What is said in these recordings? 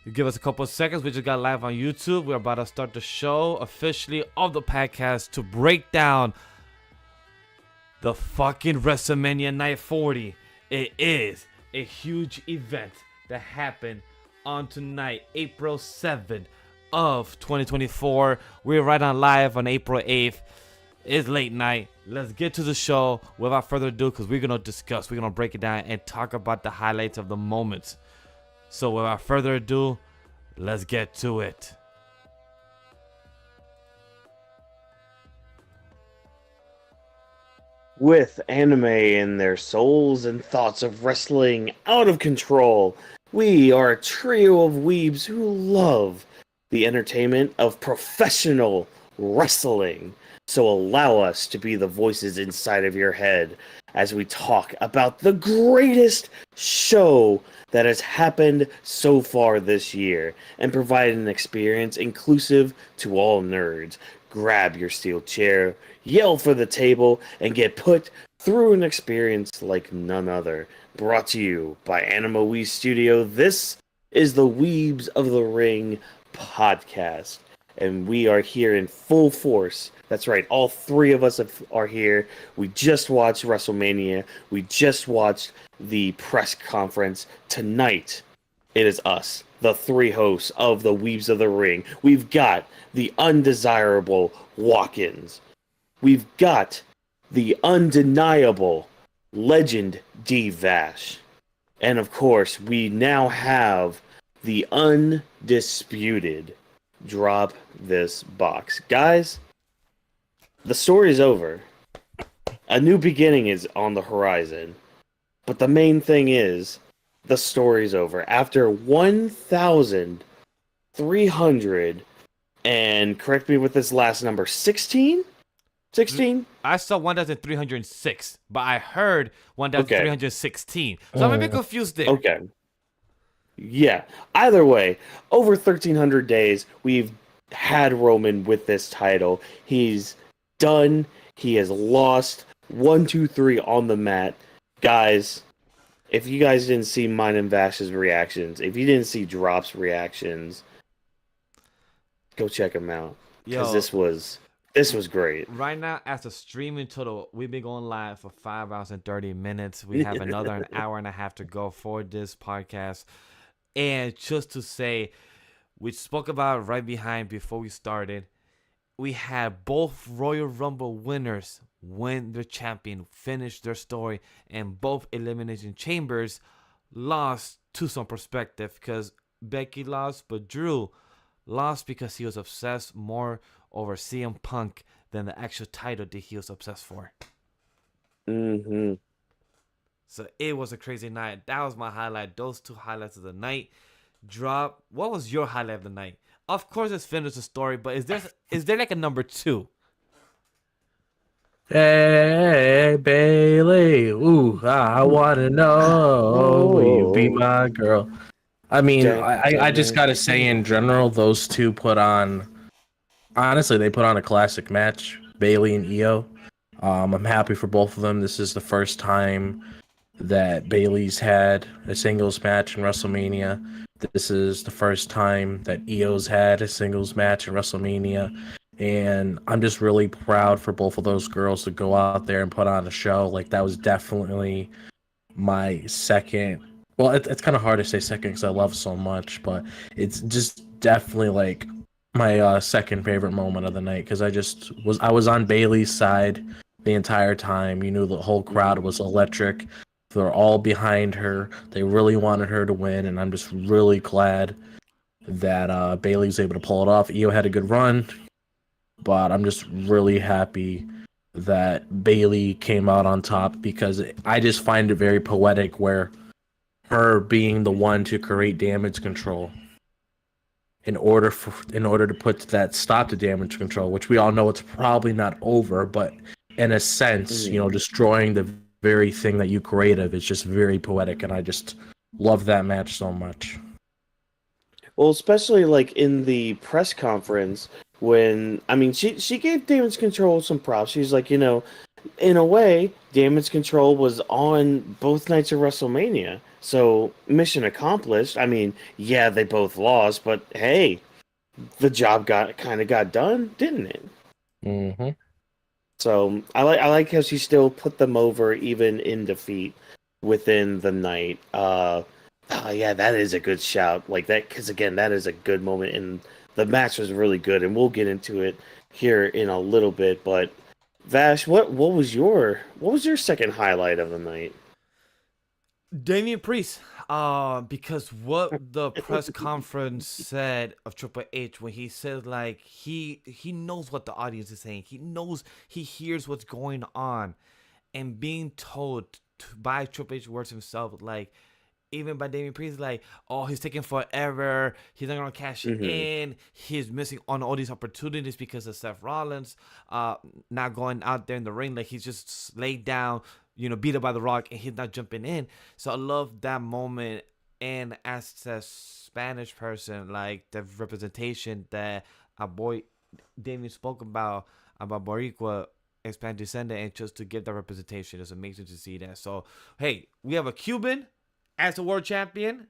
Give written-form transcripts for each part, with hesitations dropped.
You give us a couple of seconds. We just got live on YouTube. We're about to start the show officially of the podcast to break down the fucking WrestleMania Night 40. It is a huge event that happened on tonight, April 7th of 2024. We're right on live on April 8th. It's late night. Let's get to the show without further ado, because we're going to break it down and talk about the highlights of the moments. So without further ado, let's get to it. With anime and their souls and thoughts of wrestling out of control, we are a trio of weebs who love the entertainment of professional wrestling. So allow us to be the voices inside of your head as we talk about the greatest show that has happened so far this year and provide an experience inclusive to all nerds. Grab your steel chair, yell for the table, and get put through an experience like none other. Brought to you by AniMa W3 Studio, this is the Weebs of the Ring podcast. And we are here in full force. That's right, all three of us are here. We just watched WrestleMania. We just watched the press conference. Tonight, it is us, the three hosts of the Weebs of the Ring. We've got the undesirable walk-ins. We've got the undeniable legend D Vash. And of course, we now have the undisputed Drop This Box. Guys, the story's over. A new beginning is on the horizon. But the main thing is, the story's over. After 1,300, and correct me with this last number, 16? 16? I saw 1,306, but I heard 1,316. So I'm a bit confused there. Okay. Yeah. Either way, over 1,300 days, we've had Roman with this title. He's done. He has lost. 1, 2, 3 on the mat. Guys, if you guys didn't see mine and Vash's reactions, if you didn't see Drop's reactions, go check them out. Because this was great. Right now, as the streaming total, we've been going live for 5 hours and 30 minutes. We have another an hour and a half to go for this podcast. And just to say, we spoke about right behind before we started, we had both Royal Rumble winners win their champion, finish their story, and both Elimination Chambers lost to some perspective, because Becky lost, but Drew lost because he was obsessed more over CM Punk than the actual title that he was obsessed for. Mm-hmm. So it was a crazy night. That was my highlight. Those two highlights of the night. Drop. What was your highlight of the night? Of course, it's finished the story, but is there like a number 2? Hey, Bayley. Ooh, I want to know, will you be my girl? I mean, I just got to say, in general, those two honestly, they put on a classic match, Bayley and Io. I'm happy for both of them. This is the first time that Bayley's had a singles match in WrestleMania. This is the first time that Io's had a singles match in WrestleMania. And I'm just really proud for both of those girls to go out there and put on a show. Like, that was definitely my second. Well, it's kind of hard to say second because I love so much, but it's just definitely like my second favorite moment of the night, because I was on Bayley's side the entire time. You knew the whole crowd was electric. They're all behind her. They really wanted her to win, and I'm just really glad that Bayley was able to pull it off. Io had a good run, but I'm just really happy that Bayley came out on top, because I just find it very poetic where her being the one to create damage control in order to put that stop to damage control, which we all know it's probably not over, but in a sense, destroying the very thing that you created is just very poetic, and I just love that match so much. Well, especially like in the press conference when, I mean, she gave damage control some props. She's like, in a way, Damage Control was on both nights of WrestleMania. So, mission accomplished. I mean, yeah, they both lost, but hey, the job got done, didn't it? Mm-hmm. So, I like how she still put them over even in defeat within the night. Oh yeah, that is a good shout. Like that, because again, that is a good moment, and the match was really good, and we'll get into it here in a little bit. But Vash, what was your second highlight of the night? Damian Priest. Because what the press conference said of Triple H when he said like he knows what the audience is saying. He hears what's going on, and being told by Triple H words himself like even by Damian Priest, like, oh, he's taking forever. He's not gonna cash Mm-hmm. in. He's missing on all these opportunities because of Seth Rollins, not going out there in the ring. Like he's just laid down, beat up by the Rock, and he's not jumping in. So I love that moment. And as a Spanish person, like the representation that our boy Damien spoke about Boricua expand descendant, and just to give that representation is amazing to see that. So hey, we have a Cuban as a world champion,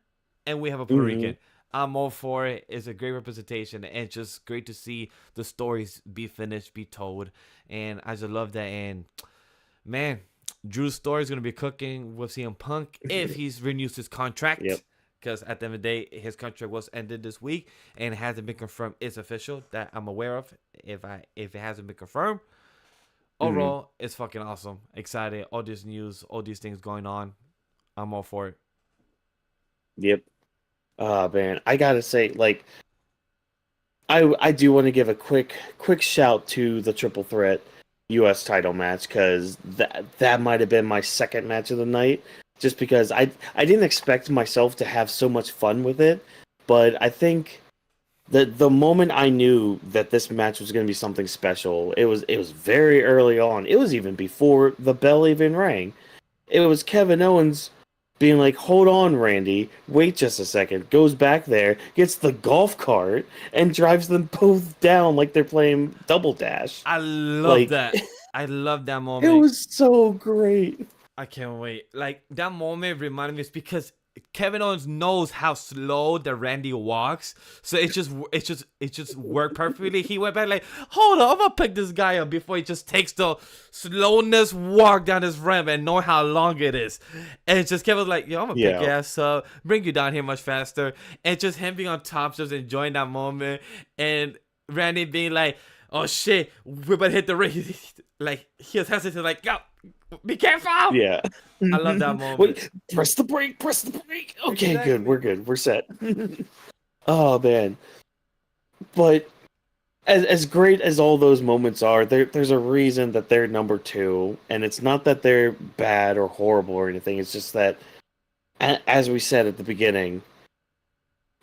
and we have a Puerto Mm-hmm. Rican. I'm all for it. It's a great representation, and it's just great to see the stories be finished, be told, and I just love that. And man, Drew's story is gonna be cooking with CM Punk if he's renews his Yep. contract. Because at the end of the day, his contract was ended this week and it hasn't been confirmed. It's official that I'm aware of. If it hasn't been confirmed, Mm-hmm. overall, it's fucking awesome. Excited. All this news, all these things going on. I'm all for it. Yep. Oh man, I gotta say, like, I do want to give a quick shout to the triple threat U.S. title match because that might have been my second match of the night. Just because I didn't expect myself to have so much fun with it, but I think the moment I knew that this match was going to be something special, it was very early on. It was even before the bell even rang. It was Kevin Owens being like, "Hold on, Randy, wait just a second." Goes back there, gets the golf cart, and drives them both down like they're playing double dash. I love Like that. I love that it moment. was so great. I can't wait. Like that moment reminded me it's because Kevin Owens knows how slow the Randy walks, so it just worked perfectly. He went back like, hold on, I'm gonna pick this guy up before he just takes the slowness walk down his ramp and know how long it is. And it's just Kevin's like, yo, I'm gonna pick Yeah, your ass up, bring you down here much faster, and just him being on top, just enjoying that moment, and Randy being like, oh shit, we're about to hit the ring. Like he was hesitant, like, yo, be careful. yeah. I love that moment. Wait, press the brake, press the brake. Okay, good, Exactly. we're good, we're set. Oh man, but as great as all those moments are, there's a reason that they're number two, and it's not that they're bad or horrible or anything. It's just that, as we said at the beginning,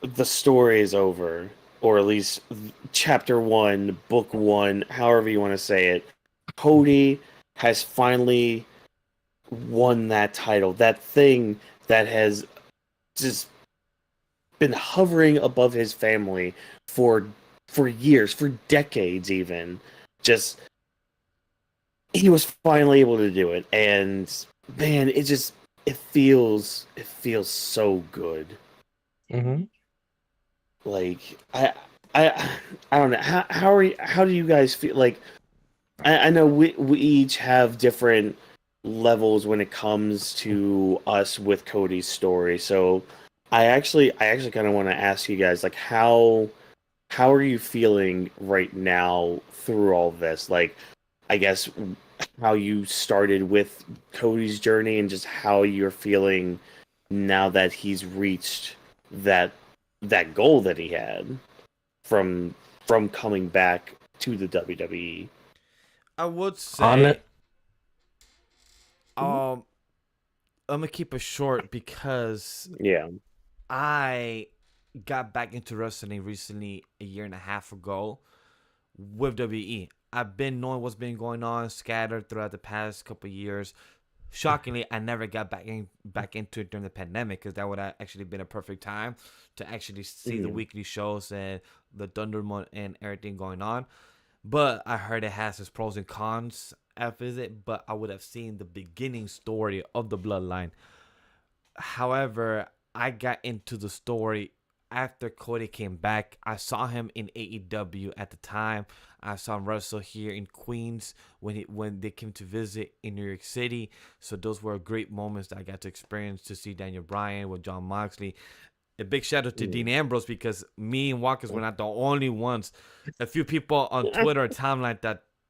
the story is over, or at least chapter one, book one, however you want to say it. Cody has finally won that title, that thing that has just been hovering above his family for years, for decades even. Just he was finally able to do it, and man, it feels so good. Mm-hmm. Like I I don't know how do you guys feel like I know we each have different levels when it comes to us with Cody's story. So I actually kind of want to ask you guys like how are you feeling right now through all this? Like I guess how you started with Cody's journey and just how you're feeling now that he's reached that that goal that he had from coming back to the WWE. I would On say, it. um, I'm gonna keep it short because Yeah. I got back into wrestling recently, a year and a half ago, with WE. I've been knowing what's been going on, scattered throughout the past couple of years. Shockingly, I never got back into it during the pandemic because that would have actually been a perfect time to actually see the Mhm. weekly shows and the Thundermont and everything going on. But I heard it has its pros and cons. visit, but I would have seen the beginning story of the bloodline. However, I got into the story after Cody came back. I saw him in AEW at the time. I saw him wrestle here in Queens when they came to visit in New York City. So those were great moments that I got to experience, to see Daniel Bryan with John Moxley. A big shout out to Dean Ambrose, because me and Walkers were not the only ones. A few people on Twitter timeline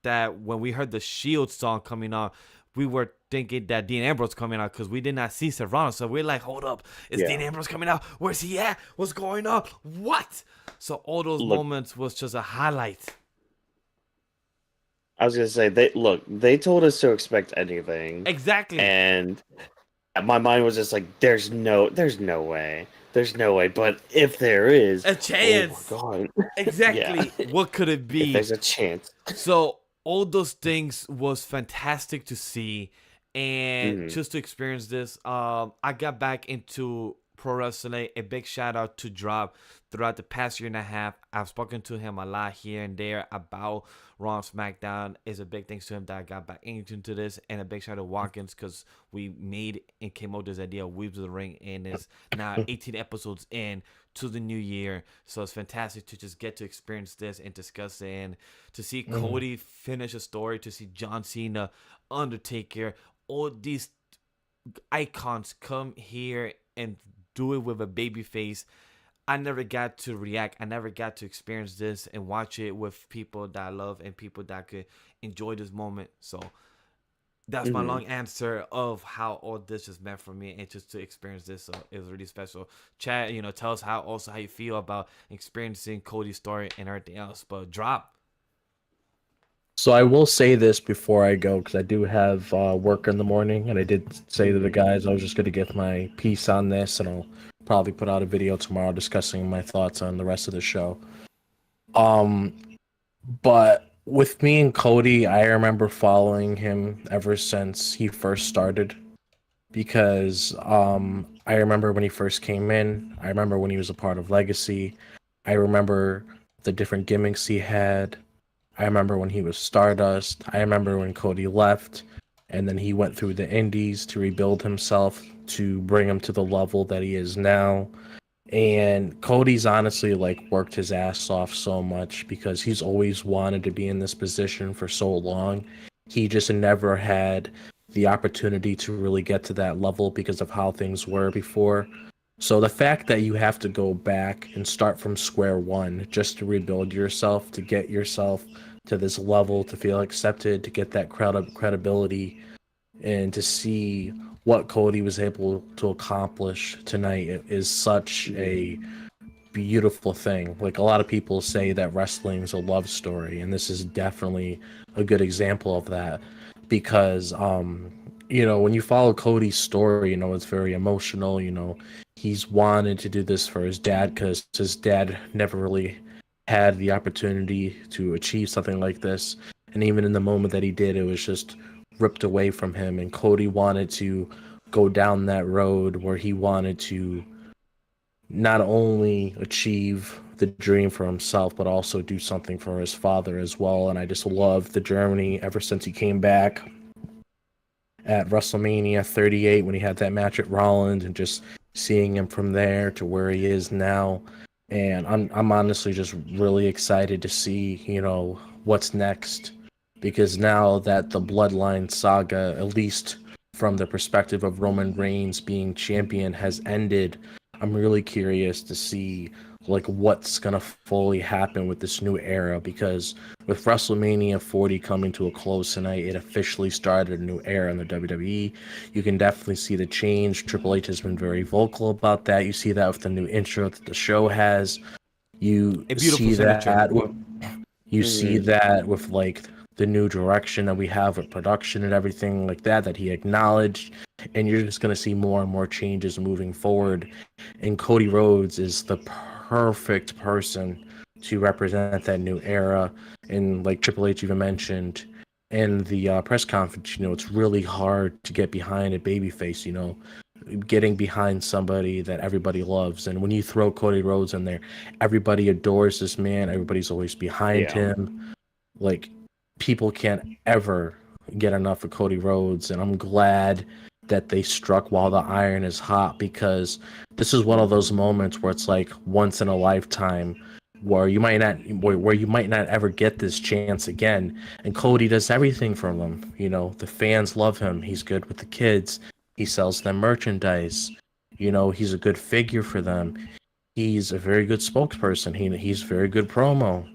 that when we heard the Shield song coming on, we were thinking that Dean Ambrose coming out, because we did not see Serrano. So we're like, hold up, is Dean Ambrose coming out? Where's he at? What's going on? What? So all those moments was just a highlight. I was gonna say, they told us to expect anything. Exactly. And my mind was just like, there's no way. But if there is a chance, oh my God. Exactly. Yeah. What could it be? If there's a chance. So all those things was fantastic to see, and just to experience this. I got back into pro wrestling. A big shout out to Drop. Throughout the past year and a half, I've spoken to him a lot here and there about Raw and SmackDown. It's a big thanks to him that I got back into this, and a big shout out to Watkins, because we made and came up with this idea of Weebs of the Ring, and it's now 18 episodes in to the new year. So it's fantastic to just get to experience this and discuss it, and to see Cody finish a story, to see John Cena, Undertaker, all these icons come here and do it with a baby face. I never got to react. I never got to experience this and watch it with people that I love and people that could enjoy this moment. So that's my long answer of how all this is meant for me, and just to experience this. So it was really special. Chat, tell us how you feel about experiencing Cody's story and everything else. But Drop. So I will say this before I go, because I do have work in the morning, and I did say to the guys I was just going to get my piece on this, and I'll probably put out a video tomorrow discussing my thoughts on the rest of the show. But with me and Cody, I remember following him ever since he first started, because I remember when he first came in. I remember when he was a part of Legacy. I remember the different gimmicks he had. I remember when he was Stardust. I remember when Cody left, and then he went through the indies to rebuild himself to bring him to the level that he is now. And Cody's honestly worked his ass off so much, because he's always wanted to be in this position for so long. He just never had the opportunity to really get to that level because of how things were before. So the fact that you have to go back and start from square one just to rebuild yourself, to get yourself to this level, to feel accepted, to get that credibility, and to see what Cody was able to accomplish tonight is such a beautiful thing. A lot of people say that wrestling is a love story, and this is definitely a good example of that, because when you follow Cody's story, it's very emotional. He's wanted to do this for his dad, because his dad never really had the opportunity to achieve something like this. And even in the moment that he did, it was just ripped away from him. And Cody wanted to go down that road where he wanted to not only achieve the dream for himself, but also do something for his father as well. And I just love the journey ever since he came back at WrestleMania 38 when he had that match at Rollins, and just seeing him from there to where he is now. And I'm honestly just really excited to see, what's next, because now that the Bloodline saga, at least from the perspective of Roman Reigns being champion, has ended, I'm really curious to see what's gonna fully happen with this new era, because with WrestleMania 40 coming to a close tonight, it officially started a new era in the WWE. You can definitely see the change. Triple H has been very vocal about that. You see that with the new intro that the show has. You see that with the new direction that we have with production and everything like that he acknowledged. And you're just going to see more and more changes moving forward. And Cody Rhodes is the perfect person to represent that new era. And like Triple H even mentioned in the press conference, it's really hard to get behind a babyface, getting behind somebody that everybody loves. And when you throw Cody Rhodes in there, everybody adores this man. Everybody's always behind him. People can't ever get enough of Cody Rhodes, and I'm glad that they struck while the iron is hot, because this is one of those moments where it's like once in a lifetime, where you might not ever get this chance again. And Cody does everything for them. You know, the fans love him. He's good with the kids. He sells them merchandise. You know, he's a good figure for them. He's a very good spokesperson. He's very good promo.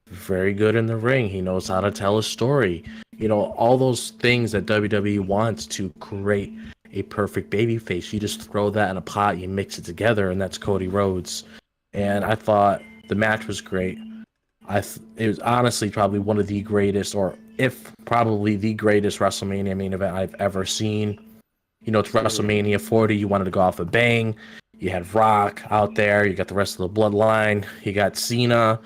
Very good in the ring. He knows how to tell a story. You know, all those things that WWE wants to create a perfect babyface. You just throw that in a pot, you mix it together, and that's Cody Rhodes. And I thought the match was great. It was honestly probably one of the greatest, or if probably the greatest WrestleMania main event I've ever seen. You know, it's WrestleMania 40. You wanted to go off a bang. You had Rock out there. You got the rest of the bloodline. You got Cena.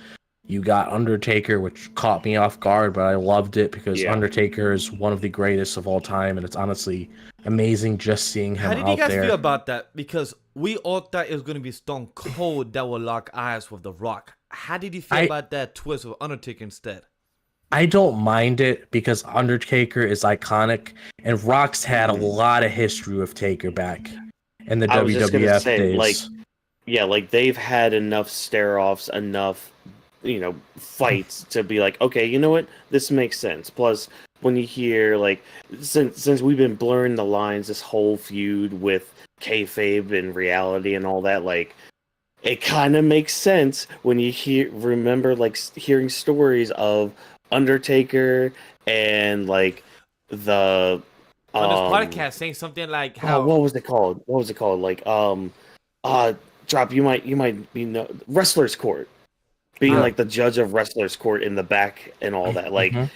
You got Undertaker, which caught me off guard, but I loved it because Undertaker is one of the greatest of all time, and it's honestly amazing just seeing him out there. How did you guys feel about that? Because we all thought it was going to be Stone Cold that would lock eyes with The Rock. How did you feel about that twist with Undertaker instead? I don't mind it because Undertaker is iconic, and Rock's had a lot of history with Taker back in the WWF days. Like they've had enough stare-offs, enough fights to be like, okay, you know what, this makes sense. Plus, when you hear since we've been blurring the lines, this whole feud with kayfabe and reality and all that, it kind of makes sense when you remember hearing stories of Undertaker and the on this podcast saying something like how what was it called? Drop, you might be Wrestler's Court. Being the judge of Wrestler's Court in the back and all that.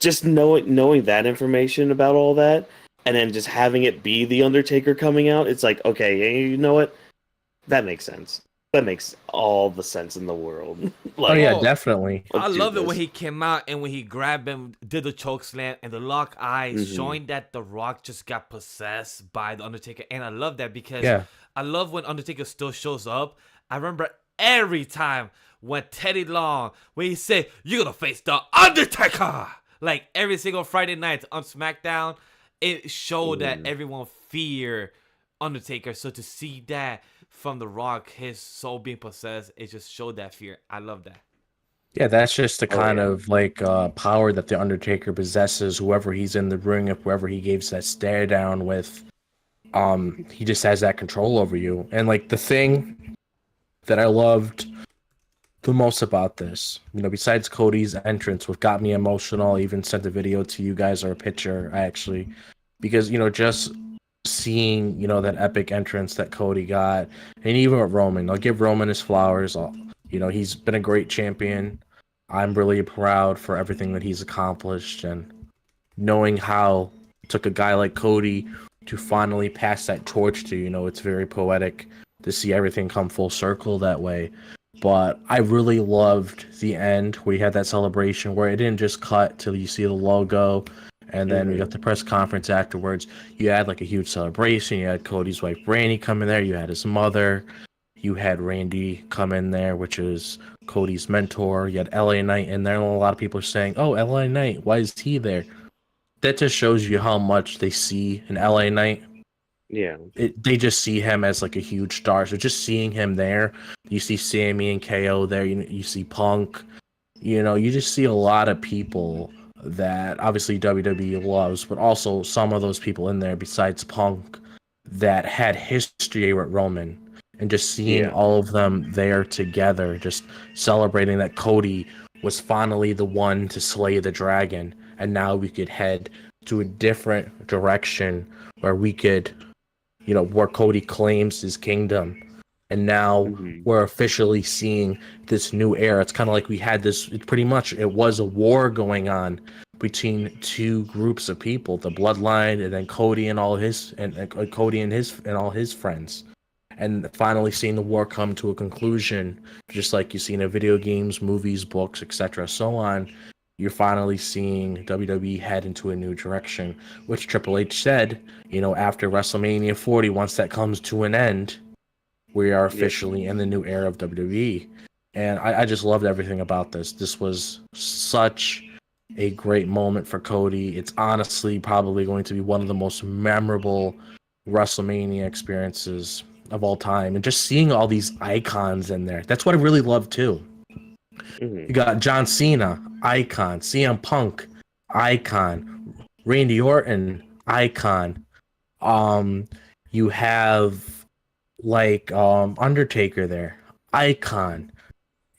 Just knowing that information about all that, and then just having it be The Undertaker coming out, it's like, okay, you know what? That makes sense. That makes all the sense in the world. Definitely. I love it when he came out and when he grabbed him, did the choke slam and the lock eyes, showing that The Rock just got possessed by The Undertaker. And I love that because I love when Undertaker still shows up. I remember every time when Teddy Long, when he said, "You're gonna face The Undertaker," every single Friday night on Smackdown, it showed that everyone feared Undertaker. So to see that from The Rock, his soul being possessed, it just showed that fear. I love that. Yeah, that's just the kind of power that The Undertaker possesses. Whoever he's in the ring, if whoever he gives that stare down with, he just has that control over you. And the thing that I loved the most about this, besides Cody's entrance, what got me emotional, I even sent a video to you guys, or a picture actually, because just seeing that epic entrance that Cody got, and even with Roman, I'll give Roman his flowers. He's been a great champion. I'm really proud for everything that he's accomplished, and knowing how it took a guy like Cody to finally pass that torch to, it's very poetic to see everything come full circle that way. But I really loved the end where you had that celebration where it didn't just cut till you see the logo, and then we got the press conference afterwards. You had a huge celebration. You had Cody's wife Brandy come in there. You had his mother. You had Randy come in there, which is Cody's mentor. You had LA Knight in there, and a lot of people are saying, "Oh, LA Knight, why is he there?" That just shows you how much they see in LA Knight. Yeah, they just see him as a huge star. So just seeing him there, you see Sammy and KO there. You see Punk. You just see a lot of people that obviously WWE loves, but also some of those people in there besides Punk that had history with Roman, and just seeing all of them there together, just celebrating that Cody was finally the one to slay the dragon, and now we could head to a different direction where we could, where Cody claims his kingdom. And now we're officially seeing this new era. It's kind of like we had this, it was a war going on between two groups of people, the bloodline, and then Cody and all his, and Cody and all his friends. And finally seeing the war come to a conclusion, just like you see in video games, movies, books, etc., so on. You're finally seeing WWE head into a new direction, which Triple H said, after WrestleMania 40, once that comes to an end, we are officially in the new era of WWE. And I just loved everything about this. This was such a great moment for Cody. It's honestly probably going to be one of the most memorable WrestleMania experiences of all time. And just seeing all these icons in there, that's what I really love too. Mhm. You got John Cena, icon, CM Punk, icon, Randy Orton, icon. Um, you have like Undertaker there, icon.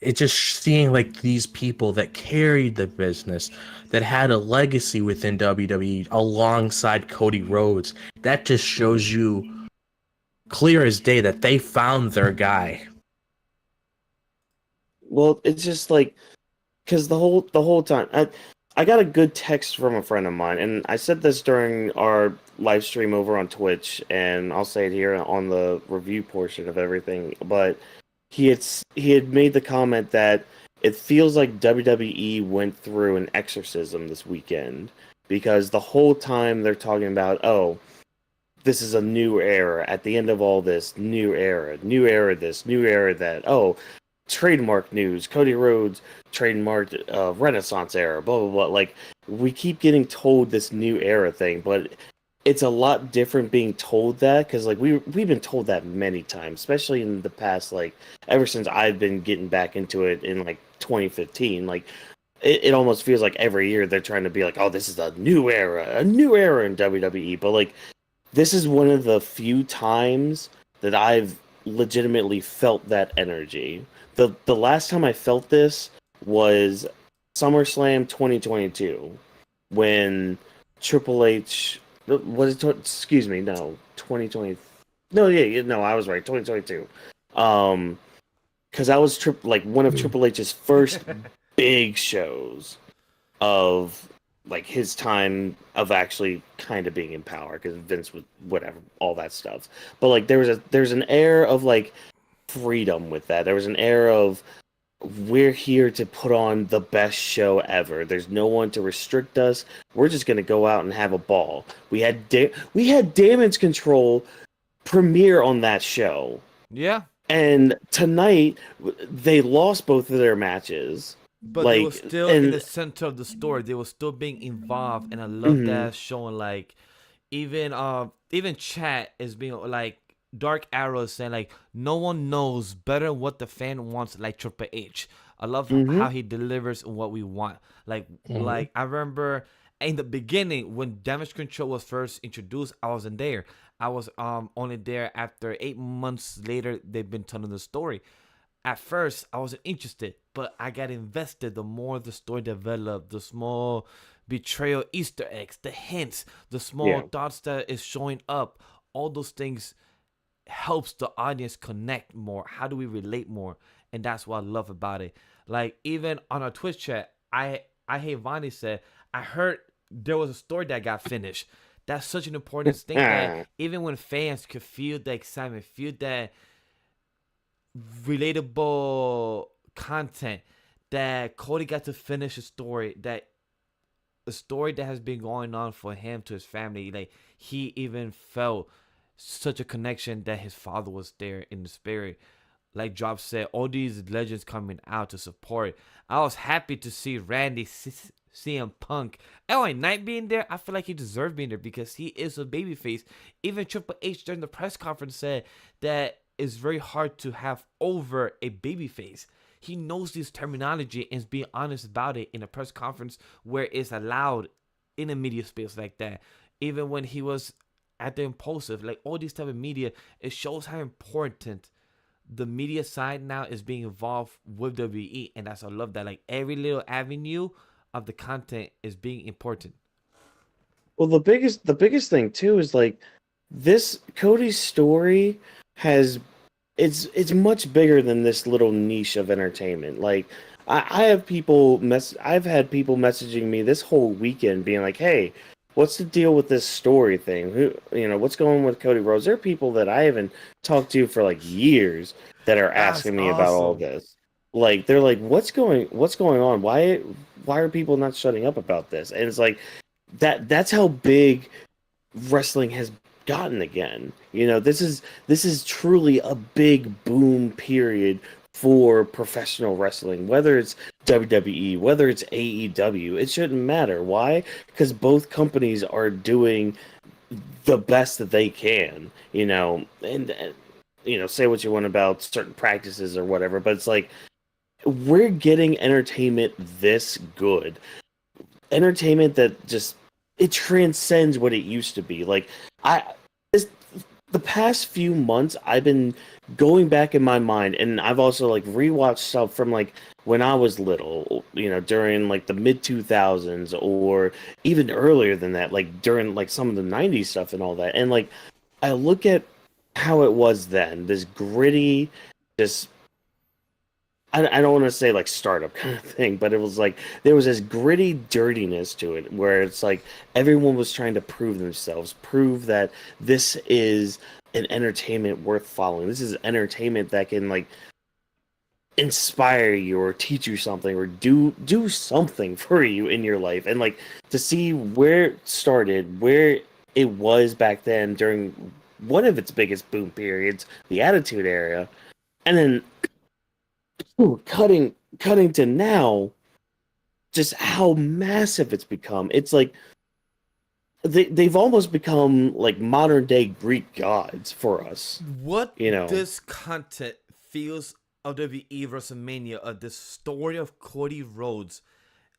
It's just seeing like these people that carried the business, that had a legacy within WWE alongside Cody Rhodes. That just shows you clear as day that they found their guy. Well, it's just like because the whole time I got a good text from a friend of mine, and I said this during our live stream over on Twitch, and I'll say it here on the review portion of everything. But he had made the comment that it feels like WWE went through an exorcism this weekend because the whole time they're talking about, oh, this is a new era. At the end of all this, new era this, new era that. Oh, trademark news. Cody Rhodes trademarked Renaissance era. Blah blah blah. Like we keep getting told this new era thing, but it's a lot different being told that because like we've been told that many times, especially in the past. Like ever since I've been getting back into it in like 2015, like. It almost feels like every year they're trying to be like, oh, this is a new era in WWE. But like, this is one of the few times that I've legitimately felt that energy. The last time I felt this was SummerSlam 2022 when Triple H was it excuse me, no, 2020. No, yeah, no, I was right, 2022. Cuz that was like one of Triple H's first big shows of like his time of actually kind of being in power because Vince was whatever all that stuff. But like there's an air of like freedom with that. There was an air of we're here to put on the best show ever. There's no one to restrict us. We're just gonna go out and have a ball. We had Damage Control premiere on that show, Yeah, and tonight they lost both of their matches. but they were Like still in and the center of the story. They were still being involved, and I love mhm, that showing like even chat is being like Dark Arrow is saying like no one knows better what the fan wants like Triple H. I love how mhm, he delivers what we want. Mhm. Like I remember in the beginning when Damage Control was first introduced, I wasn't there. I was only there after 8 months later they've been telling the story. At first I wasn't interested, but I got invested the more the story developed, the small betrayal Easter eggs, the hints, the small yeah. dots that is showing up, all those things helps the audience connect more. How do we relate more? And that's what I love about it. Like even on our Twitch chat, I hate Vonnie said, I heard there was a story that got finished. That's such an important thing that Ah, even when fans could feel the excitement, feel that relatable content that Cody got to finish a story that a story that has been going on for him to his family. Like he even felt such a connection that his father was there in the spirit. Like Drop said, all these legends coming out to support. I was happy to see Randy, CM Punk, LA Knight being there. I feel like he deserved being there because he is a babyface. Even Triple H during the press conference said that it's very hard to have over a babyface. He knows this terminology and is being honest about it in a press conference where it's allowed in a media space like that. Even when he was at the Impulsive, like all these type of media, it shows how important the media side now is being involved with WWE, and that's I love that. Like every little avenue of the content is being important. well, the biggest thing too is like this Cody's story has it's much bigger than this little niche of entertainment. Like I have I've had people messaging me this whole weekend being like, "Hey, what's the deal with this story thing? What's going on with Cody Rhodes?" There are people that I haven't talked to for like years that are That's asking me about all awesome. this. Like they're like, "What's going on? Why are people not shutting up about this?" And it's like that's how big wrestling has gotten again. This is truly a big boom period for professional wrestling. Whether it's WWE, whether it's AEW, it shouldn't matter. Why? Because both companies are doing the best that they can, and say what you want about certain practices or whatever, but it's like we're getting entertainment this good. Entertainment that just it transcends what it used to be. Like I this, the past few months I've been going back in my mind, and I've also like rewatched stuff from like when I was little, during like the mid 2000s or even earlier than that, like during like some of the 90s stuff and all that. And like I look at how it was then, this gritty, this I don't want to say like startup kind of thing, but it was like there was this gritty dirtiness to it where it's like everyone was trying to prove themselves, prove that this is an entertainment worth following. This is entertainment that can like inspire you or teach you something or do something for you in your life. And like to see where it started, where it was back then during one of its biggest boom periods, the Attitude Era, and then cutting to now, just how massive it's become. It's like they've almost become like modern day Greek gods for us. What this content feels of WWE WrestleMania, of the story of Cody Rhodes,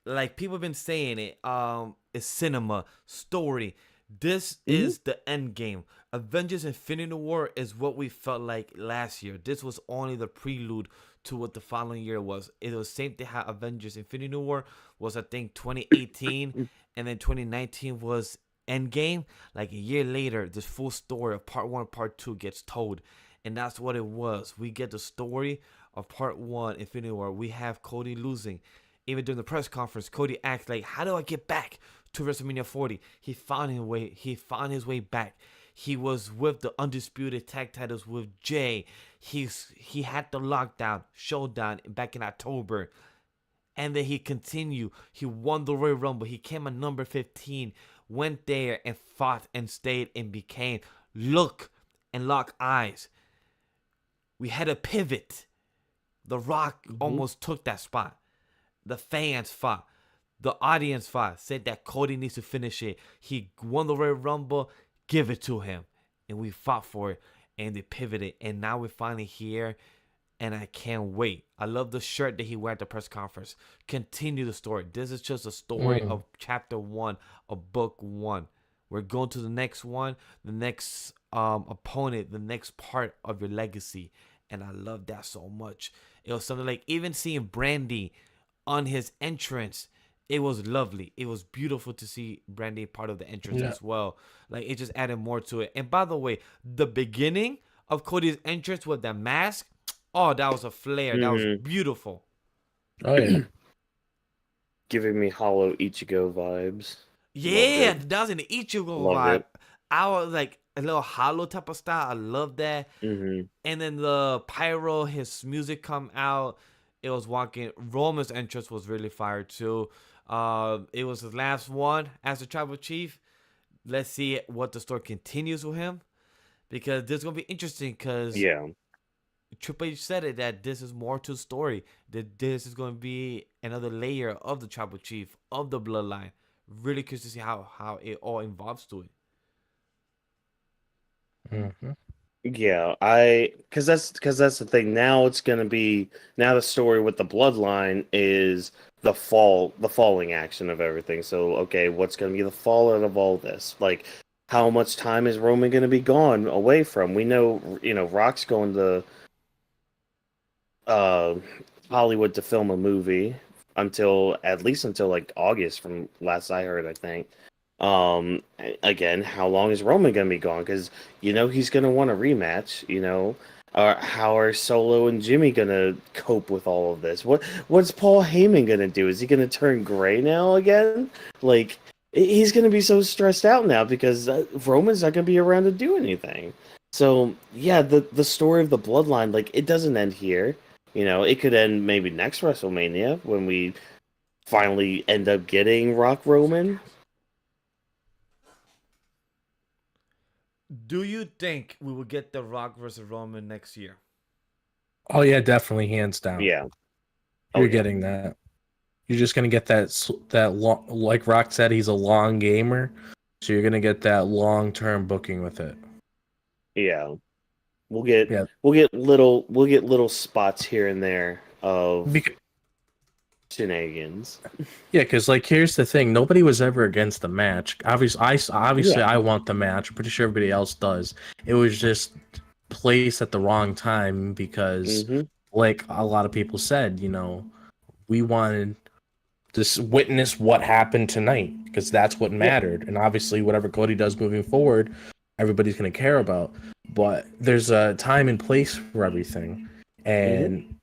like people have been saying it, it's cinema story. This is the end game. Avengers Infinity War is what we felt like last year. This was only the prelude to what the following year was. It was same thing how Avengers Infinity War was, I think, 2018, and then 2019 was Endgame. Like a year later, this full story of part 1 and part 2 gets told. And that's what it was. We get the story of part 1, Infinity War. We have Cody losing. Even during the press conference, Cody asked, like, how do I get back to WrestleMania 40? He found his way back. He was with the Undisputed Tag Titles with Jay. He had the lockdown, showdown back in October. And then he continued. He won the Royal Rumble. He came at number 15. Went there and fought and stayed and became look and lock eyes. We had a pivot. The Rock almost took that spot. The fans fought. The audience fought. Said that Cody needs to finish it. He won the Royal Rumble. Give it to him. And we fought for it. And they pivoted. And now we're finally here. And I can't wait. I love the shirt that he wore at the press conference. Continue the story. This is just a story of chapter 1 of book 1. We're going to the next one. The next opponent. The next part of your legacy. And I love that so much. It was something like even seeing Brandy on his entrance. It was lovely. It was beautiful to see Brandy part of the entrance as well. Like it just added more to it. And by the way, the beginning of Cody's entrance with that mask, oh, that was a flare. That was beautiful. Oh yeah. Giving me Hollow Ichigo vibes. Yeah, that was an Ichigo vibe. I was like a little hollow type of style. I love that. And then the pyro, his music come out. It was walking. Roman's entrance was really fire too. It was his last one as the tribal chief. Let's see what the story continues with him, because this is gonna be interesting. Because Triple H said it that this is more to the story. That this is gonna be another layer of the tribal chief of the bloodline. Really curious to see how it all involves to it. Yeah, because that's the thing. Now it's gonna be the story with the bloodline is the falling action of everything. So okay, what's gonna be the fallout of all this? Like, how much time is Roman gonna be gone away from? We know, Rock's going to Hollywood to film a movie at least until like August, from last I heard, I think. Again, how long is Roman gonna be gone? Because he's gonna want a rematch. How are Solo and Jimmy gonna cope with all of this? What's Paul Heyman gonna do? Is he gonna turn gray now again? Like, he's gonna be so stressed out now because Roman's not gonna be around to do anything. So yeah, the story of the bloodline, like, it doesn't end here. It could end maybe next WrestleMania when we finally end up getting Rock Roman. Do you think we will get The Rock versus Roman next year? Oh yeah, definitely, hands down. Yeah. You're getting that. You're just gonna get that long, like Rock said, he's a long gamer, so you're gonna get that long-term booking with it. Yeah. We'll get Yeah, we'll get little spots here and there of because, shenanigans. yeah, because like here's the thing: nobody was ever against the match. Obviously, Yeah. I want the match. I'm pretty sure everybody else does. It was just placed at the wrong time because, Hmm. like a lot of people said, we wanted to witness what happened tonight because that's what Yeah. mattered. And obviously, whatever Cody does moving forward, everybody's going to care about. But there's a time and place for everything. Hmm. And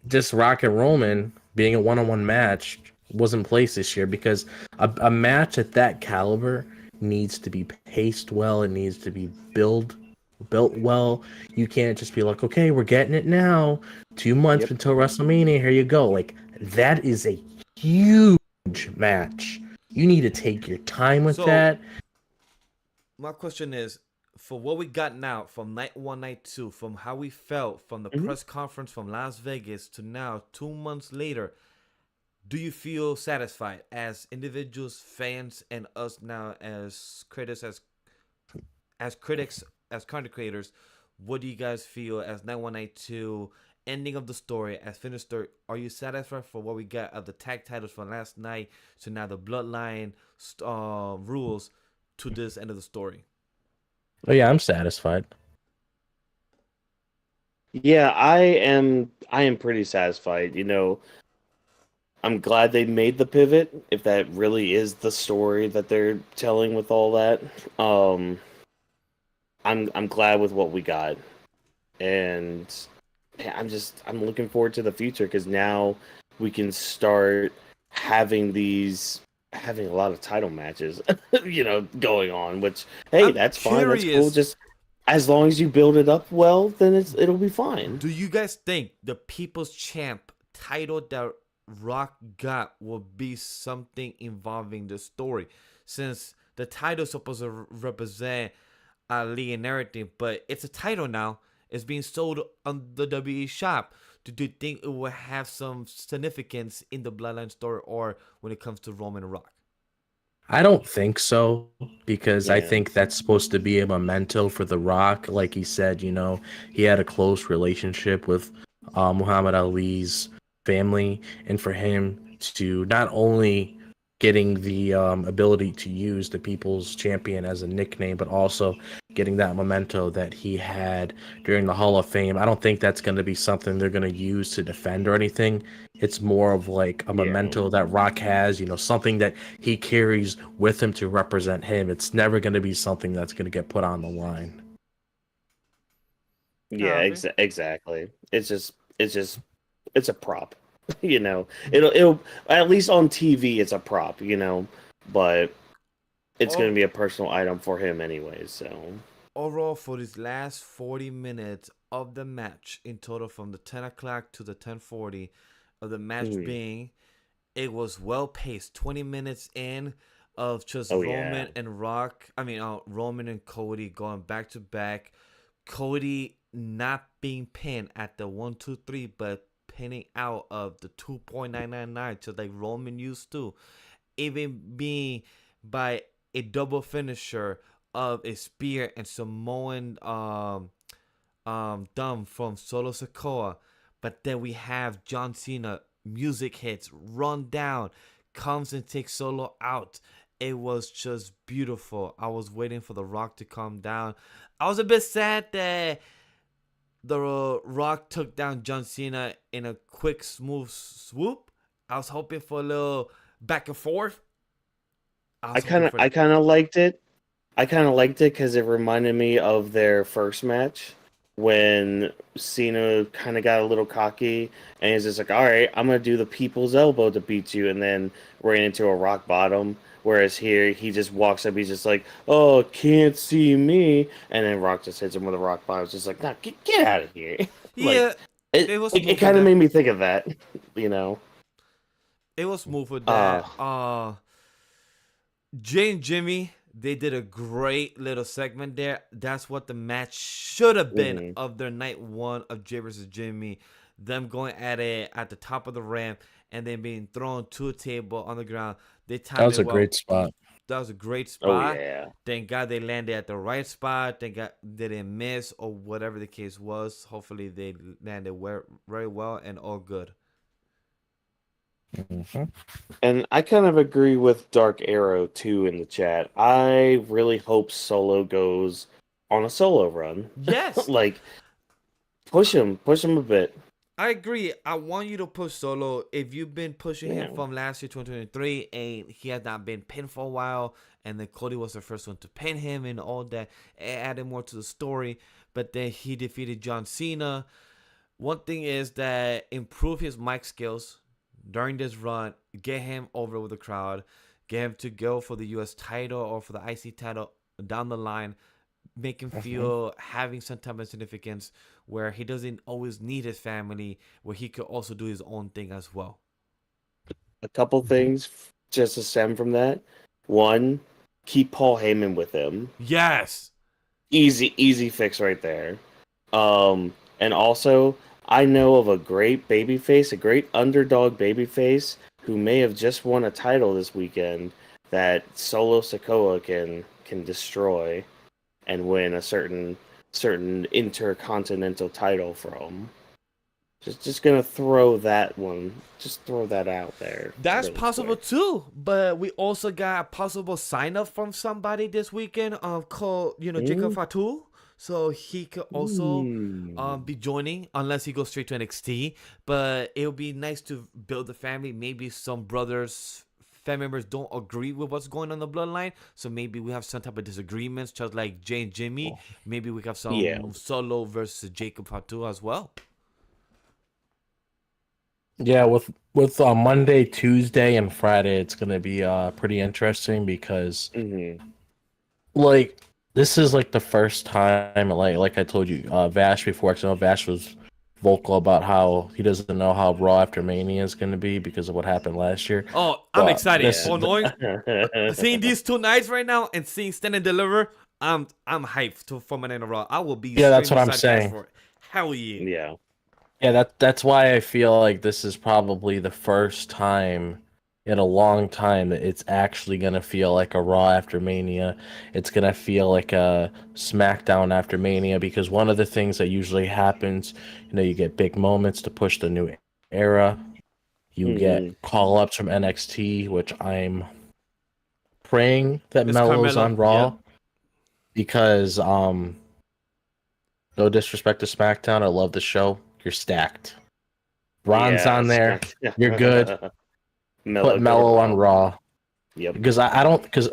just Rock and Roman being a one-on-one match wasn't placed this year because a match at that caliber needs to be paced well. It needs to be built well. You can't just be like, okay, we're getting it now. 2 months Yep. until WrestleMania. Here you go. Like that is a huge match. You need to take your time with So that. my question is, for what we got now from night 1, night 2, from how we felt from the Hmm. press conference from Las Vegas to now 2 months later, do you feel satisfied as individuals, fans, and us now as critics, as content creators? What do you guys feel as night 1, night 2, ending of the story, as finished story? Are you satisfied for what we got of the tag titles from last night to now the bloodline rules to this end of the story? Oh yeah, I'm satisfied. Yeah, I am pretty satisfied. I'm glad they made the pivot, if that really is the story that they're telling with all that. Um I'm glad with what we got. And yeah, I'm looking forward to the future because now we can start having a lot of title matches, going on. Which, hey, I'm that's fine. That's cool. curious. Just as long as you build it up well, then it'll be fine. Do you guys think the People's Champ title that Rock got will be something involving the story? Since the title's supposed to represent Ali and everything, but it's a title now. It's being sold on the WE shop. Do you think it will have some significance in the Bloodline story or when it comes to Roman and Rock? I don't think so because I Yeah, think that's supposed to be a memento for The Rock. Like he said, he had a close relationship with Muhammad Ali's family, and for him to not only getting the ability to use the People's Champion as a nickname, but also getting that memento that he had during the Hall of Fame. I don't think that's going to be something they're going to use to defend or anything. It's more of like a yeah, memento that Rock has, something that he carries with him to represent him. It's never going to be something that's going to get put on the line. yeah. Copy. Exactly. It's a prop. It'll at least on TV it's a prop. But it's going to Or be a personal item for him anyways. So overall, for these last 40 minutes of the match in total, from the 10 o'clock to the 10:40 of the match mhm. being, it was well paced. 20 minutes in of just Oh yeah, Roman and Rock. I mean, Roman and Cody going back to back. Cody not being pinned at the 1, 2, 3, but pinning out of the 2.999 just like Roman used to. Even being by a double finisher of a spear and Samoan dumb from Solo Sokoa. But then we have John Cena, music hits, run down, comes and takes Solo out. It was just beautiful. I was waiting for The Rock to calm down. I was a bit sad that The Rock took down John Cena in a quick, smooth swoop. I was hoping for a little back and forth. I I was kind hoping of for I that. kind of liked it. I kind of liked it because it reminded me of their first match when Cena kind of got a little cocky and he's just like, "All right, I'm gonna do the people's elbow to beat you," and then ran into a rock bottom. Whereas here, he just walks up, he's just like, "Oh, can't see me," and then Rock just hits him with a rock bottom. It's just like, "Nah, get out of here!" Like Yeah, it, it was it, it smooth with kind of that. made me think of that, you know. It was smooth with Uh, that. Jay and Jimmy, they did a great little segment there. That's what the match should have been of their night 1 of Jay versus Jimmy. Them going at it at the top of the ramp and then being thrown to a table on the ground. They That timed was it a well. great spot. That was a great Oh spot. yeah. Thank God they landed at the right spot. Thank God they didn't miss or whatever the case was. Hopefully they landed very well and all good. Mhm. And I kind of agree with Dark Arrow too in the chat. I really hope Solo goes on a solo run. Yes, Like push him a bit. I agree. I want you to push Solo. If you've been pushing him Yeah. from last year, 2023, and he has not been pinned for a while, and then Cody was the first one to pin him and all that, it added more to the story. But then he defeated John Cena. One thing is that improve his mic skills during this run, get him over with the crowd, get him to go for the US title or for the IC title down the line, make him feel having some type of significance where he doesn't always need his family, where he could also do his own thing as well. A couple things just to stem from that. One, keep Paul Heyman with him. Yes. Easy fix right there. And also, I know of a great babyface, a great underdog babyface who may have just won a title this weekend that Solo Sikoa can destroy and win a certain intercontinental title from. Just gonna throw that one. Just throw that out there. That's really possible quick. too, but we also got a possible sign up from somebody this weekend called Jacob Fatu. So he could also be joining unless he goes straight to NXT. But it would be nice to build a family. Maybe some brothers, family members don't agree with what's going on in the bloodline. So maybe we have some type of disagreements, just like Jay and Jimmy. Maybe we have some Yeah. Solo versus Jacob Fatu as well. Yeah, with Monday, Tuesday, and Friday, it's gonna be pretty interesting because like this is like the first time, like I told you, Vash before. 'Cause I know Vash was vocal about how he doesn't know how Raw after Mania is gonna be because of what happened last year. Oh, I'm But excited. this- Oh, knowing seeing these two nights right now and seeing Stand and Deliver, I'm hyped for Monday Night Raw. I will be Yeah, that's what I'm extremely psyched saying. for it. Hell yeah. Yeah. Yeah, that's why I feel like this is probably the first time in a long time that it's actually gonna feel like a Raw after Mania. It's gonna feel like a SmackDown after Mania because one of the things that usually happens, you get big moments to push the new era. You get call ups from NXT, which I'm praying that It's Melo's Carmelo, on Raw yeah. because no disrespect to SmackDown, I love the show. You're stacked. Ron's on there. You're good. Put Mello on Raw. Yep. Because I don't because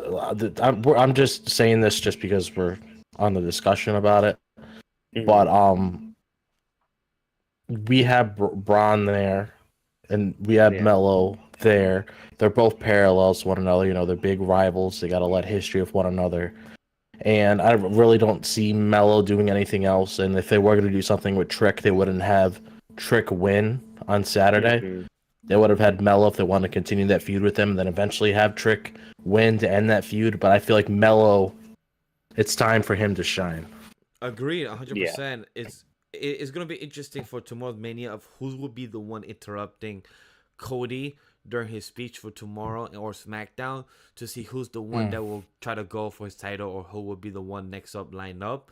I'm just saying this just because we're on the discussion about it. But we have Braun there, and we have Mello there. They're both parallels to one another. They're big rivals. They got a lot of history with one another. And I really don't see Mello doing anything else. And if they were going to do something with Trick, they wouldn't have Trick win on Saturday. They would have had Mello if they want to continue that feud with him, and then eventually have Trick win to end that feud. But I feel like Mello, it's time for him to shine. Agreed, 100%. It's gonna be interesting for tomorrow's Mania of who will be the one interrupting Cody during his speech for tomorrow or SmackDown to see who's the one that will try to go for his title or who will be the one next up lined up.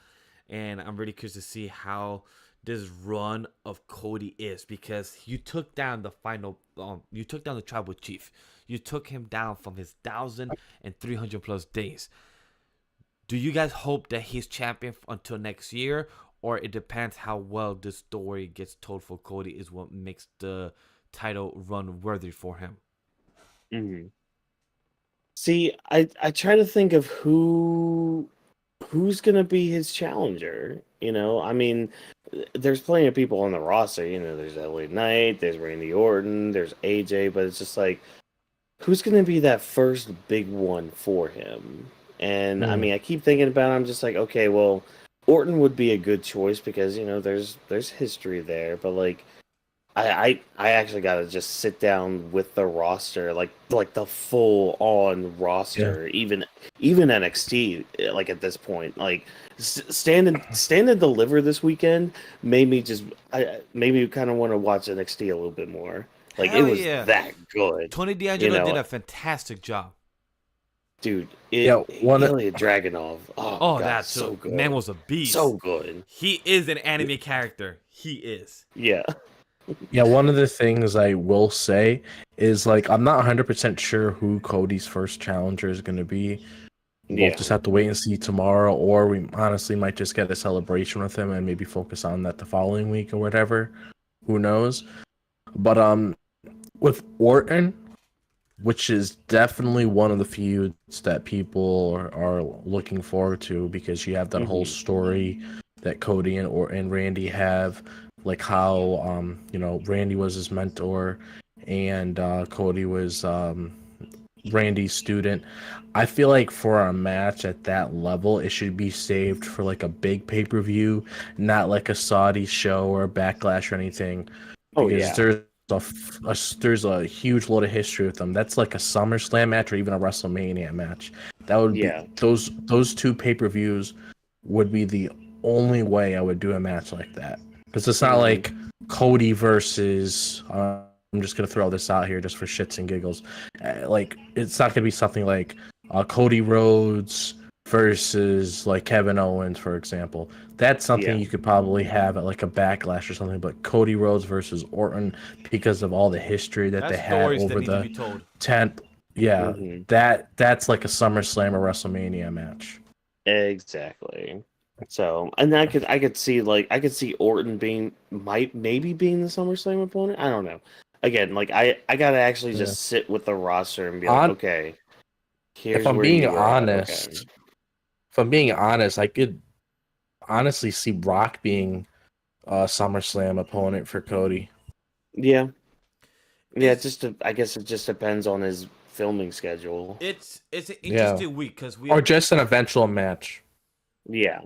And I'm really curious to see how this run of Cody is because you took down the tribal chief. You took him down from his 1,300 plus days. Do you guys hope that he's champion until next year, or it depends how well this story gets told for Cody is what makes the title run worthy for him? See, I try to think of who's gonna be his challenger. I mean, there's plenty of people on the roster. There's LA Knight, there's Randy Orton, there's AJ, but it's just like, who's gonna be that first big one for him? And I mean, I keep thinking about it, I'm just like, okay, well, Orton would be a good choice because there's history there, but like, I actually gotta just sit down with the roster, like the full on roster, even NXT, like at this point, like stand and deliver this weekend made me kind of want to watch NXT a little bit more. Like it Hell was yeah. that good. Tony You D'Angelo did know, a fantastic job. dude, Yeah, Ilya Dragunov. Oh my Oh, god, that too. so Man good. was a beast. So good. He is an anime character. He is. Yeah. Yeah, one of the things I will say is like I'm not 100% sure who Cody's first challenger is going to be. We'll Yeah. just have to wait and see tomorrow, or we honestly might just get a celebration with him and maybe focus on that the following week or whatever. Who knows? But with Orton, which is definitely one of the feuds that people are looking forward to because you have that whole Hmm. story that Cody and Randy have, like how Randy was his mentor and Cody was Randy's student. I feel like for a match at that level, it should be saved for like a big pay-per-view, not like a Saudi show or a Backlash or anything, Oh because yeah. there's a huge load of history with them. That's like a SummerSlam match or even a WrestleMania match. That would be Yeah. those two pay-per-views would be the only way I would do a match like that. Because it's not Mhm. like Cody versus I'm just gonna throw this out here just for shits and giggles. Like it's not gonna be something like Cody Rhodes versus like Kevin Owens, for example. That's something Yeah. you could probably have at like a Backlash or something. But Cody Rhodes versus Orton, because of all the history that That's they had stories that over need to the be told. 10th, yeah, Hmm. that's like a SummerSlam or WrestleMania match. Exactly. So, and I could see Orton maybe being the SummerSlam opponent. I don't know. Again, like I gotta actually Yeah. just sit with the roster and be like, On okay, if here's I'm where being you are at. honest, Okay. I could honestly see Brock being a SummerSlam opponent for Cody. Yeah. Yeah. It's I guess it just depends on his filming schedule. it's an Yeah. interesting week because we Or have just an eventual match. Yeah.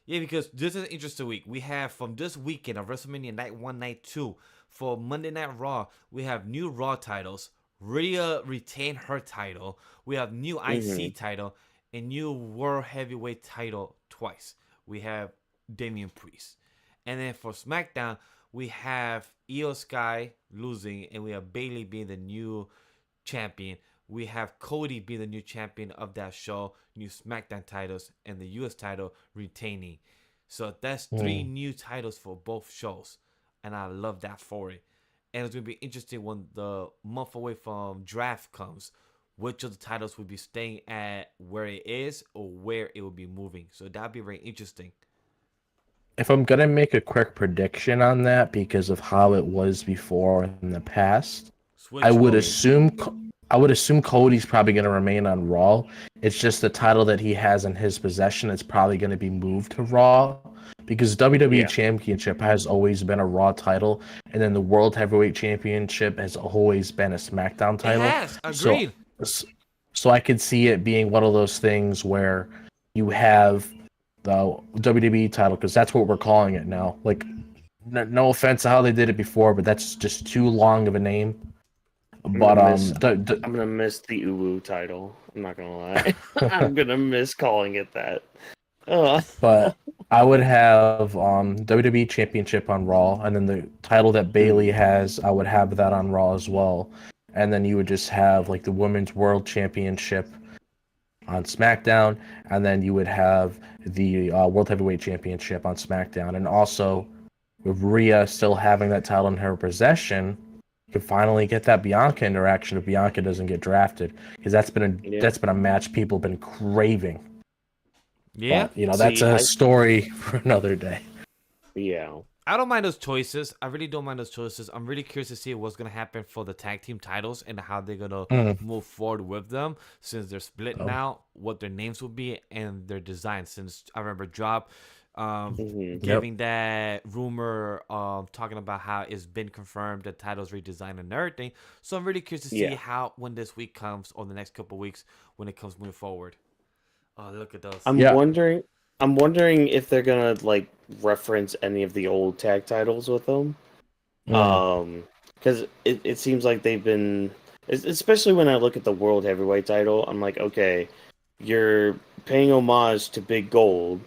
yeah, because this is an interesting week. We have from this weekend of WrestleMania Night 1, Night 2 for Monday Night Raw. We have new Raw titles. Rhea retained her title. We have new Hmm. IC title and new World Heavyweight title twice. We have Damian Priest, and then for SmackDown we have Io Sky losing, and we have Bayley being the new champion. We have Cody being the new champion of that show, new SmackDown titles, and the US title retaining. So that's three Mm. new titles for both shows. And I love that for it. And it's going to be interesting when the month away from draft comes, which of the titles will be staying at where it is or where it will be moving. So that'll be very interesting. If I'm gonna make a quick prediction on that because of how it was before in the past, I Switch would Cody. assume I would assume Cody's probably gonna remain on Raw. It's just the title that he has in his possession is probably gonna be moved to Raw because WWE Yeah. Championship has always been a Raw title, and then the World Heavyweight Championship has always been a SmackDown It title. has. So, Agreed. so I could see it being one of those things where you have the WWE title because that's what we're calling it now. Like, no offense to how they did it before, but that's just too long of a name. I'm But gonna miss. I'm gonna miss the Uwu title. I'm not gonna lie. I'm gonna miss calling it that. Oh. but I would have WWE Championship on Raw, and then the title that Bayley has, I would have that on Raw as well. And then you would just have like the Women's World Championship on SmackDown, and then you would have the World Heavyweight Championship on SmackDown. And also, with Rhea still having that title in her possession, you could finally get that Bianca interaction if Bianca doesn't get drafted, because Yeah. that's been a match people have been craving. Yeah. But that's See, a story for another day. yeah. I don't mind those choices. I really don't mind those choices. I'm really curious to see what's gonna happen for the tag team titles and how they're gonna move forward with them since they're split now. What their names will be and their design. Since I remember Drop Hmm. giving that rumor, talking about how it's been confirmed the titles redesigned and everything. So I'm really curious to see Yeah. how when this week comes or the next couple weeks when it comes moving forward. Oh, look at those. I'm Yeah. wondering. I'm wondering if they're gonna like reference any of the old tag titles with them. Because it seems like they've been, especially when I look at the World Heavyweight title, I'm like, okay, you're paying homage to Big Gold,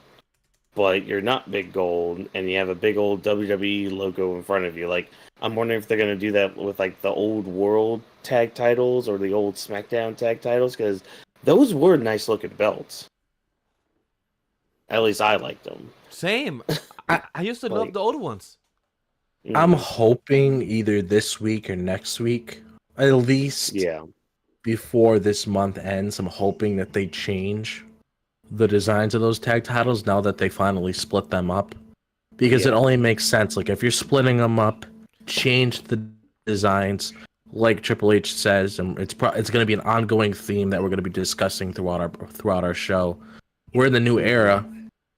but you're not big gold, and you have a big old WWE logo in front of you. Like, I'm wondering if they're gonna do that with like the old World Tag titles or the old SmackDown Tag titles, because those were nice looking belts. At least I liked them. Same. I, I used to Like- love the old ones. I'm Mhm. hoping either this week or next week, at least Yeah. before this month ends, I'm hoping that they change the designs of those tag titles now that they finally split them up. Because it Yeah. only makes sense. Like, if you're splitting them up, change the designs, like Triple H says, and it's going to be an ongoing theme that we're going to be discussing throughout our show. We're in the new era.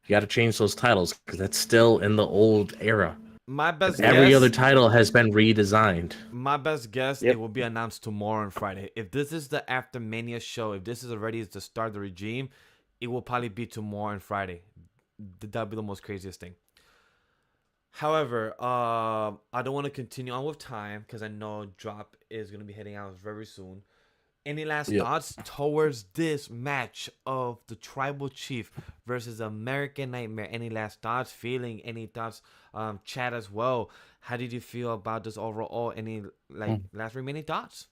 You got to change those titles because that's still in the old era. My best Every guess. other title has been redesigned. My best guess, Yep. it will be announced tomorrow and Friday. If this is the After Mania show, if this is already the start of the regime, it will probably be tomorrow and Friday. That'll be the most craziest thing. However, I don't want to continue on with time because I know Drop is going to be heading out very soon. Any last Yep. thoughts towards this match of the Tribal Chief versus American Nightmare? Any last thoughts, feeling, any thoughts, chat as well? How did you feel about this overall? Any last remaining thoughts?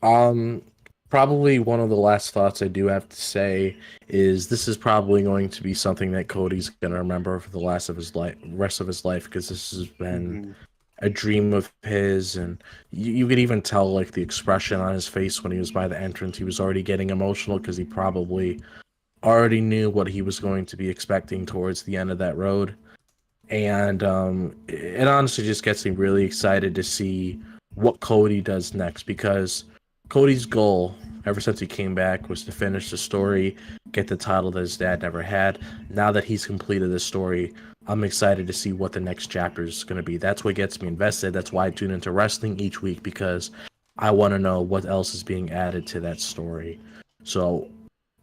Probably one of the last thoughts I do have to say is this is probably going to be something that Cody's going to remember for the rest of his life, because this has been a dream of his, and you could even tell like the expression on his face when he was by the entrance. He was already getting emotional because he probably already knew what he was going to be expecting towards the end of that road. And it honestly just gets me really excited to see what Cody does next, because Cody's goal ever since he came back was to finish the story, get the title that his dad never had. Now that he's completed the story, I'm excited to see what the next chapter is going to be. That's what gets me invested. That's why I tune into wrestling each week, because I want to know what else is being added to that story. So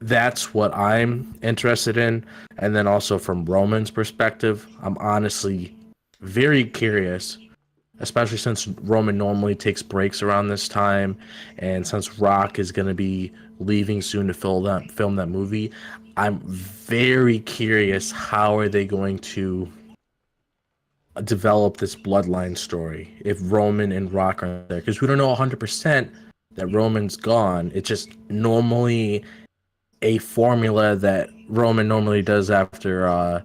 that's what I'm interested in. And then also from Roman's perspective, I'm honestly very curious, especially since Roman normally takes breaks around this time, and since Rock is going to be leaving soon to film that movie. I'm very curious, how are they going to develop this bloodline story if Roman and Rock are there, because we don't know 100% that Roman's gone. It's just normally a formula that Roman normally does after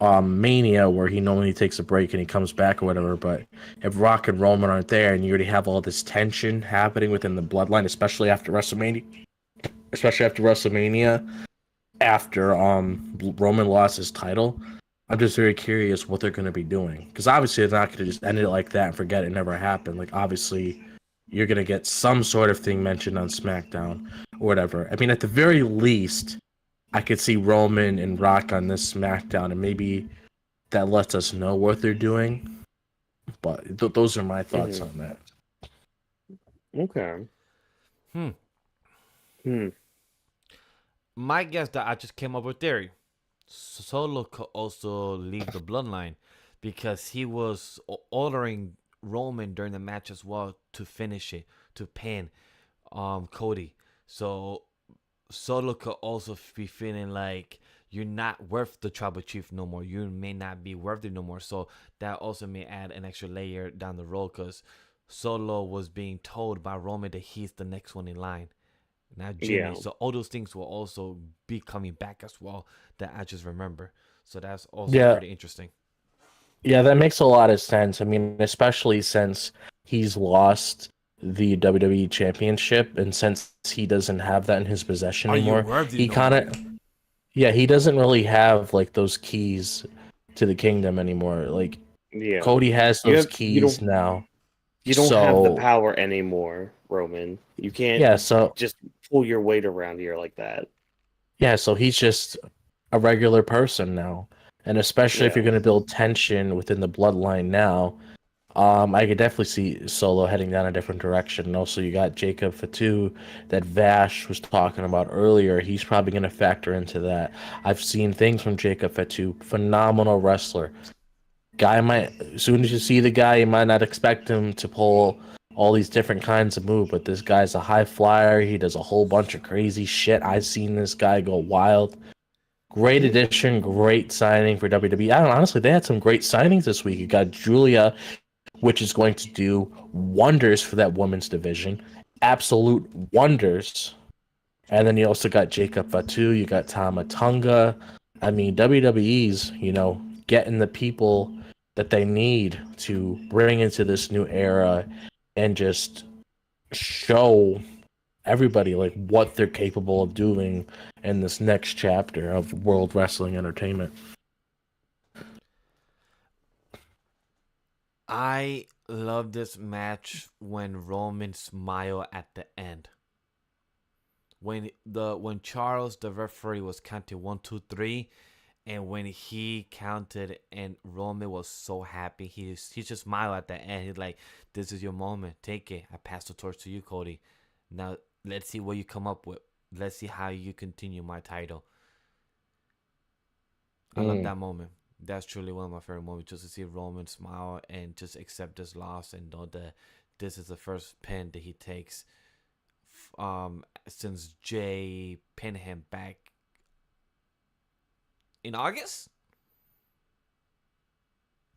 Mania, where he normally takes a break and he comes back or whatever. But if Rock and Roman aren't there, and you already have all this tension happening within the bloodline, especially after WrestleMania, after Roman lost his title, I'm just very curious what they're going to be doing, because obviously they're not going to just end it like that and forget it never happened. Like, obviously you're going to get some sort of thing mentioned on SmackDown or whatever. I mean, at the very least, I could see Roman and Rock on this SmackDown, and maybe that lets us know what they're doing. But those are my thoughts on that. Okay. My guess that I just came up with theory. Solo could also leave the bloodline because he was ordering Roman during the match as well to finish it, to pin Cody. So Solo could also be feeling like you're not worth the tribal chief no more. You may not be worth it no more. So that also may add an extra layer down the road, because Solo was being told by Roman that he's the next one in line, not Jimmy. Yeah. So all those things will also be coming back as well that I just remember. So that's also pretty interesting. Yeah, that makes a lot of sense. I mean, especially since he's lost the WWE Championship, and since he doesn't have that in his possession anymore, he he doesn't really have like those keys to the kingdom anymore. Like, Yeah. Cody has those keys now. You don't have the power anymore, Roman. You can't just pull your weight around here like that. Yeah, so he's just a regular person now. And especially if you're going to build tension within the bloodline now, I could definitely see Solo heading down a different direction. And also, you got Jacob Fatu that Vash was talking about earlier. He's probably going to factor into that. I've seen things from Jacob Fatu, phenomenal wrestler. Guy might, as soon as you see the guy, you might not expect him to pull all these different kinds of moves, but this guy's a high flyer. He does a whole bunch of crazy shit. I've seen this guy go wild. Great addition, great signing for WWE. Honestly, they had some great signings this week. You got Julia, which is going to do wonders for that women's division. Absolute wonders. And then you also got Jacob Fatu, you got Tama Tonga. I mean, WWE's, getting the people that they need to bring into this new era and just show everybody like what they're capable of doing in this next chapter of World Wrestling Entertainment. I love this match when Roman smiled at the end. When Charles the referee was counting 1, 2, 3, and when he counted and Roman was so happy, he just smiled at the end. He's like, "This is your moment. Take it. I pass the torch to you, Cody. Now let's see what you come up with. Let's see how you continue my title." I love that moment. That's truly one of my favorite moments, just to see Roman smile and just accept this loss and know that this is the first pin that he takes since Jay pinned him back in August.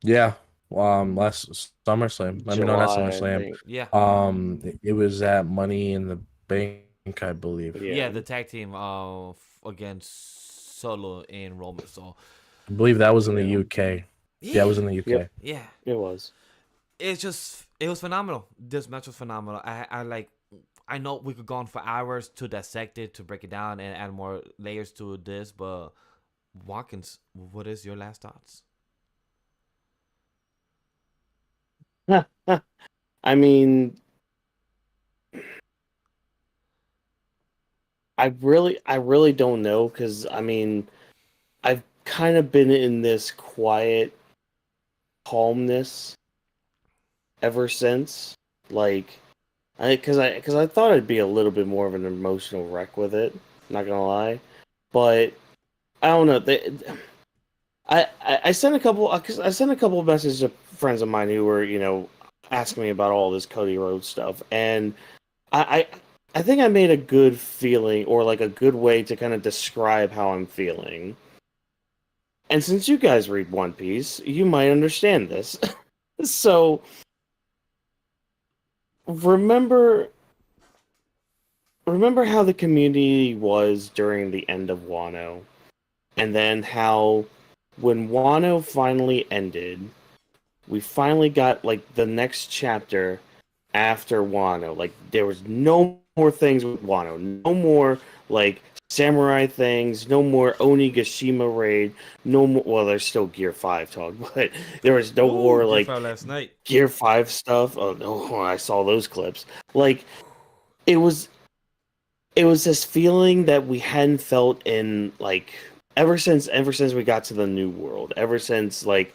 Yeah. Last SummerSlam. Let me know that SummerSlam. Yeah. It was at Money in the Bank, I believe. Yeah, the tag team against Solo and Roman. So I believe that was in the UK. Yeah, it was in the UK. Yep. Yeah, it was. It was phenomenal. This match was phenomenal. I know we could go on for hours to dissect it, to break it down, and add more layers to this. But Watkins, what is your last thoughts? I mean, I really don't know, because I mean, I've kind of been in this quiet calmness ever since, like, because I thought I'd be a little bit more of an emotional wreck with it. Not gonna lie, but I don't know. I sent a couple. I sent a couple of messages to friends of mine who were asking me about all this Cody Rhodes stuff, and I think I made a good feeling, or like a good way to kind of describe how I'm feeling. And since you guys read One Piece, you might understand this. So remember how the community was during the end of Wano, and then how when Wano finally ended, we finally got like the next chapter after Wano. Like, there was no more things with Wano, no more like samurai things, no more Onigashima raid, no more. Well, there's still Gear 5 talk, but there was no more like last night. Gear 5 stuff. Oh no, I saw those clips. Like, it was this feeling that we hadn't felt in like ever since we got to the New World, ever since like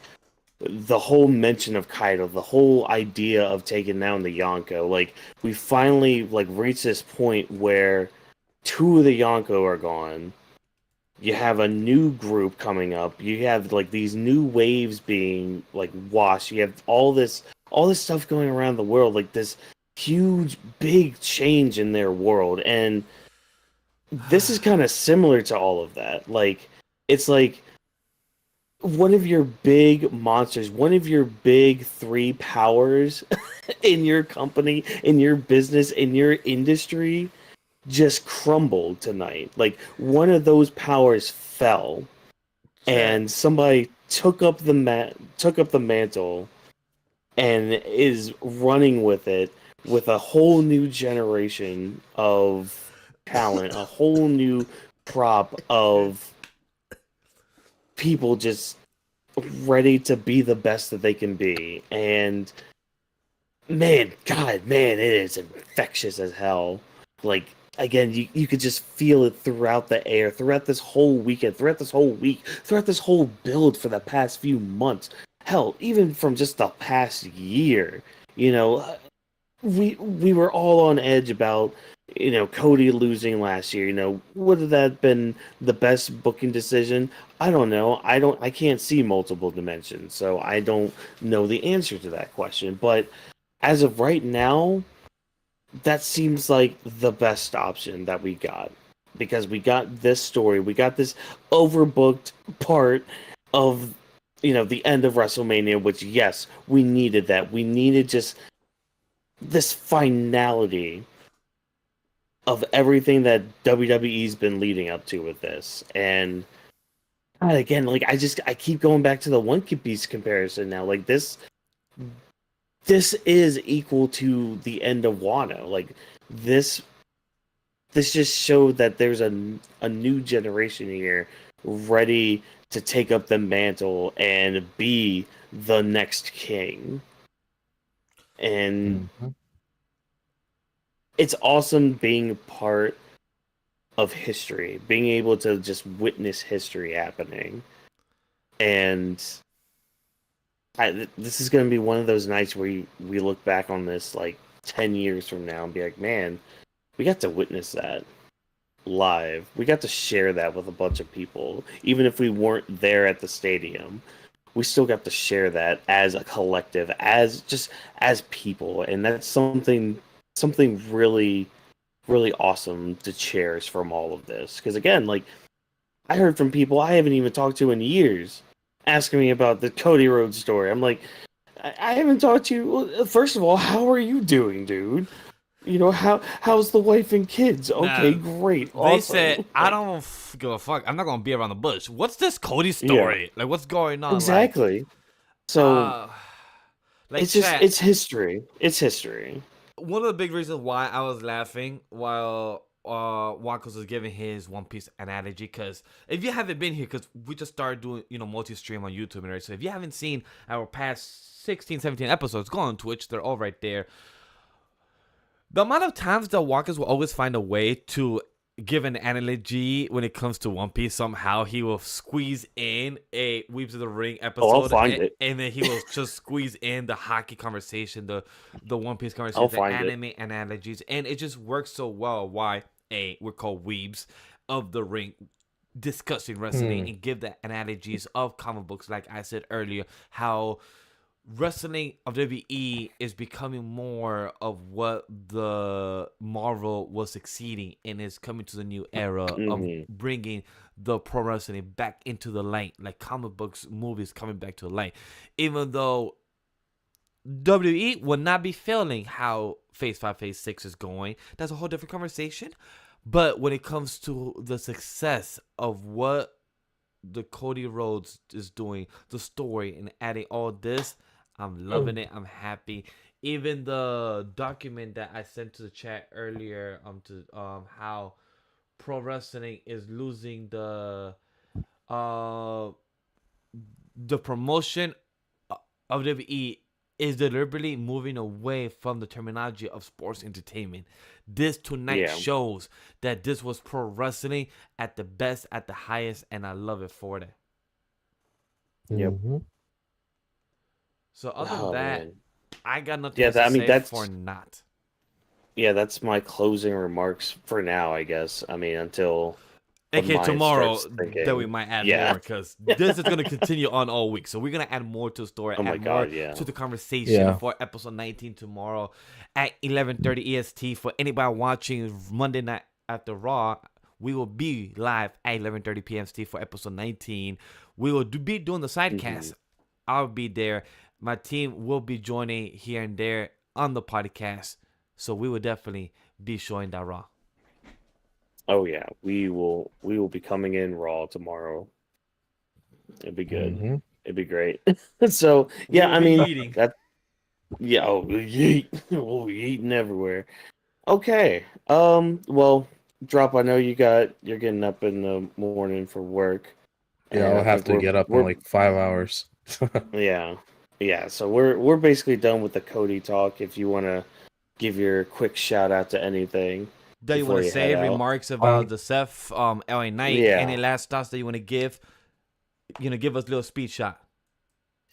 the whole mention of Kaido, the whole idea of taking down the Yonko. Like, we finally like reached this point where 2 of the Yonko are gone. You have a new group coming up. You have like these new waves being like washed. You have all this stuff going around the world, like this huge big change in their world. And this is kind of similar to all of that. Like, it's like one of your big monsters, one of your big 3 powers in your company, in your business, in your industry just crumbled tonight. Like, one of those powers fell, and somebody took up the mantle and is running with it, with a whole new generation of talent, a whole new crop of people just ready to be the best that they can be. And man, it is infectious as hell. Like, again, you could just feel it throughout the air, throughout this whole weekend, throughout this whole week, throughout this whole build for the past few months. Hell, even from just the past year, we were all on edge about Cody losing last year. Would have that been the best booking decision? I don't know. I can't see multiple dimensions, so I don't know the answer to that question. But as of right now, that seems like the best option that we got. because we got this story, we got this overbooked part of the end of WrestleMania, which yes, we needed that. We needed just this finality of everything that WWE's been leading up to with this. And God, again, like I keep going back to the One Piece comparison now. Like this is equal to the end of Wano. Like this just showed that there's a new generation here ready to take up the mantle and be the next king. And it's awesome being part of history, being able to just witness history happening. And this is going to be one of those nights where we look back on this like 10 years from now and be like, man, we got to witness that live. We got to share that with a bunch of people. Even if we weren't there at the stadium, we still got to share that as a collective, as people. And that's something really, really awesome to cherish from all of this. Because again, like, I heard from people I haven't even talked to in years asking me about the Cody Rhodes story. I'm like, I haven't talked to you. Well, first of all, how are you doing, dude? How's the wife and kids? Okay, great. They awesome. said, I don't give a fuck. I'm not going to be around the bush. What's this Cody story? Like, what's going on? Exactly. Like, so, it's chat, it's history. It's history. One of the big reasons why I was laughing while Wankos was giving his One Piece analogy, because if you haven't been here, because we just started doing, multi-stream on YouTube, and right, so if you haven't seen our past 16, 17 episodes, go on Twitch. They're all right there. The amount of times that Wankos will always find a way to give an analogy when it comes to One Piece, somehow he will squeeze in a Weebs of the Ring episode. I'll find it. And then he will just squeeze in the hockey conversation, the One Piece conversation, the anime analogies. And it just works so well. Why? We're called Weebs of the Ring, discussing wrestling and give the analogies of comic books. Like I said earlier, how wrestling of WWE is becoming more of what the Marvel was succeeding and is coming to the new era of bringing the pro wrestling back into the light, like comic books, movies coming back to the light. Even though WWE will not be feeling how Phase 5, Phase 6 is going, that's a whole different conversation. But when it comes to the success of what the Cody Rhodes is doing, the story, and adding all this, I'm loving it. I'm happy. Even the document that I sent to the chat earlier, to how pro wrestling is losing the promotion of WWE is deliberately moving away from the terminology of sports entertainment. This tonight shows that this was pro wrestling at the best, at the highest, and I love it for that. Yep. So other than that, man, I got nothing to say for not. Yeah, that's my closing remarks for now, I guess. I mean, until tomorrow that we might add more, because this is going to continue on all week. So we're going to add more to the story, to the conversation for episode 19 tomorrow at 11:30 EST. For anybody watching Monday night after Raw, we will be live at 11:30 PMT for episode 19. We will be doing the sidecast. I'll be there. My team will be joining here and there on the podcast. So we will definitely be showing that Raw. Oh yeah, we will be coming in Raw tomorrow. It'd be good. It'd be great. So yeah, I mean eating. we'll be eating everywhere. Okay. Well, Drop, I know you're getting up in the morning for work. Yeah, I'll have to get up in like 5 hours. Yeah, so we're basically done with the Cody talk. If you want to give your quick shout out to anything that you want to say, remarks about the Seth LA Knight, any last thoughts that you want to give, give us a little speed shot.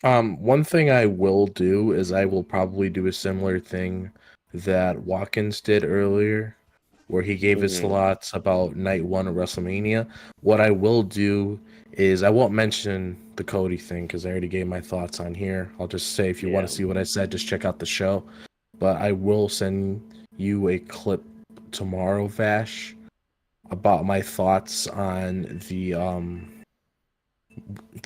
One thing I will do is I will probably do a similar thing that Watkins did earlier, where he gave his thoughts about night 1 of WrestleMania. What I will do is I won't mention the Cody thing because I already gave my thoughts on here. I'll just say if you want to see what I said, just check out the show. But I will send you a clip tomorrow, Vash, about my thoughts on the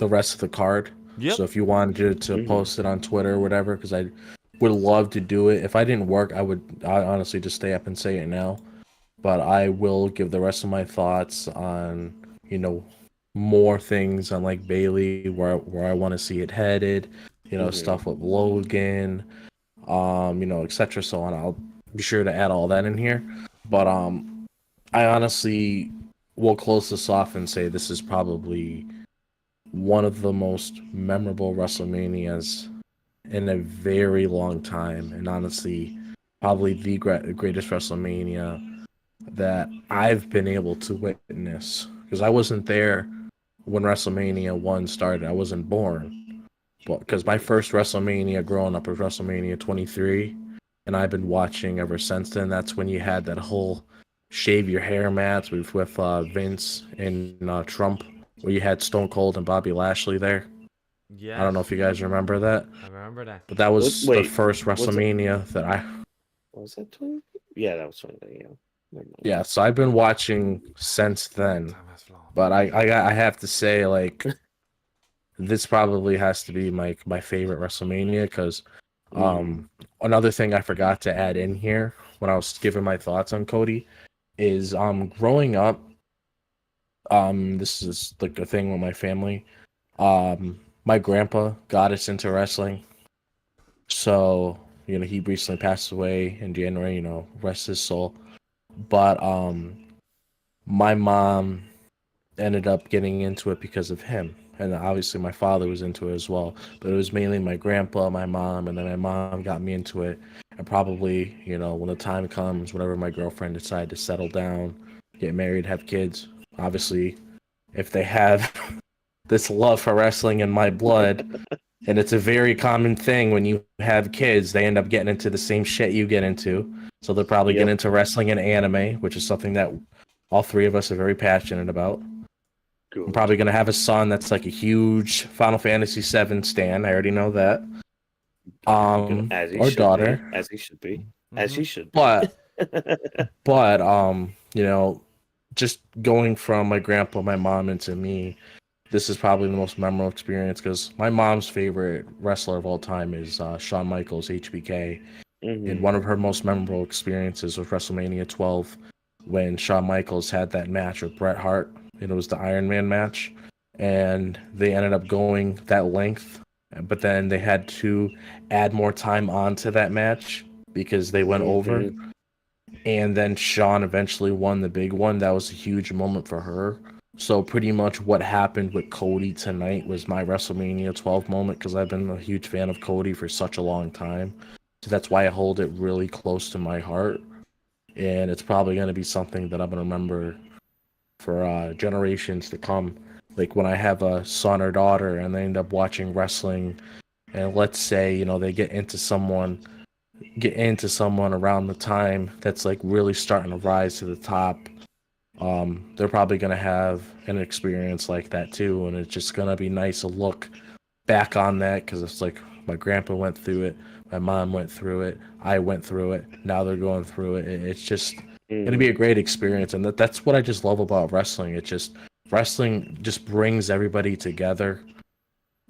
rest of the card. Yep. So if you wanted to post it on Twitter or whatever, because I would love to do it. If I didn't work, I honestly just stay up and say it now. But I will give the rest of my thoughts on, more things on like Bayley, where I want to see it headed, stuff with Logan, etc. So on. I'll be sure to add all that in here. But I honestly will close this off and say this is probably one of the most memorable WrestleManias in a very long time, and honestly, probably the greatest WrestleMania that I've been able to witness. Because I wasn't there when WrestleMania 1 started. I wasn't born. But because my first WrestleMania growing up was WrestleMania 23, and I've been watching ever since then. That's when you had that whole shave your hair match with Vince and Trump, where you had Stone Cold and Bobby Lashley there. Yeah. I don't know if you guys remember that. I remember that. But that was the first WrestleMania that I... Was that 20? Yeah, that was 20. Yeah, so I've been watching since then. But I have to say, like, this probably has to be my favorite WrestleMania, because another thing I forgot to add in here when I was giving my thoughts on Cody is growing up, this is like a thing with my family. My grandpa got us into wrestling. So, he recently passed away in January, rest his soul. But my mom ended up getting into it because of him. And obviously my father was into it as well. But it was mainly my grandpa, my mom, and then my mom got me into it. And probably, when the time comes, whenever my girlfriend decided to settle down, get married, have kids, obviously, if they have this love for wrestling in my blood, and it's a very common thing when you have kids, they end up getting into the same shit you get into. So they'll probably get into wrestling and anime, which is something that all three of us are very passionate about. Good. I'm probably going to have a son that's like a huge Final Fantasy VII stan. I already know that. Or daughter. As he should be. As he should be. But, just going from my grandpa, my mom, into me, this is probably the most memorable experience, because my mom's favorite wrestler of all time is Shawn Michaels, HBK. And one of her most memorable experiences was WrestleMania 12, when Shawn Michaels had that match with Bret Hart, and it was the Iron Man match. And they ended up going that length, but then they had to add more time onto that match because they went over. And then Shawn eventually won the big one. That was a huge moment for her. So pretty much what happened with Cody tonight was my WrestleMania 12 moment, because I've been a huge fan of Cody for such a long time. So that's why I hold it really close to my heart. And it's probably going to be something that I'm going to remember for generations to come. Like when I have a son or daughter and they end up watching wrestling, and let's say, they get into someone around the time that's like really starting to rise to the top, they're probably going to have an experience like that too. And it's just going to be nice to look back on that, because it's like my grandpa went through it, my mom went through it, I went through it, now they're going through it. It's just going to be a great experience. And that's what I just love about wrestling. Wrestling just brings everybody together.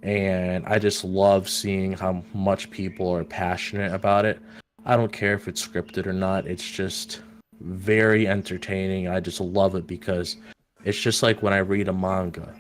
And I just love seeing how much people are passionate about it. I don't care if it's scripted or not. It's just very entertaining. I just love it, because it's just like when I read a manga,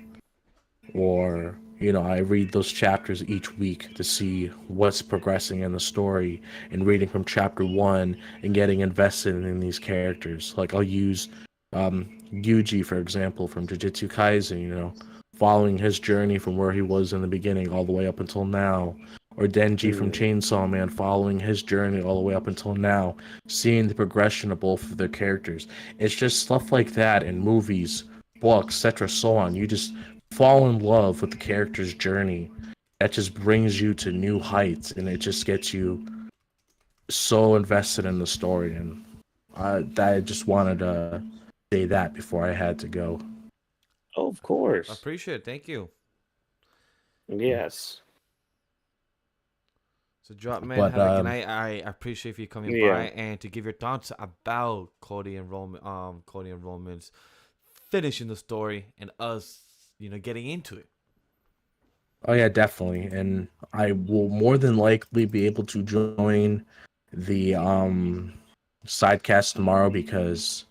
or I read those chapters each week to see what's progressing in the story, and reading from chapter 1 and getting invested in these characters. Like I'll use Yuji, for example, from Jujutsu Kaisen, following his journey from where he was in the beginning all the way up until now. Or Denji from Chainsaw Man, following his journey all the way up until now, seeing the progression of both of their characters. It's just stuff like that in movies, books, etc., so on. You just fall in love with the character's journey. That just brings you to new heights, and it just gets you so invested in the story. And I just wanted to say that before I had to go. Oh, of course. I appreciate it. Thank you. Yes. So drop man, But have a good night. I appreciate you coming Yeah. by and to give your thoughts about Cody and Roman's finishing the story and us, getting into it. oh yeah, definitely. And I will more than likely be able to join the sidecast tomorrow because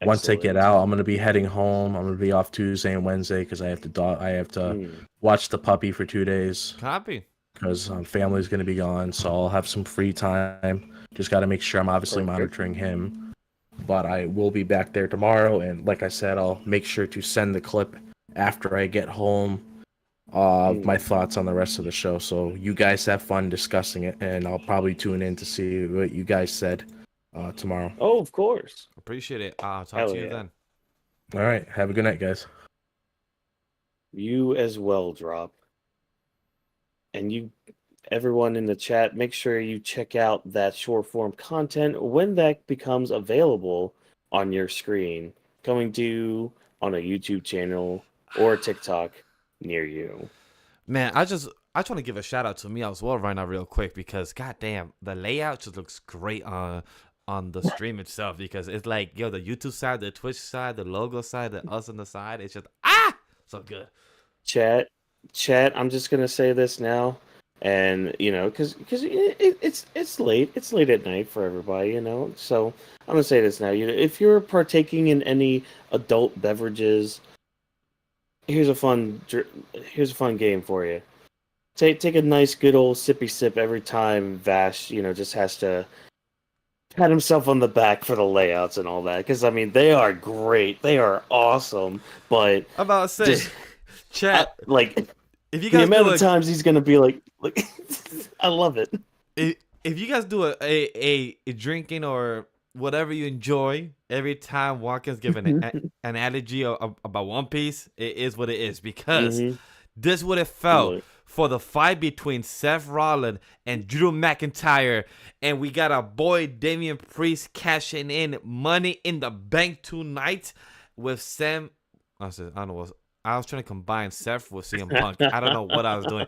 once I get Excellent. out, I'm gonna be heading home. I'm gonna be off Tuesday and Wednesday because I have to Mm. watch the puppy for 2 days Copy. because family's gonna be gone. So I'll have some free time. Just got to make sure I'm obviously Perfect. monitoring him. But I will be back there tomorrow, and like I said, I'll make sure to send the clip after I get home of my thoughts on the rest of the show. So you guys have fun discussing it, and I'll probably tune in to see what you guys said tomorrow. Oh, of course. Appreciate it. I'll talk Hell to you yeah. then. All right, have a good night, guys. You as well, Drop. And you, everyone in the chat, make sure you check out that short form content when that becomes available on your screen, coming to you on a YouTube channel or TikTok near you. Man, I just want to give a shout out to me as well right now, real quick, because goddamn, the layout just looks great on the stream itself. Because it's like, yo, the YouTube side, the Twitch side, the logo side, the us on the side. It's just so good. Chat, I'm just gonna say this now, and because it's late at night for everybody, So I'm gonna say this now. If you're partaking in any adult beverages, here's a fun game for you. Take a nice good old sippy sip every time Vash just has to pat himself on the back for the layouts and all that, because I mean they are great, they are awesome, but I'm about to say, just chat. like If you the guys amount do of times he's gonna be like I love it. if you guys do a drinking or whatever you enjoy, every time Watkins giving an analogy about One Piece, it is what it is, because this would have felt Look. for the fight between Seth Rollins and Drew McIntyre, and we got our boy Damian Priest cashing in Money in the Bank tonight with Sam. I don't know what. I was trying to combine Seth with CM Punk. I don't know what I was doing.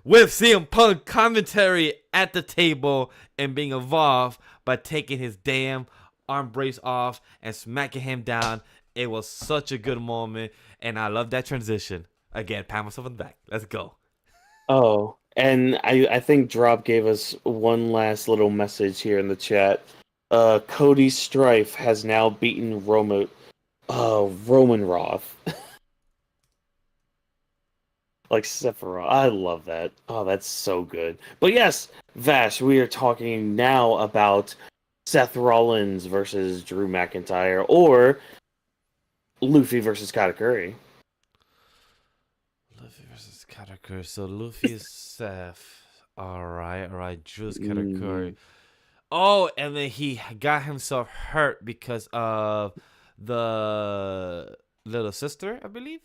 With CM Punk commentary at the table and being involved by taking his damn arm brace off and smacking him down. It was such a good moment, and I love that transition. Again, pat myself on the back. Let's go. Oh, and I think Drop gave us one last little message here in the chat. Cody Strife has now beaten Roman Roth. Like Sephiroth. I love that. Oh, that's so good. But yes, Vash, we are talking now about Seth Rollins versus Drew McIntyre, or Luffy versus Katakuri. Luffy versus Katakuri. So Luffy is Seth. All right. Drew's Katakuri. Oh, and then he got himself hurt because of the little sister, I believe.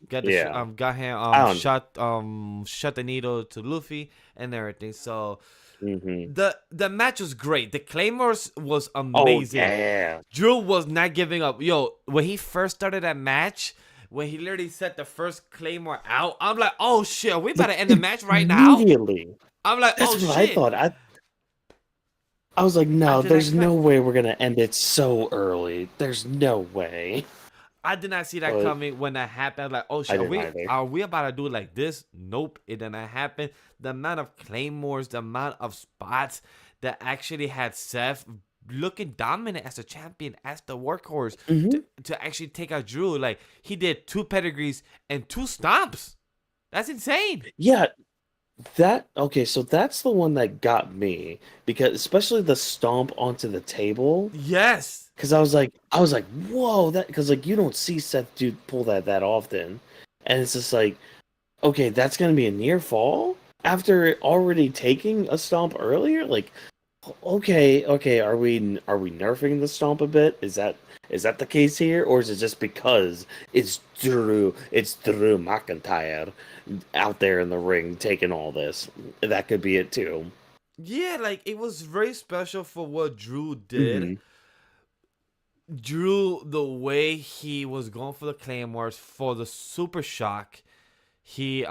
Got him shot the needle to Luffy and everything. So the match was great. The Claymores was amazing. Oh, yeah. Drew was not giving up. Yo, when he first started that match, when he literally set the first Claymore out, I'm like, oh shit, are we about to end the match right now? Immediately. I'm like, That's oh what shit. I thought. I was like, no, there's no way we're gonna end it so early. There's no way. I did not see that coming when that happened. Like, oh shit, are we about to do it like this? Nope, it did not happen. The amount of claymores, the amount of spots that actually had Seth looking dominant as a champion, as the workhorse, to actually take out Drew. Like, he did 2 pedigrees and 2 stomps. That's insane. Yeah. So that's the one that got me, because especially the stomp onto the table. Yes. Because I was like, whoa, because like you don't see Seth pull that often, and it's just like, okay, that's gonna be a near fall after already taking a stomp earlier. Like, okay, are we nerfing the stomp a bit? Is that the case here, or is it just because it's Drew McIntyre out there in the ring taking all this? That could be it too. Yeah, like it was very special for what Drew did. Drew, the way he was going for the claymores, for the super shock, He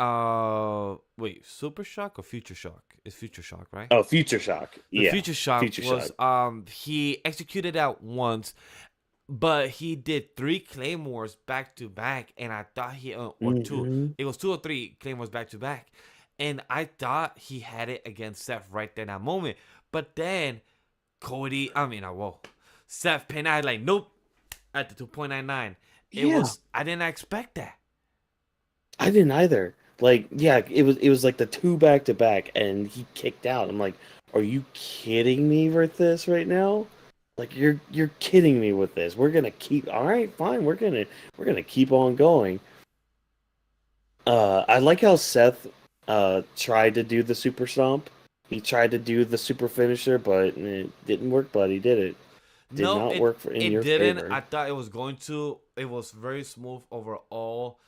wait, Super Shock or Future Shock? It's Future Shock, right? Oh, Future Shock. The Yeah, Future Shock Future was Shock. he executed out once, but he did 3 claymores back to back, and I thought he or two. Hmm. It was 2 or 3 claymores back to back, and I thought he had it against Seth right there in that moment. But then Cody, Seth pinned. I like nope at the 2.99. It Yeah, was I didn't expect that. I didn't either. Like, yeah, it was like the two back to back, and he kicked out. I'm like, are you kidding me with this right now? Like, you're kidding me with this. We're gonna keep. All right, fine. We're gonna keep on going. I like how Seth tried to do the super stomp. He tried to do the super finisher, but it didn't work. But he did it. Did No, not it work in it your didn't. favor. I thought it was going to. It was very smooth overall.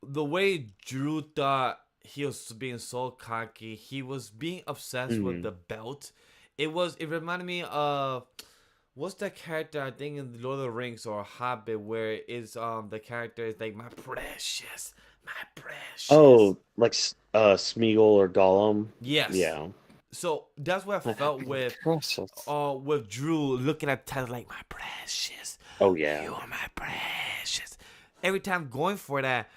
The way Drew thought he was being so cocky, he was being obsessed with Mm. the belt. It reminded me of what's that character I think in Lord of the Rings or Hobbit where is the character is like my precious. Oh, like Smeagol or Gollum. Yes. Yeah. So that's what I felt Precious. with Drew looking at Tyler like my precious. Oh yeah. You are my precious. Every time going for that.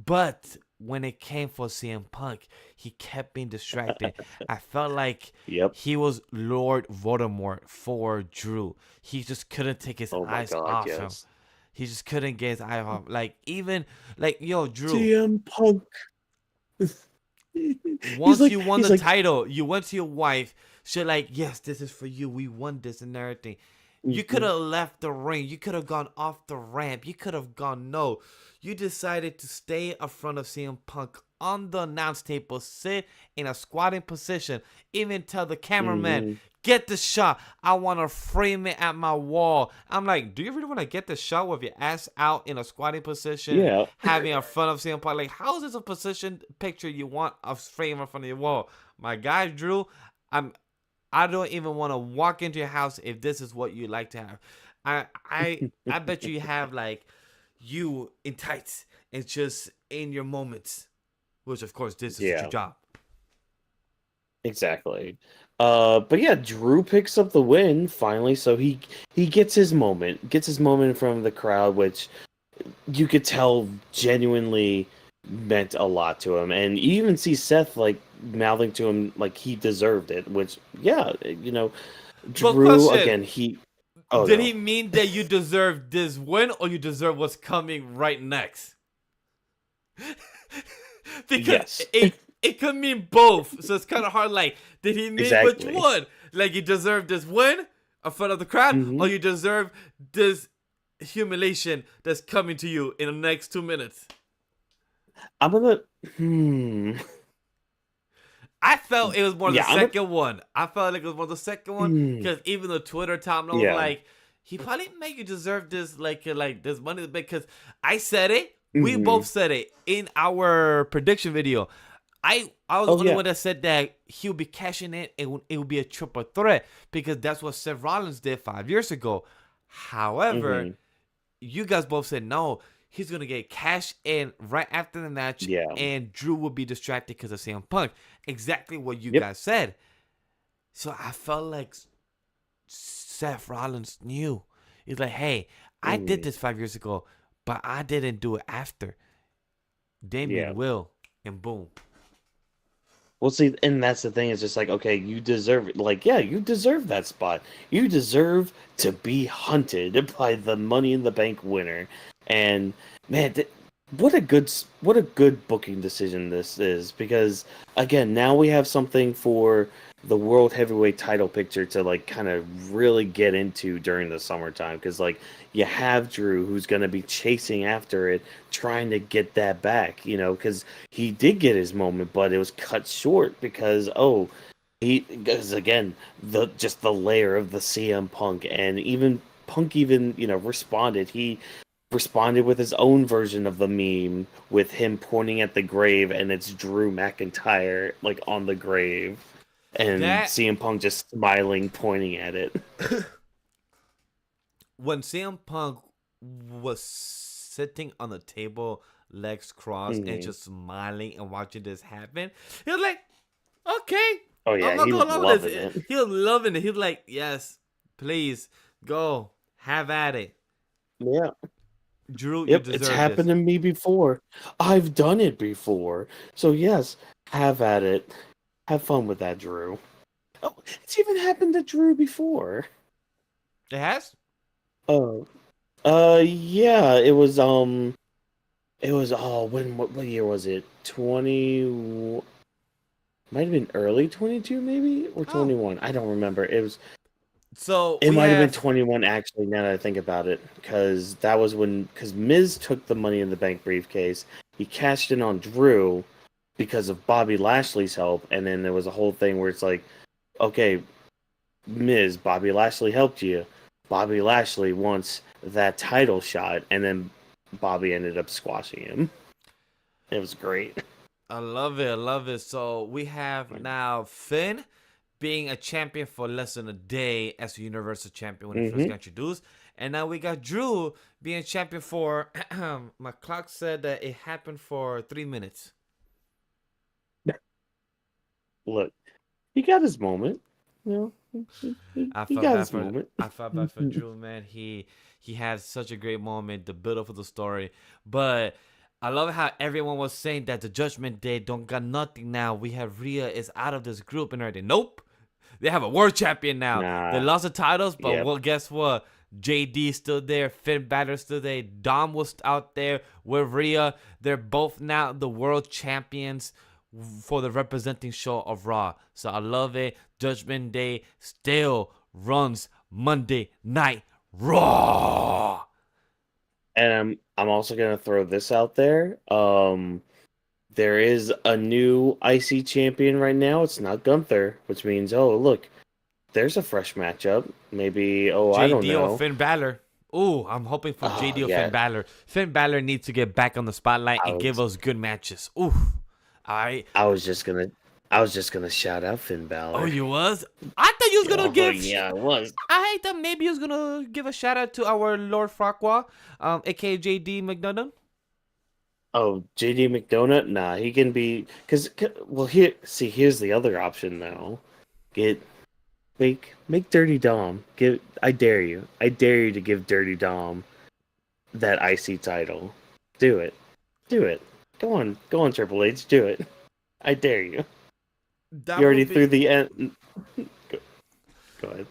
But when it came for CM Punk, he kept being distracted. I felt like Yep. he was Lord Voldemort for Drew. He just couldn't take his Oh my eyes God. off him. Yes. He just couldn't get his eye off. Like even like yo, Drew. CM Punk. Once you won he's the like. title, you went to your wife. She like, yes, this is for you. We won this and everything. You could Mhm. have left the ring. You could have gone off the ramp. You could have gone no. You decided to stay in front of CM Punk on the announce table, sit in a squatting position, even tell the cameraman, Mhm. get the shot. I want to frame it at my wall. I'm like, do you really want to get the shot with your ass out in a squatting position, Yeah. having in front of CM Punk? Like, how is this a position picture you want a frame in front of your wall? My guy, Drew, I don't even want to walk into your house if this is what you like to have. I bet you have like you in tights and just in your moments, which of course this is your Yeah. job. Exactly. But yeah, Drew picks up the win finally, so he gets his moment in front of the crowd, which you could tell genuinely meant a lot to him. And you even see Seth like mouthing to him like he deserved it, which yeah, But Drew question: again, he oh did no. he mean that you deserve this win or you deserve what's coming right next? Because Yes. it could mean both, so it's kind of hard. Like, did he mean which Exactly. one? Like, you deserve this win in front of the crowd, Hmm. or you deserve this humiliation that's coming to you in the next 2 minutes? I'm gonna hmm. I felt it was more the Yeah, I'm gonna second one. I felt like it was more the second one hmm. because even the Twitter timeline was Yeah. like, he probably make you deserve this, like this money because I said it. We Hmm. both said it in our prediction video. I was the Oh only yeah. one that said that he'll be cashing in and it would be a triple threat because that's what Seth Rollins did 5 years ago. However, Hmm. you guys both said no. He's gonna get cash in right after the match, Yeah. and Drew will be distracted because of CM Punk. Exactly what you Yep. guys said. So I felt like Seth Rollins knew. He's like, hey, I did Mm. this 5 years ago, but I didn't do it after. Yeah. Damian will, and boom. Well, see, and that's the thing. It's just like, okay, you deserve it. Like, yeah, you deserve that spot. You deserve to be hunted by the Money in the Bank winner. And man, what a good booking decision this is because again, now we have something for the World Heavyweight title picture to like kind of really get into during the summertime because like you have Drew who's going to be chasing after it, trying to get that back, because he did get his moment, but it was cut short because because again the layer of the CM Punk and even Punk even responded. He responded with his own version of the meme with him pointing at the grave and it's Drew McIntyre like on the grave and That CM Punk just smiling pointing at it. when CM Punk was sitting on the table legs crossed, and Mhm. just smiling and watching this happen. He was like, okay, Oh I'm yeah, not he was going on with loving this. it. He was loving it. He was like, yes, please go, have at it. Yeah. Drew, you Yep, it's deserve happened this. to me before. I've done it before. So yes, have at it. Have fun with that, Drew. Oh, it's even happened to Drew before. It has? Oh. Yeah, it was what year was it? 20 might have been early 22 maybe or Oh. 21. I don't remember. So It we might have been have 21 actually, now that I think about it, because that was because Miz took the Money in the Bank briefcase. He cashed in on Drew because of Bobby Lashley's help, and then there was a whole thing where it's like, okay, Miz, Bobby Lashley helped you. Bobby Lashley wants that title shot, and then Bobby ended up squashing him. It was great. I love it. I love it. So we have now Finn being a champion for less than a day as a Universal Champion when he first Mm-hmm. got introduced. And now we got Drew being champion for, my clock said that it happened for 3 minutes. Look, he got his moment. You know, I he felt got bad his for moment. I felt bad for Drew, man. He had such a great moment, the build up of the story. But I love how everyone was saying that the Judgment Day don't got nothing now. We have Rhea is out of this group and everything. Nope. They have a world champion now. They Nah. lost the titles, but Yep. well, guess what? JD still there. Finn Balor still there. Dom was out there with Rhea. They're both now the world champions for the representing show of Raw. So I love it. Judgment Day still runs Monday Night Raw. And I'm also gonna throw this out there. There is a new IC champion right now. It's not Gunther, which means, oh look, there's a fresh matchup. Maybe, I don't JD or know. Finn Balor. Ooh, I'm hoping for Oh JD or yeah, Finn Balor. Finn Balor needs to get back on the spotlight I and give was us good matches. Ooh. Alright. I was just gonna shout out Finn Oh, Balor. you was? I thought you was gonna Oh give. yeah, I was. I thought maybe you was gonna give a shout out to our Lord Farquaad, aka JD McDonough. Oh, JD McDonough? Nah, he can be well. Here's the other option though. Get make Dirty Dom. I dare you. I dare you to give Dirty Dom that IC title. Do it. Do it. Go on, Triple H. Do it. I dare you. That You already would be threw the end. Go ahead.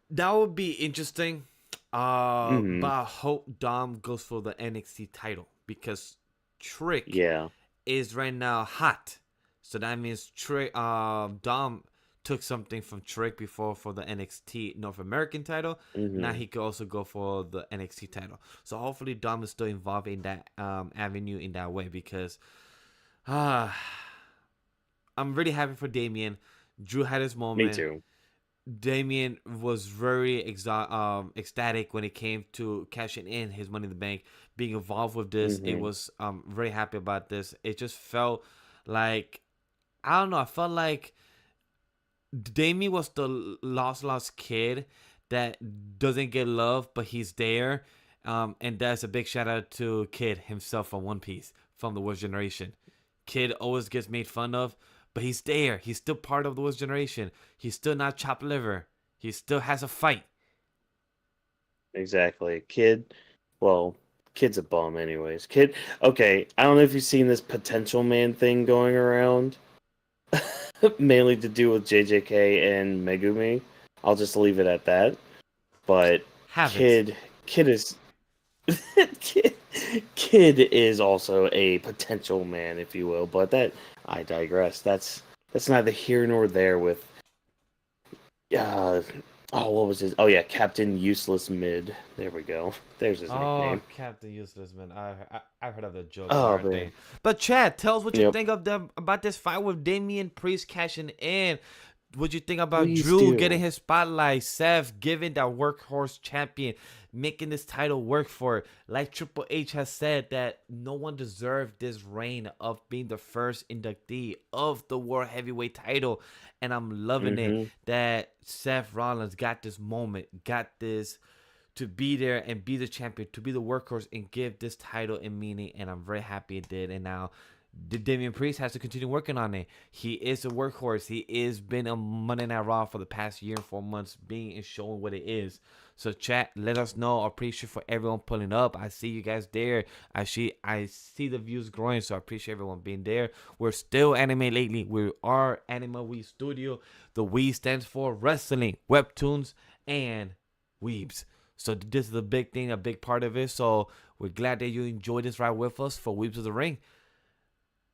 that would be interesting. But Hmm. I hope Dom goes for the NXT title because Trick Yeah. is right now hot. So that means Trick Dom took something from Trick before for the NXT North American title. Now Hmm. he could also go for the NXT title. So hopefully Dom is still involved in that avenue in that way because I'm really happy for Damian. Drew had his Me moment. too. Damian was very ecstatic when it came to cashing in his Money in the Bank, being involved with this. It Hmm. was very happy about this. It just felt like I don't know. I felt like Damian was the lost kid that doesn't get love, but he's there. And that's a big shout out to Kid himself from One Piece from the Worst Generation. Kid always gets made fun of, but he's there. He's still part of the Worst Generation. He's still not chopped liver. He still has a fight. Exactly. Well, Kid's a bum anyways. Kid, okay, I don't know if you've seen this potential man thing going around. Mainly to do with JJK and Megumi. I'll just leave it at that. But Haven't. Kid is kid, Kid is also a potential man, if you will. But I digress. That's neither here nor there with uh what was his? Oh yeah, Captain Useless Mid. There we go. There's his Oh, nickname. Captain Useless, man. I've heard of the joke and Oh everything. man. But Chad, tell us what you Yep. think of them about this fight with Damian Priest cashing in. What you think about Please Drew do. getting his spotlight? Seth giving that workhorse champion, making this title work for it. Like Triple H has said that no one deserved this reign of being the first inductee of the World Heavyweight title. And I'm loving it Hmm. that Seth Rollins got this moment, got this to be there and be the champion, to be the workhorse and give this title a meaning. And I'm very happy it did. And now Damian Priest has to continue working on it. He is a workhorse. He is been on Monday Night Raw for the past year and 4 months, being and showing what it is. So chat, let us know. I appreciate for everyone pulling up. I see you guys there. I see the views growing, so I appreciate everyone being there. We're still anime lately. We are AniMa W3 Studio. The W stands for wrestling, webtoons, and weebs. So this is a big thing, a big part of it. So we're glad that you enjoyed this ride with us for Weebs of the Ring.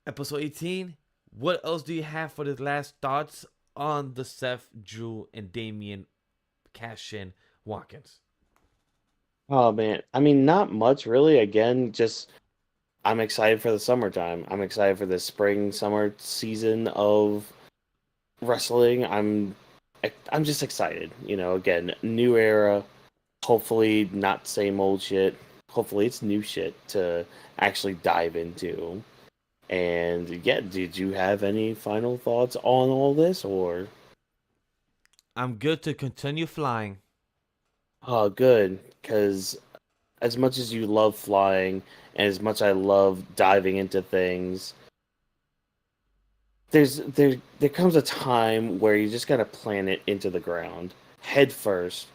Episode 18. What else do you have for the last thoughts on the Seth, Drew, and Damian cash-in walk-ins? Oh man, I mean, not much really. Again, just I'm excited for the summertime. I'm excited for the spring summer season of wrestling. I'm just excited. Again, new era. Hopefully not same old shit. Hopefully it's new shit to actually dive into. And yeah, did you have any final thoughts on all this, or? I'm good to continue flying. Oh, good, because as much as you love flying and as much I love diving into things, there comes a time where you just gotta plant it into the ground head first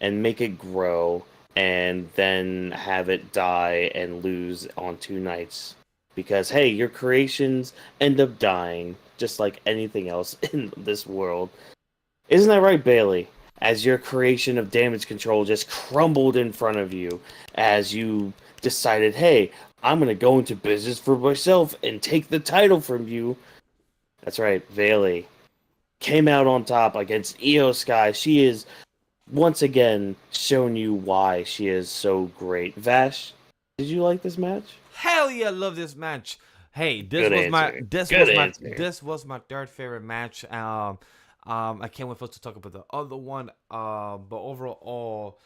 and make it grow, and then have it die and lose on 2 nights. Because, hey, your creations end up dying, just like anything else in this world. Isn't that right, Bayley? As your creation of damage control just crumbled in front of you, as you decided, hey, I'm going to go into business for myself and take the title from you. That's right, Bayley came out on top against Io Sky. She is, once again, shown you why she is so great. Vash, did you like this match? Hell yeah, I love this match. Hey, this was my third favorite match. I can't wait for us to talk about the other one. But overall,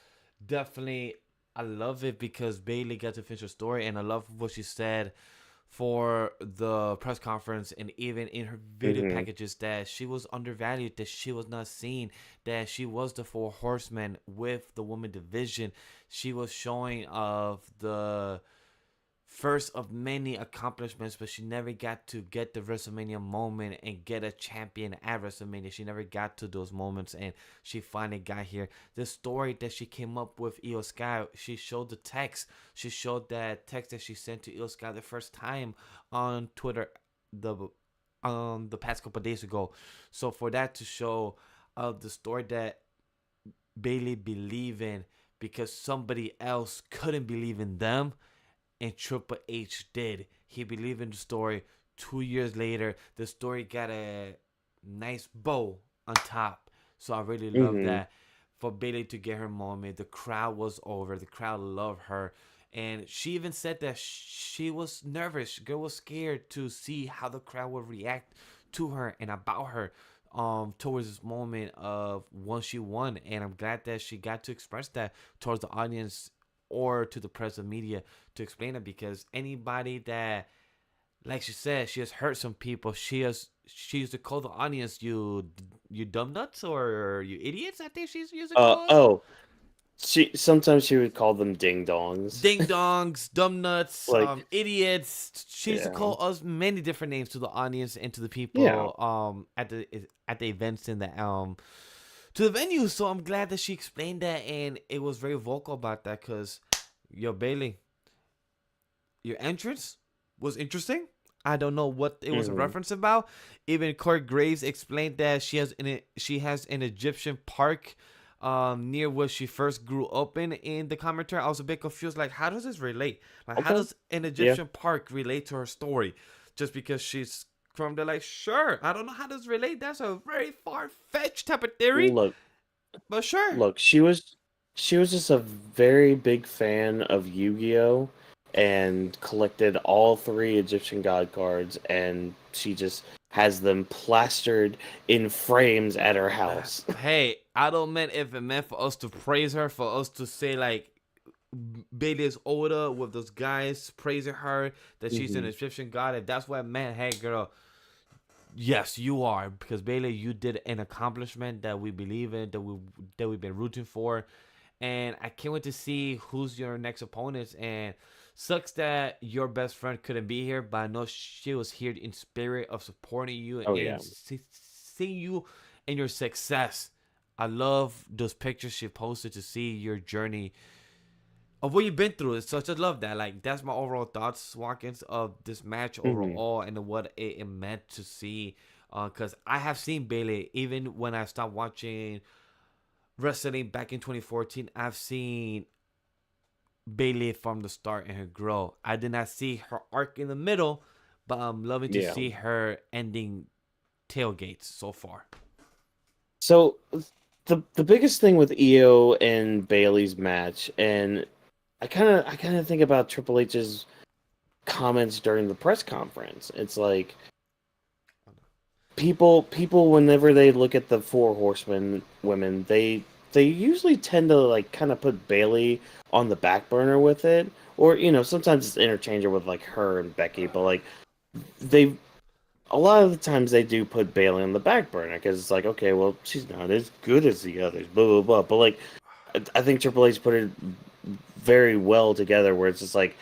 definitely I love it because Bayley got to finish her story, and I love what she said for the press conference and even in her video packages, that she was undervalued, that she was not seen, that she was the 4 horsemen with the women division. She was showing of the first of many accomplishments, but she never got to get the WrestleMania moment and get a champion at WrestleMania. She never got to those moments, and she finally got here. The story that she came up with Io Sky, she showed the text. She showed that text that she sent to Io Sky the first time on Twitter the past couple of days ago. So for that to show the story that Bayley believed in because somebody else couldn't believe in them, and Triple H did. He believed in the story. 2 years later, the story got a nice bow on top. So I really love that. For Bayley to get her moment, the crowd was over. The crowd loved her. And she even said that she was nervous. Girl was scared to see how the crowd would react to her and about her towards this moment of once she won. And I'm glad that she got to express that towards the audience or to the press and media to explain it, because anybody that, like she said, she has hurt some people. She used to call the audience you dumb nuts or you idiots. I think she's used to call. Sometimes she would call them ding dongs. Ding dongs, dumb nuts, like, idiots. She used to call us many different names to the audience and to the people at the events in the to the venue. So I'm glad that she explained that, and it was very vocal about that, because yo, Bayley, your entrance was interesting. I don't know what it was a reference about. Even Corey Graves explained that she has an Egyptian park near where she first grew up in the commentary. I was a bit confused, like, how does this relate? Like, how does an Egyptian park relate to her story? Just because she's from there, like, sure, I don't know how this relate. That's a very far-fetched type of theory. But sure. Look, she was just a very big fan of Yu-Gi-Oh! And collected all 3 Egyptian god cards, and she just has them plastered in frames at her house. Hey, I don't mean if it meant for us to praise her, for us to say like Bayley is older with those guys praising her, that she's an Egyptian god. If that's what it meant, hey girl, yes, you are, because Bayley, you did an accomplishment that we believe in, that we've been rooting for, and I can't wait to see who's your next opponents. And sucks that your best friend couldn't be here, but I know she was here in spirit of supporting you Oh yeah. and seeing you and your success. I love those pictures she posted to see your journey of what you've been through. It's such a love that. Like, that's my overall thoughts, Watkins, of this match Hmm. overall and what it meant to see. Because I have seen Bayley even when I stopped watching wrestling back in 2014. I've seen Bayley from the start and her grow. I did not see her arc in the middle, but I'm loving to Yeah. see her ending tailgates so far. So the biggest thing with Io and Bailey's match, and I kind of think about Triple H's comments during the press conference. It's like people whenever they look at the four horsemen women, they usually tend to like kind of put Bailey on the back burner with it, or sometimes it's interchangeable with like her and Becky, but like they a lot of the times they do put Bailey on the back burner because it's like, okay, well, she's not as good as the others, blah blah blah. But like, I think Triple H put it very well together, where it's just like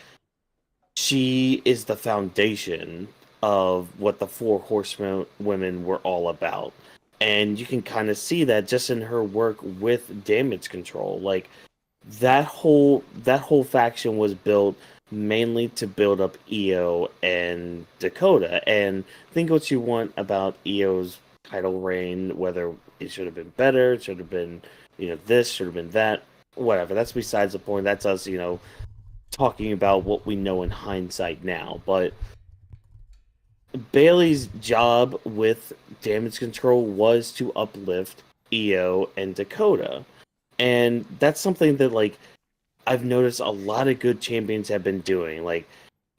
she is the foundation of what the four horsemen women were all about, and you can kind of see that just in her work with Damage Control. Like that whole faction was built mainly to build up Io and Dakota. And think what you want about Io's title reign, whether it should have been better, it should have been, this should have been that, whatever. That's besides the point. That's us, talking about what we know in hindsight now. But Bailey's job with Damage Control was to uplift Io and Dakota. And that's something that like I've noticed a lot of good champions have been doing. Like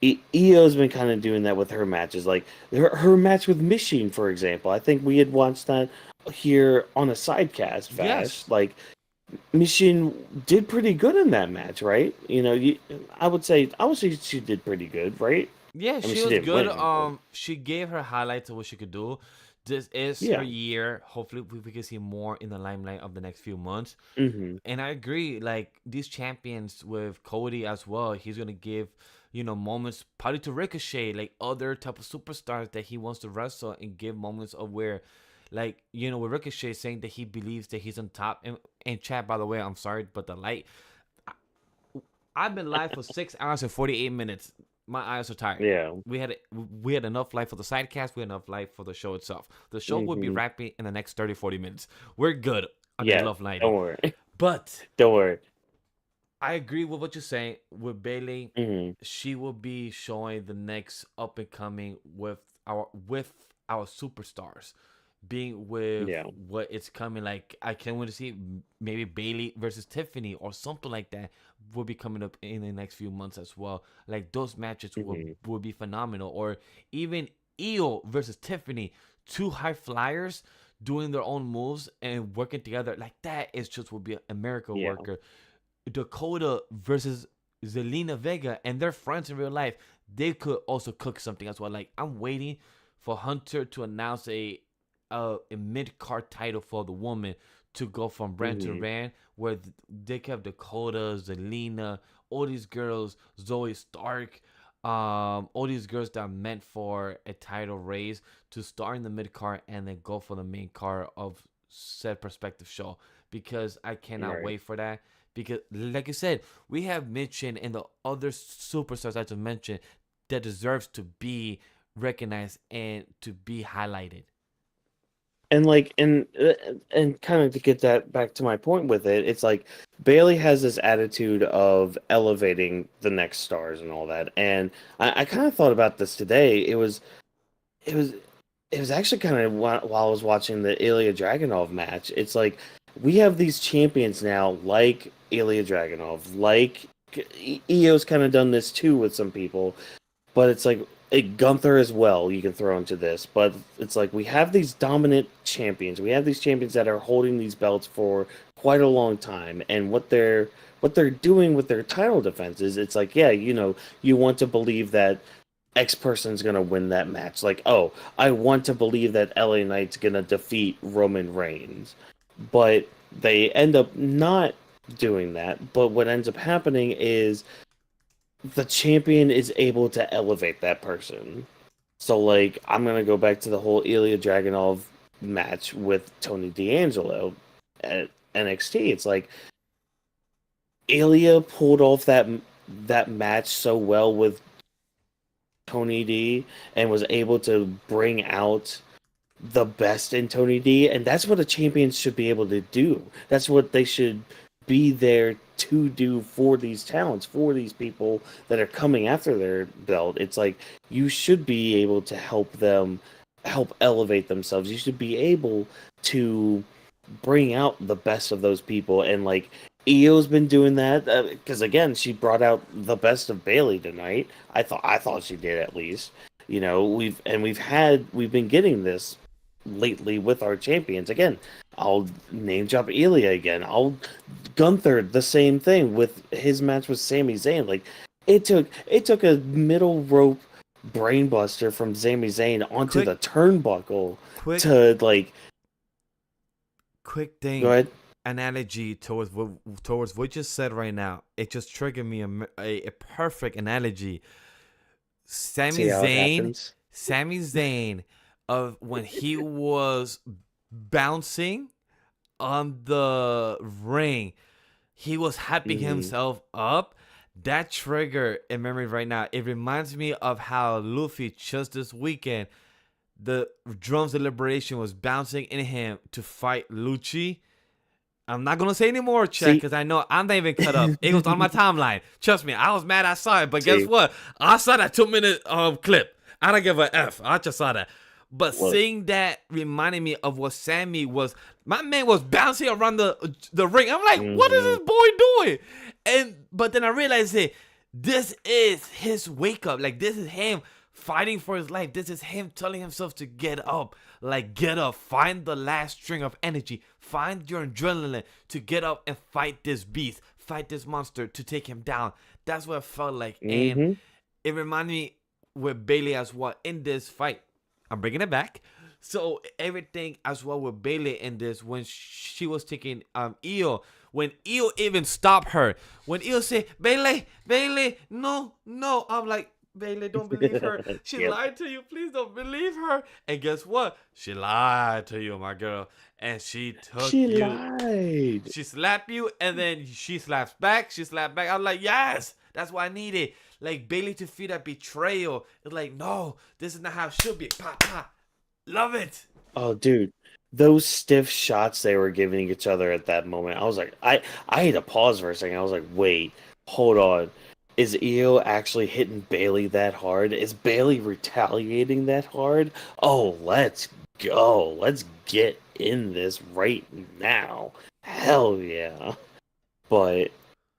Io's been kind of doing that with her matches. Like her match with Machine, for example. I think we had watched that here on a sidecast, Vash. Yes. Like Machine did pretty good in that match, right? I would say she did pretty good, right? Yeah, I mean, she she was didn't good. win, but She gave her highlights of what she could do. This is her yeah. year. Hopefully, we can see more in the limelight of the next few months. Hmm. And I agree. Like, these champions with Cody as well, he's gonna give moments probably to Ricochet, like other type of superstars that he wants to wrestle, and give moments of where, like, with Ricochet saying that he believes that he's on top. And chat, by the way, I'm sorry, but the light. I've been live for 6 hours and 48 minutes. My eyes are tired. Yeah. We had enough light for the sidecast. We had enough light for the show itself. The show will be Hmm. wrapping in the next 30, 40 minutes. We're good on the Yeah. love lighting. Don't worry. But Don't worry. I agree with what you're saying. With Bayley, Hmm. she will be showing the next up and coming with our superstars, being with Yeah. what it's coming. Like, I can't wait to see maybe Bayley versus Tiffany or something like that will be coming up in the next few months as well. Like, those matches Hmm. will be phenomenal. Or even Io versus Tiffany, two high flyers doing their own moves and working together. Like, that is just will be a miracle Yeah. worker. Dakota versus Zelina Vega, and they're friends in real life. They could also cook something as well. Like, I'm waiting for Hunter to announce a mid card title for the woman to go from brand to Hmm. brand, where they have Dakota, Zelina, all these girls, Zoe Stark, all these girls that are meant for a title raise to start in the mid card and then go for the main card of said perspective show. Because I cannot Right. wait for that. Because, like you said, we have Mitchin and the other superstars I just mentioned that deserves to be recognized and to be highlighted. And like and kind of to get that back to my point with it, it's like Bailey has this attitude of elevating the next stars and all that. And I kind of thought about this today. It was it was actually kind of while I was watching the Ilya Dragunov match. It's like we have these champions now, like Ilya Dragunov, like Io's kind of done this too with some people, but it's like Gunther as well. You can throw into this, but it's like we have these dominant champions. We have these champions that are holding these belts for quite a long time, and what they're doing with their title defenses. It's like, yeah, you want to believe that X person's gonna win that match. Like, oh, I want to believe that LA Knight's gonna defeat Roman Reigns, but they end up not doing that. But what ends up happening is the champion is able to elevate that person. So, like, I'm gonna go back to the whole Ilya Dragunov match with Tony D'Angelo at NXT. It's like Ilya pulled off that match so well with Tony D and was able to bring out the best in Tony D, and that's what a champion should be able to do. That's what they should be there to do for these talents, for these people that are coming after their belt. It's like you should be able to help them help elevate themselves. You should be able to bring out the best of those people, and like Io's been doing that because again, she brought out the best of Bayley tonight. I thought she did at least. You know, we've been getting this lately with our champions. Again, I'll name drop Ilya again. Gunther the same thing with his match with Sami Zayn. Like it took a middle rope brainbuster from Sami Zayn onto the turnbuckle to like. Quick thing. Go ahead. Analogy towards what you just said right now. It just triggered me a perfect analogy. Sami Zayn of when he was bouncing on the ring, he was hyping himself up. That trigger in memory right now. It reminds me of how Luffy just this weekend, the drums of liberation was bouncing in him to fight Lucci. I'm not gonna say anymore, Chet, because I know I'm not even cut up. It was on my timeline. Trust me, I was mad I saw it, but guess what? I saw that 2-minute clip. I don't give a F. I just saw that. But seeing that reminded me of what Sammy was. My man was bouncing around the ring. I'm like, what is this boy doing? But then I realized that this is his wake up. Like this is him fighting for his life. This is him telling himself to get up. Like, get up. Find the last string of energy. Find your adrenaline to get up and fight this beast. Fight this monster to take him down. That's what it felt like. And it reminded me with Bayley as well in this fight. I'm bringing it back. So everything as well with Bayley in this when she was taking Io. When Io even stopped her. When Io said, Bayley, no. I'm like, Bayley, don't believe her. She lied to you. Please don't believe her. And guess what? She lied to you, my girl. And she lied. She slapped you, and then she slaps back. I'm like, yes, that's what I needed. Like Bayley to feel that betrayal. It's like, no, this is not how it should be. Pa. Love it. Oh, dude. Those stiff shots they were giving each other at that moment. I was like, I had to pause for a second. I was like, wait, hold on. Is Io actually hitting Bayley that hard? Is Bayley retaliating that hard? Oh, let's go. Let's get in this right now. Hell yeah. But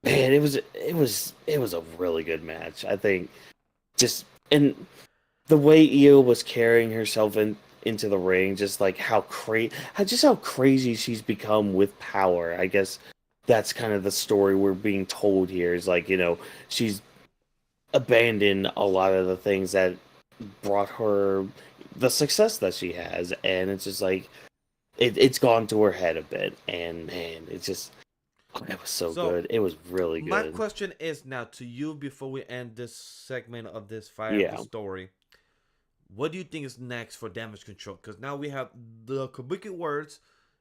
man, it was a really good match. I think just and the way Io was carrying herself into the ring, just like how crazy she's become with power. I guess that's kind of the story we're being told here is like, you know, she's abandoned a lot of the things that brought her the success that she has, and it's just like it's gone to her head a bit, and man, it was so good. It was really good. My question is now to you before we end this segment of this fight of the story. What do you think is next for Damage Control? Because now we have the Kabuki Words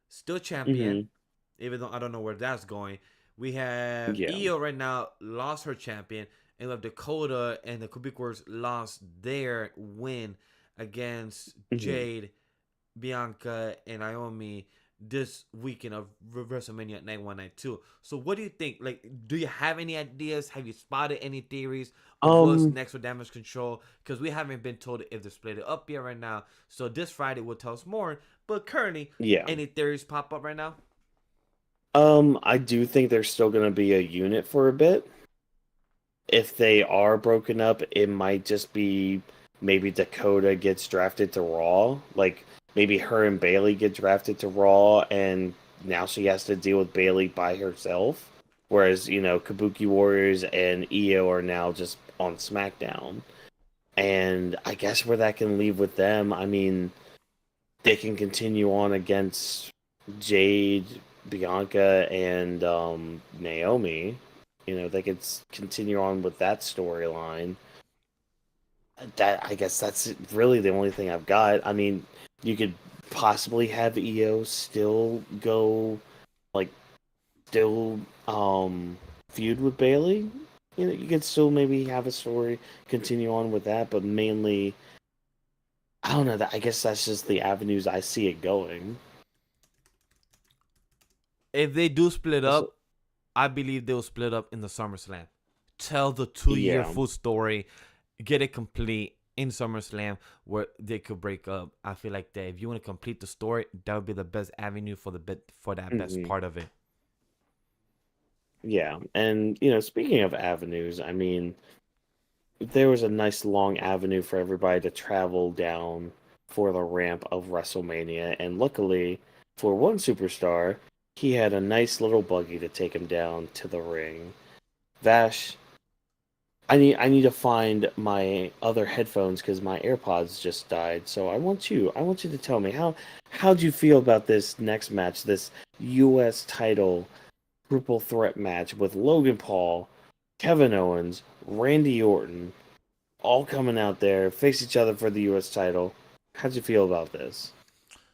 still champion, even though I don't know where that's going. We have Io right now lost her champion, and we have Dakota and the Kabuki Words lost their win against Jade, Bianca, and Naomi this weekend of WrestleMania Night 1, Night 2. So what do you think? Like, do you have any ideas? Have you spotted any theories of what's next for Damage Control? Because we haven't been told if they're split up yet right now. So this Friday will tell us more. But currently, any theories pop up right now? I do think they're still going to be a unit for a bit. If they are broken up, it might just be maybe Dakota gets drafted to Raw. Like, maybe her and Bayley get drafted to Raw, and now she has to deal with Bayley by herself. Whereas, you know, Kabuki Warriors and Io are now just on SmackDown. And I guess where that can leave with them, I mean, they can continue on against Jade, Bianca and Naomi. They could continue on with that storyline. I guess that's really the only thing I've got. I mean, you could possibly have Io still go, like, still feud with Bayley. You could still maybe have a story continue on with that, but mainly, I don't know. I guess that's just the avenues I see it going. If they do split So, up, I believe they'll split up in the SummerSlam. Tell the 2-year yeah. full story, get it complete in SummerSlam where they could break up. I feel like that if you want to complete the story, that would be the best avenue for that best part of it. Yeah, and speaking of avenues, I mean, there was a nice long avenue for everybody to travel down for the ramp of WrestleMania, and luckily for one superstar, he had a nice little buggy to take him down to the ring. Vash, I need to find my other headphones because my AirPods just died. So I want you to tell me how'd you feel about this next match, this U.S. title triple threat match with Logan Paul, Kevin Owens, Randy Orton, all coming out there face each other for the U.S. title. How'd you feel about this?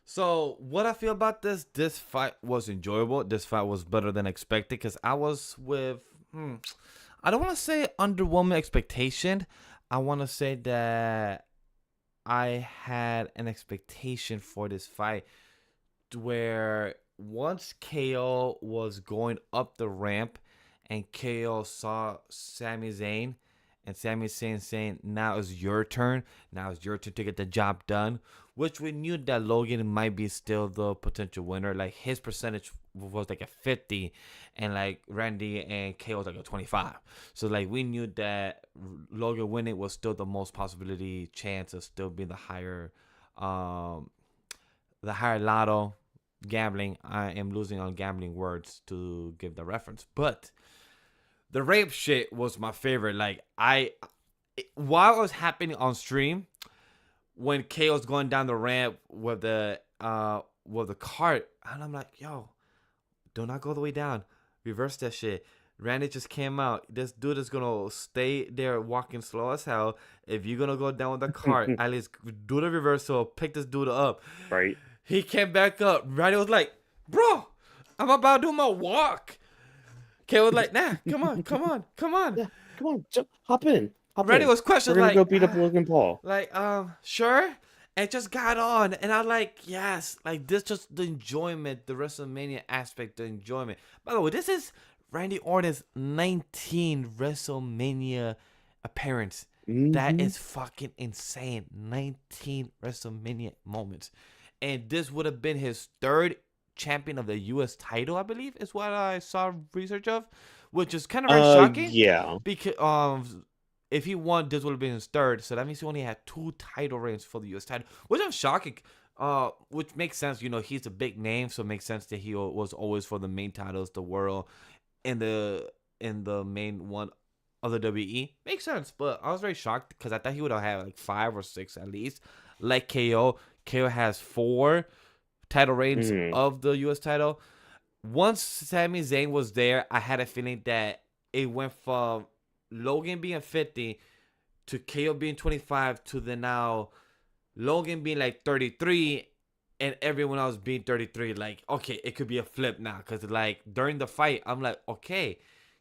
So what I feel about this fight was enjoyable. This fight was better than expected because I was with, I don't want to say underwhelming expectation. I want to say that I had an expectation for this fight where once KO was going up the ramp and KO saw Sami Zayn and Sami Zayn saying, now it's your turn. Now it's your turn to get the job done. Which we knew that Logan might be still the potential winner. Like his percentage was like a 50 and like Randy and KO was like a 25. So like we knew that Logan winning was still the most possibility chance of still being the higher lotto gambling. I am losing on gambling words to give the reference. But the rape shit was my favorite. Like while it was happening on stream, when KO's going down the ramp with the cart, and I'm like, yo, do not go the way down. Reverse that shit. Randy just came out. This dude is gonna stay there walking slow as hell. If you're gonna go down with the cart, at least do the reversal, pick this dude up. Right. He came back up. Randy was like, bro, I'm about to do my walk. KO was like, nah, come on. Yeah, come on, hop in. Randy was questioning, we're gonna like, go beat up Logan Paul. Like, sure? And just got on. And I'm like, yes. Like, this just the enjoyment, the WrestleMania aspect, the enjoyment. By the way, this is Randy Orton's 19 WrestleMania appearance. That is fucking insane. 19 WrestleMania moments. And this would have been his third champion of the U.S. title, I believe, is what I saw research of. Which is kind of very shocking. Yeah. Because, if he won, this would have been his third. So that means he only had 2 title reigns for the U.S. title, which I'm shocking. Which makes sense. He's a big name, so it makes sense that he was always for the main titles, the world, in the main one of the WWE. Makes sense, but I was very shocked because I thought he would have had like 5 or 6 at least. Like KO. KO has 4 title reigns of the U.S. title. Once Sami Zayn was there, I had a feeling that it went from Logan being 50 to KO being 25 to the now Logan being like 33 and everyone else being 33. Like, okay, it could be a flip now because like during the fight, I'm like, okay,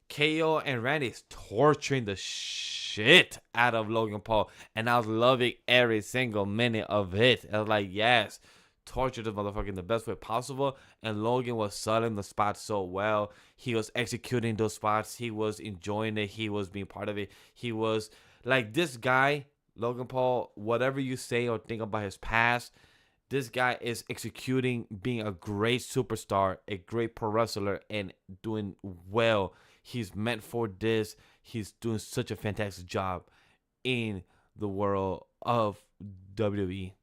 KO and Randy is torturing the shit out of Logan Paul, and I was loving every single minute of it. I was like, yes, torture this motherfucker in the best way possible. And Logan was selling the spots so well. He was executing those spots. He was enjoying it. He was being part of it. He was like, this guy, Logan Paul, whatever you say or think about his past, this guy is executing, being a great superstar, a great pro wrestler, and doing well. He's meant for this. He's doing such a fantastic job in the world of WWE.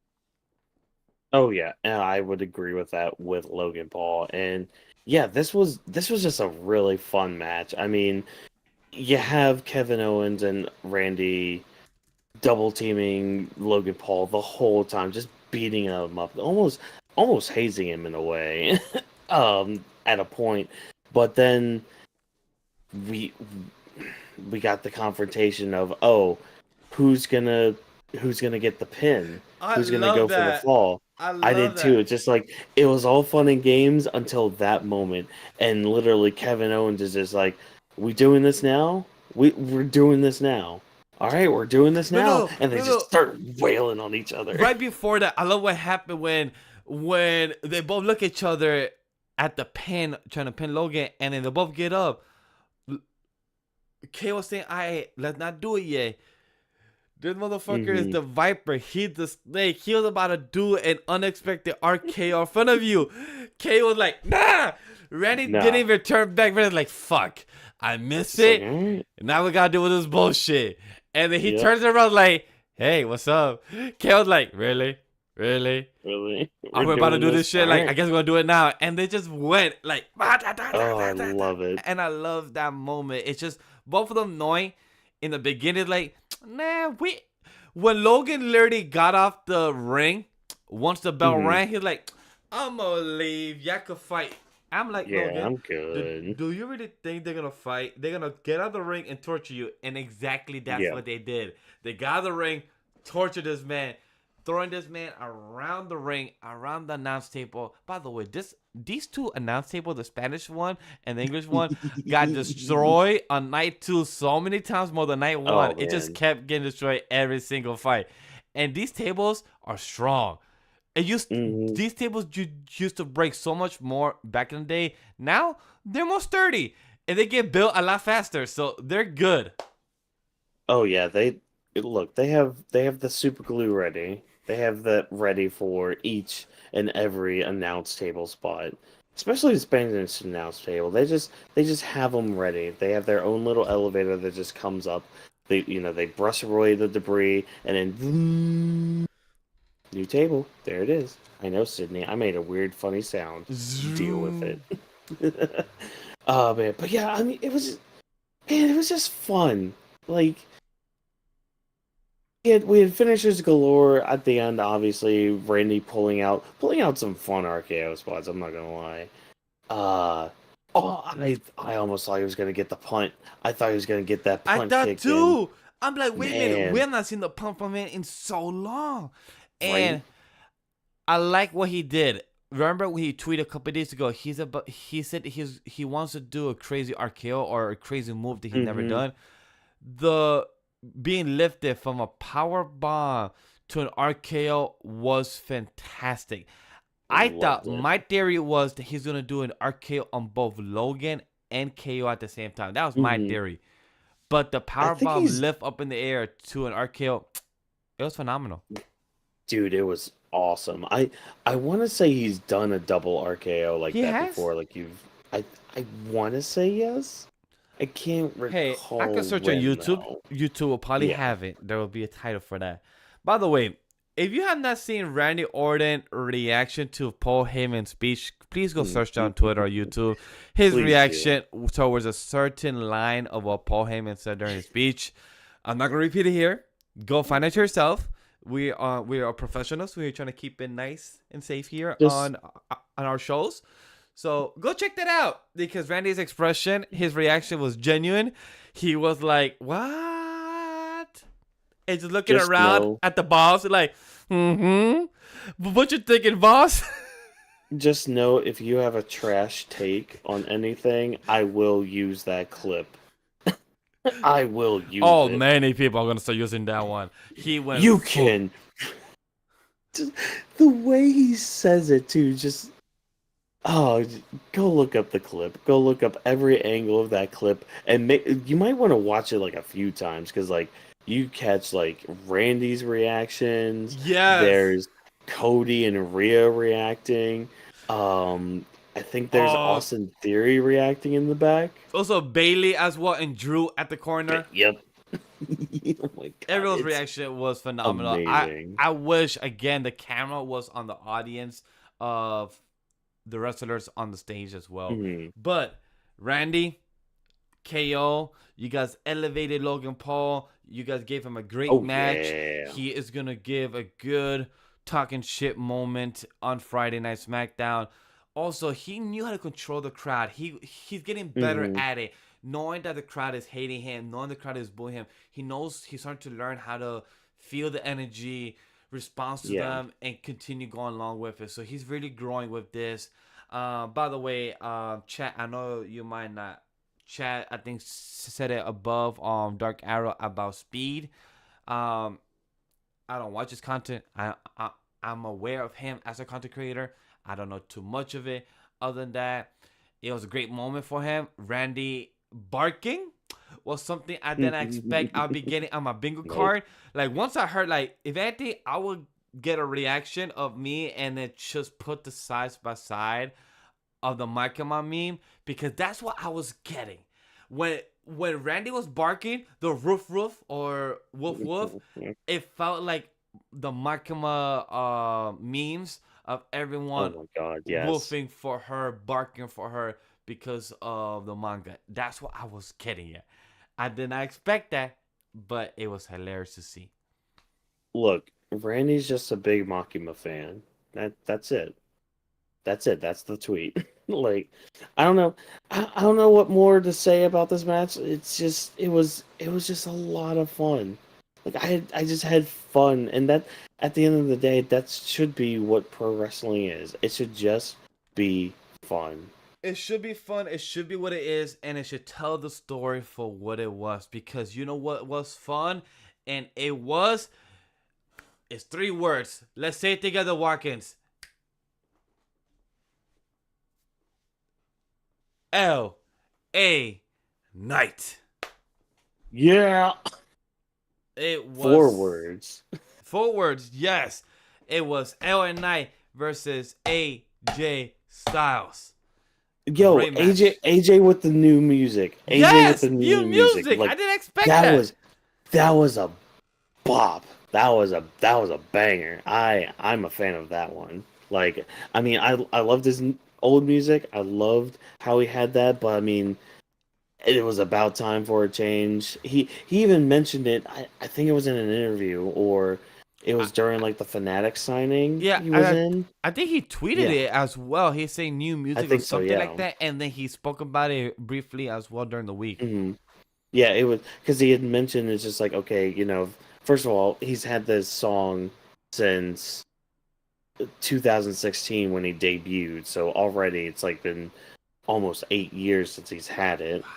Oh yeah, and I would agree with that with Logan Paul. And yeah, this was just a really fun match. I mean, you have Kevin Owens and Randy double teaming Logan Paul the whole time, just beating him up, almost hazing him in a way. at a point, but then we got the confrontation of, oh, who's gonna get the pin? I Who's gonna go love for the that. fall? I I love did too. that. It's just like it was all fun and games until that moment, and literally Kevin Owens is just like, "We doing this now? We're doing this now. All right, we're doing this No, now," no, and they no, just no. start wailing on each other. Right before that, I love what happened when they both look at each other at the pin, trying to pin Logan, and then they both get up. Kay was saying, let's not do it yet. This motherfucker is the Viper. He's the snake. He was about to do an unexpected RKO in front of you. Kay was like, nah. Randy didn't even turn back. Randy's like, fuck. I missed it. And now we got to deal with this bullshit. And then he turns around like, hey, what's up? Kay was like, really? Really? Are we about to do this shit? Like, I guess we're going to do it now. And they just went like, oh, I love it. And I love that moment. It's just both of them knowing in the beginning, like, nah, when Logan literally got off the ring, once the bell rang, he's like, I'm gonna leave. Y'all can fight. I'm like, yeah, Logan, I'm good. Do you really think they're gonna fight? They're gonna get out of the ring and torture you. And exactly that's what they did. They got out of the ring, tortured this man, throwing this man around the ring, around the announce table. By the way, these two announce tables, the Spanish one and the English one, got destroyed on night 2 so many times more than night 1. It just kept getting destroyed every single fight. And these tables are strong. These tables used to break so much more back in the day. Now they're more sturdy and they get built a lot faster, so they're good. Oh yeah, they have the super glue ready. They have that ready for each and every announce table spot, especially the Spanish announce table. They just have them ready. They have their own little elevator that just comes up. They brush away the debris and then new table. There it is. I know, Sydney. I made a weird, funny sound. Deal with it. Oh man, but yeah, I mean, it was just fun. Like, we had finishers galore at the end. Obviously, Randy pulling out some fun RKO spots. I'm not gonna lie. I almost thought he was gonna get the punt. I thought he was gonna get that punt. I thought too. In. I'm like, wait a minute, we have not seen the punt from him in so long, and I like what he did. Remember when he tweeted a couple days ago? He said he wants to do a crazy RKO or a crazy move that he's never done. The being lifted from a power bomb to an RKO was fantastic. I thought my theory was that he's gonna do an RKO on both Logan and KO at the same time. That was my theory. But the power bomb lift up in the air to an RKO, it was phenomenal. Dude, it was awesome. I want to say he's done a double RKO like that before. Like I want to say yes. I can't recall. Hey, I can search on YouTube. Though. YouTube will probably have it. There will be a title for that. By the way, if you have not seen Randy Orton reaction to Paul Heyman's speech, please go search on Twitter or YouTube. His reaction towards a certain line of what Paul Heyman said during his speech. I'm not gonna repeat it here. Go find it yourself. We are professionals. We're trying to keep it nice and safe here on our shows. So go check that out because Randy's expression, his reaction was genuine. He was like, what? And just looking around at the boss like, what you thinking, boss? Just know if you have a trash take on anything, I will use that clip. I will use it. Oh, many people are going to start using that one. He went. You can. Just, the way he says it, too, just. Oh, go look up the clip. Go look up every angle of that clip. And you might want to watch it like a few times because, like, you catch, like, Randy's reactions. Yes. There's Cody and Rhea reacting. I think there's Austin Theory reacting in the back. Also, Bayley as well and Drew at the corner. Yep. Oh my God, everyone's reaction was phenomenal. I wish, again, the camera was on the audience of the wrestlers on the stage as well. But Randy, KO, you guys elevated Logan Paul. You guys gave him a great match. Yeah. He is going to give a good talking shit moment on Friday Night SmackDown. Also, he knew how to control the crowd. He's getting better Hmm. at it. Knowing that the crowd is hating him, knowing the crowd is booing him, he knows he's starting to learn how to feel the energy, response to Yeah. them, and continue going along with it. So he's really growing with this. By the way, chat, I know you might not. Chat, I think said it above Dark Arrow about Speed. Um, I don't watch his content. I'm aware of him as a content creator. I don't know too much of it. Other than that, it was a great moment for him. Randy barking was something I didn't expect I'll be getting on my bingo Nope. card. Like once I heard, like, if anything, I would get a reaction of me and then just put the sides by side of the Makima meme, because that's what I was getting. When Randy was barking, the roof roof or woof woof, it felt like the Makima memes of Oh everyone my God, yes. woofing for her, barking for her because of the manga. That's what I was getting at. I did not expect that, but it was hilarious to see. Look, Randy's just a big Makima fan. That's it. That's it. That's the tweet. Like, I don't know. I don't know what more to say about this match. It's just it was just a lot of fun. Like I just had fun, and that at the end of the day, that should be what pro wrestling is. It should just be fun. It should be fun. It should be what it is, and it should tell the story for what it was. Because you know what was fun, and it's 3 words. Let's say it together, Watkins. L.A. Night. Yeah. It was 4 words. 4 words. Yes, it was L.A. Knight versus AJ Styles. Yo, Great match. AJ with the new music. AJ with Yes, the new new music. music. I Like didn't expect that that. was a bop. That was a banger. I'm a fan of that one. Like, I mean, I loved his old music. I loved how he had that, but I mean, it was about time for a change. He even mentioned it. I think it was in an interview, or it I, was during like the Fanatic signing yeah, he was I in. I think he tweeted Yeah, it as well. He's saying new I music or think so. something like Yeah. that, and then he spoke about it briefly as well during the week. Hmm. Yeah, it was because he had mentioned it's just like, okay, first of all, he's had this song since 2016 when he debuted, so already it's like been almost 8 years since he's had it. Wow,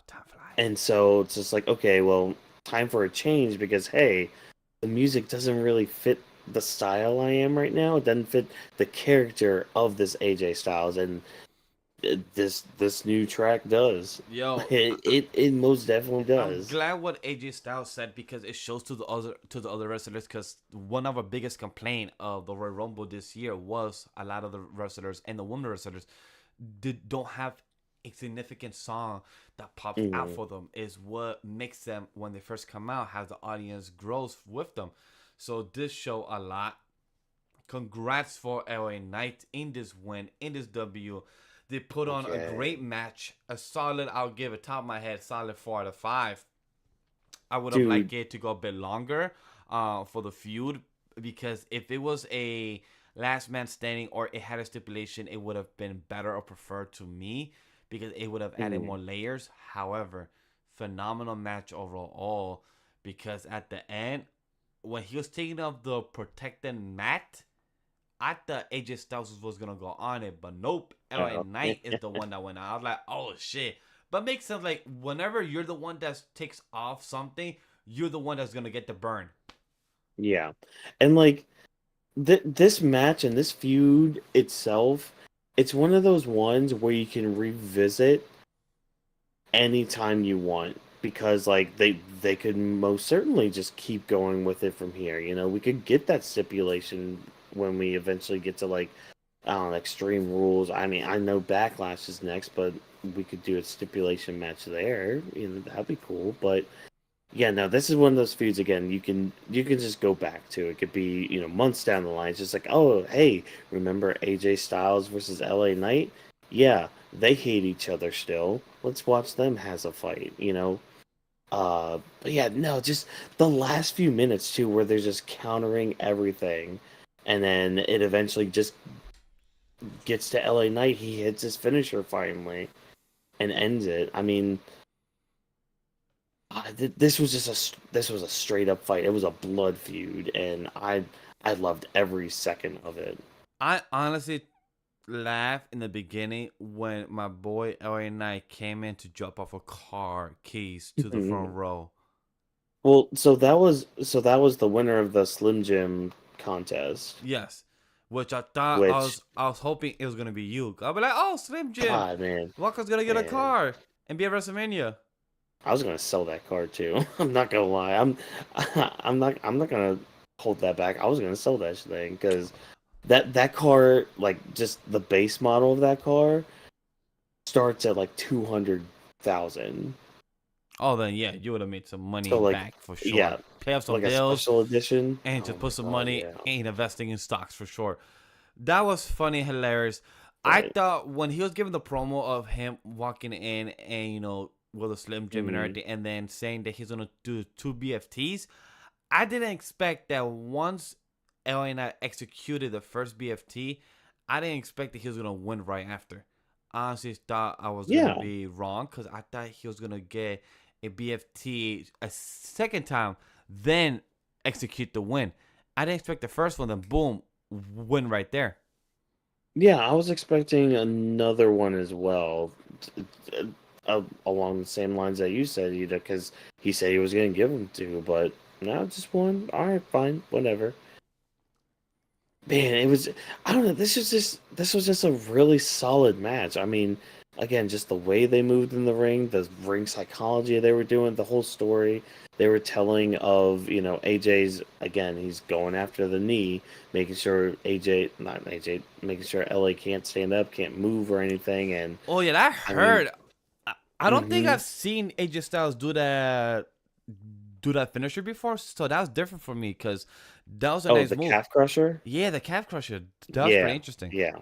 time flies. And so it's just like, okay, well, time for a change because hey, the music doesn't really fit the style I am right now. It doesn't fit the character of this AJ Styles, and this new track does. Yo, It most definitely I'm does. glad what AJ Styles said, because it shows to the other wrestlers. Because one of our biggest complaint of the Royal Rumble this year was a lot of the wrestlers and the women wrestlers don't have a significant song that pops out Mhm. for them. Is what makes them, when they first come out, has the audience grows with them. So this show a lot. Congrats for LA Knight in this win, in this W. They put on a Okay. great match. A solid, I'll give it top of my head, solid 4 out of 5. I would have liked Dude, it to go a bit longer for the feud, because if it was a last man standing or it had a stipulation, it would have been better or preferred to me, because it would have added mhm. more layers. However, phenomenal match overall, because at the end, when he was taking off the protected mat, I thought AJ Styles was gonna go on it, but nope. LA Oh. Knight is the one that went out. I was like, oh shit. But makes sense. Like whenever you're the one that takes off something, you're the one that's gonna get the burn. Yeah. And like this match and this feud itself, it's one of those ones where you can revisit anytime you want because like they could most certainly just keep going with it from here. We could get that stipulation when we eventually get to like I don't know, Extreme Rules. I mean, I know Backlash is next, but we could do a stipulation match there. That'd be cool. But yeah, no, this is one of those feuds again. You can just go back to. It could be months down the line. It's just like, oh, hey, remember AJ Styles versus LA Knight? Yeah, they hate each other still. Let's watch them has a fight. But yeah, no, just the last few minutes too, where they're just countering everything, and then it eventually just gets to LA Knight, he hits his finisher finally and ends it. I mean, this was a straight up fight. It was a blood feud, and I loved every second of it. I honestly laughed in the beginning when my boy LA Knight came in to drop off a car keys to the front row. Well, so that was the winner of the Slim Jim contest. Yes, which I thought Which I was hoping it was gonna be you. I'll be like, oh, Slim Jim, God, man, Walker's gonna get a car and be at WrestleMania. I was gonna sell that card too. I'm not gonna lie. I'm not gonna hold that back. I was gonna sell that thing because that car, like just the base model of that car, starts at like 200,000. Oh, then yeah, you would have made some money So like, back for sure. yeah, Pay off some like a bills special edition, and to oh put some God, money yeah. in investing in stocks for sure. That was funny, hilarious. Right. I thought when he was giving the promo of him walking in and with a Slim Jim and everything, and then saying that he's gonna do 2 BFTs, I didn't expect that once LA and I executed the first BFT, I didn't expect that he was gonna win right after. I honestly thought I was gonna be wrong because I thought he was gonna get a BFT a second time, then execute the win. I didn't expect the first one, then boom, win right there. Yeah, I was expecting another one as well, along the same lines that you said, because he said he was going to give him two, but no, just one. All right, fine, whatever. Man, it was. I don't know. This was just a really solid match. I mean, again, just the way they moved in the ring, the ring psychology they were doing, the whole story they were telling of, AJ's, again, he's going after the knee, making sure making sure LA can't stand up, can't move or anything. And Oh yeah, that hurt. I don't think mhm. I've seen AJ Styles do that finisher before, so that was different for me because that was a nice The move. calf crusher. Yeah, the calf crusher. That was pretty interesting. Yeah,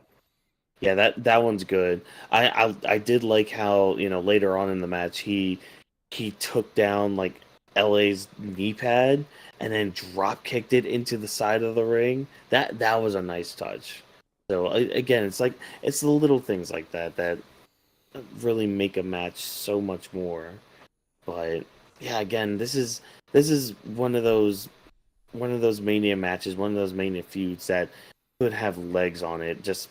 that one's good. I did like how, later on in the match he took down like LA's knee pad and then drop kicked it into the side of the ring. That was a nice touch. So again, it's the little things like that really make a match so much more. But yeah, again, this is one of those Mania matches, one of those Mania feuds that could have legs on it just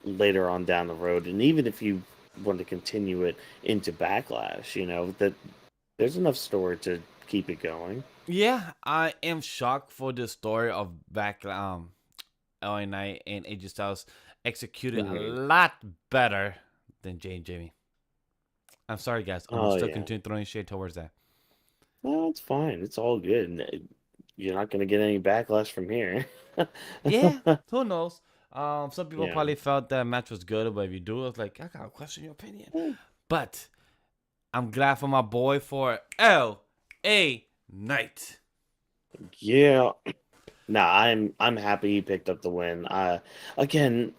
later on down the road. And even if you want to continue it into Backlash, that there's enough story to keep it going. Yeah, I am shocked for the story of LA Knight and AJ Styles executed a lot better than Jay and Jamie. I'm sorry, guys. I'm gonna still continue throwing shade towards that. Well, it's fine. It's all good. You're not going to get any backlash from here. Yeah, who knows? Some people Yeah. probably felt that match was good, but if you do, it's like I gotta question your opinion. But I'm glad for my boy for LA Knight. Yeah. Nah, I'm happy he picked up the win. Again,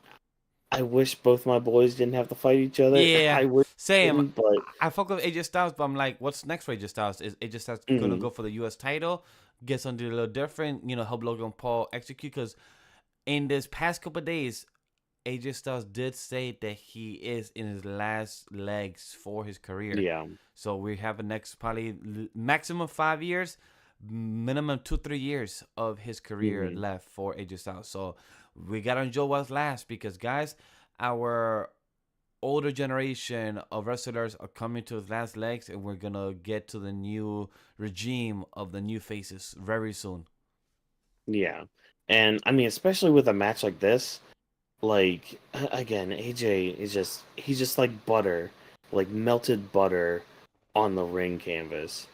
I wish both my boys didn't have to fight each other. Yeah, I wish same. didn't, but I fuck with AJ Styles, but I'm like, what's next for AJ Styles? Is AJ Styles gonna go for the U.S. title, get something a little different, help Logan Paul execute? Because in this past couple of days, AJ Styles did say that he is in his last legs for his career. yeah. So we have the next probably maximum 5 years, minimum 2-3 years of his career left for AJ Styles. So we gotta enjoy what's last because guys, our older generation of wrestlers are coming to his last legs, and we're gonna get to the new regime of the new faces very soon. Yeah. And I mean, especially with a match like this, like again, AJ he's just like butter, like melted butter on the ring canvas.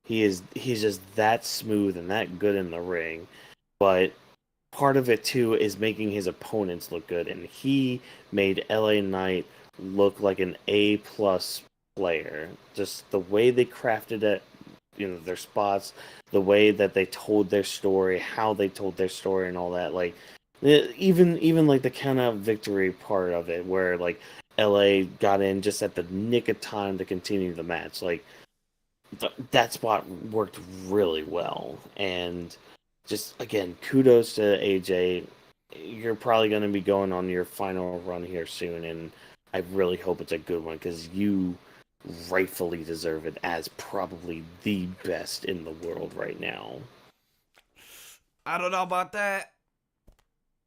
He's just that smooth and that good in the ring. But part of it too is making his opponents look good, and he made LA Knight look like an A+ player. Just the way they crafted it, their spots, the way that they told their story, how they told their story, and all that. Like even like the count out victory part of it, where like LA got in just at the nick of time to continue the match. Like that spot worked really well, and just again, kudos to AJ. you're probably going to be going on your final run here soon, and I really hope it's a good one because you rightfully deserve it as probably the best in the world right now. I don't know about that.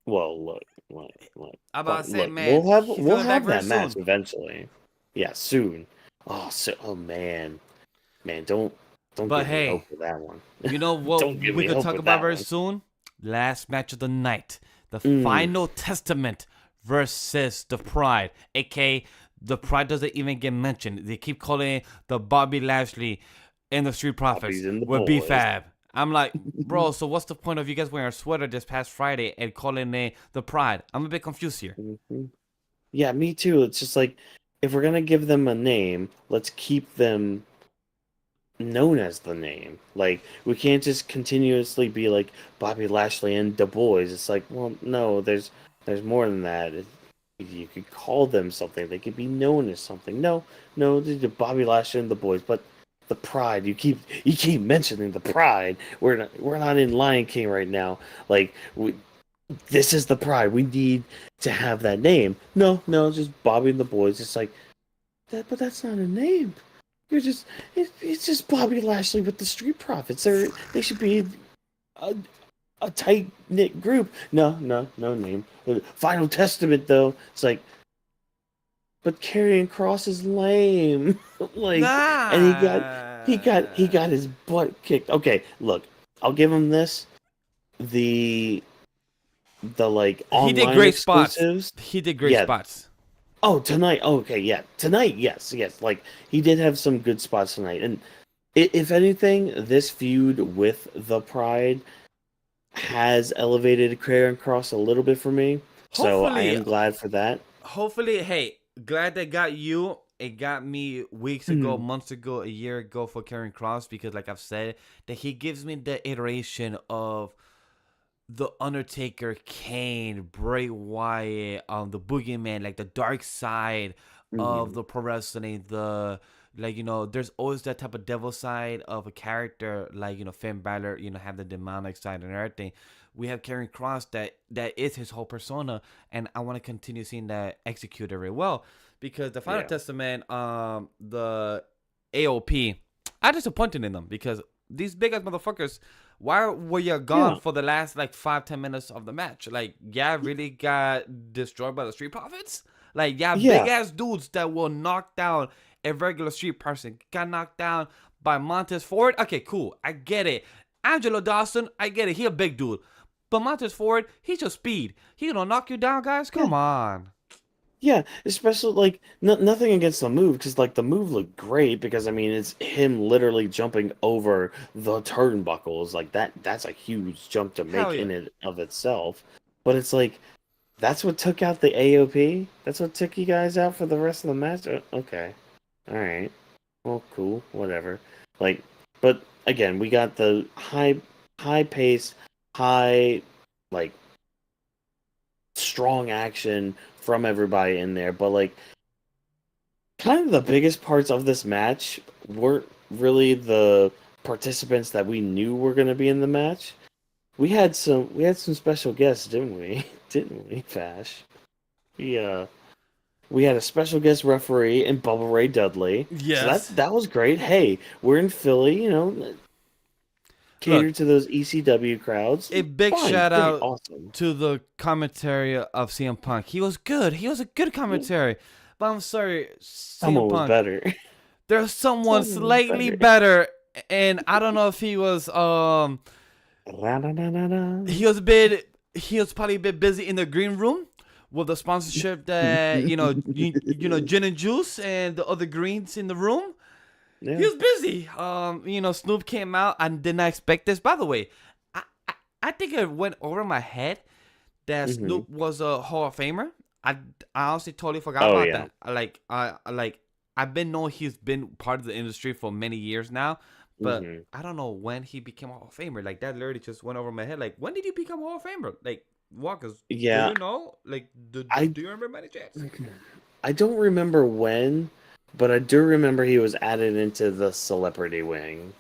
Well, look. I'm about to say, Look, man, he's we'll coming back have very that match soon. eventually. Yeah, soon. Oh man, don't But give me hey, hope for that one. you know what Don't give we me could hope talk with about that very one. soon? Last match of the night. The Mm. Final Testament versus the Pride. AKA, the Pride doesn't even get mentioned. They keep calling it the Bobby Lashley and the Street Profits Bobby's in the with boys. B-Fab. I'm like, bro, so what's the point of you guys wearing a sweater this past Friday and calling it the Pride? I'm a bit confused here. Mhm. Yeah, me too. It's just like, if we're gonna give them a name, let's keep them known as the name. Like, we can't just continuously be like Bobby Lashley and the boys. It's like, well, no, there's more than that. You could call them something. They could be known as something. No, the Bobby Lashley and the boys, but the Pride. You keep mentioning the Pride. We're not in Lion King right now. Like, this is the Pride. We need to have that name. No, it's just Bobby and the boys. It's like that, but that's not a name. You're just it's just Bobby Lashley with the Street Profits. They should be a tight knit group. No name. Final Testament though. It's like, but Karrion Cross is lame. Like, and he got his butt kicked. Okay, look, I'll give him this. The like He did online great spots. exclusives. He did great Yeah. spots. Oh, tonight. Oh, okay, yeah. Tonight, yes. Like, he did have some good spots tonight. And if anything, this feud with the Pride has elevated Karrion Cross a little bit for me. So I Hopefully, am glad for that. hey, glad that got you. It got me weeks ago, months ago, a year ago for Karrion Cross because, like I've said, that he gives me the iteration of the Undertaker, Kane, Bray Wyatt, the Boogeyman, like the dark side of the pro wrestling. The there's always that type of devil side of a character, like Finn Balor, have the demonic side and everything. We have Karrion Cross that is his whole persona, and I want to continue seeing that executed very well because the Final Testament, the AOP, I disappointed in them because these big ass motherfuckers. Why were you gone for the last like 5-10 minutes of the match? Like, really got destroyed by the Street Profits? Like, big ass dudes that will knock down a regular street person. Got knocked down by Montez Ford. Okay, cool. I get it. Angelo Dawson, I get it. He a big dude. But Montez Ford, he's just speed. He gonna knock you down, guys? Come on. Yeah, especially like nothing against the move because like the move looked great because I mean it's him literally jumping over the turnbuckles like that's a huge jump to make in it of itself. But it's like that's what took out the AOP. That's what took you guys out for the rest of the match. Okay, all right, well, cool, whatever. Like, but again, we got the high pace, high like strong action from everybody in there, but like kind of the biggest parts of this match weren't really the participants that we knew were going to be in the match. We had some special guests, didn't we? Didn't we, Vash? We had a special guest referee in Bubba Ray Dudley. Yes. So that was great. Hey, we're in Philly, catered to those ECW crowds. A big shout out to the commentary of CM Punk. He was good. He was a good commentary. But I'm sorry, someone was better. There's someone slightly better, and I don't know if he was he was probably a bit busy in the green room with the sponsorship that gin and juice and the other greens in the room. Yeah. He was busy. Snoop came out. I did not expect this. By the way, I think it went over my head that Snoop was a Hall of Famer. I honestly totally forgot about that. I've been knowing he's been part of the industry for many years now, but I don't know when he became a Hall of Famer. Like, that literally just went over my head. Like, when did you become a Hall of Famer? Like, Walkers. Yeah. Do you know? Like, do you remember many chance? I don't remember when. But I do remember he was added into the celebrity wing.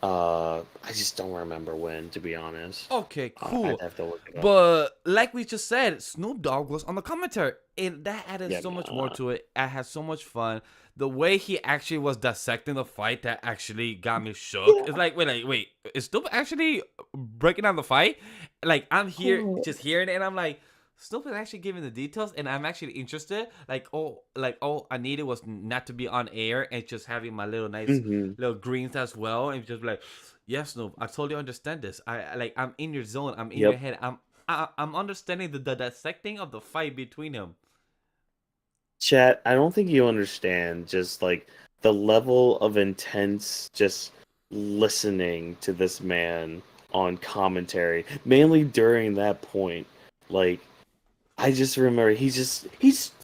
I just don't remember when, to be honest. Okay, I'd cool. have to look it up. But like we just said, Snoop Dogg was on the commentary, and that added Yeah, so much more to it. I had so much fun. The way he actually was dissecting the fight, that actually got me shook. It's like, wait, is Snoop actually breaking down the fight? Like, I'm here just hearing it, and I'm like, Snoop is actually giving the details, and I'm actually interested. All I needed was not to be on air and just having my little nice little greens as well, and just be like, yes, Snoop, I totally understand this. I'm in your zone. I'm in your head. I'm understanding the dissecting of the fight between them. Chat, I don't think you understand just like the level of intense just listening to this man on commentary, mainly during that point. Like, I just remember he's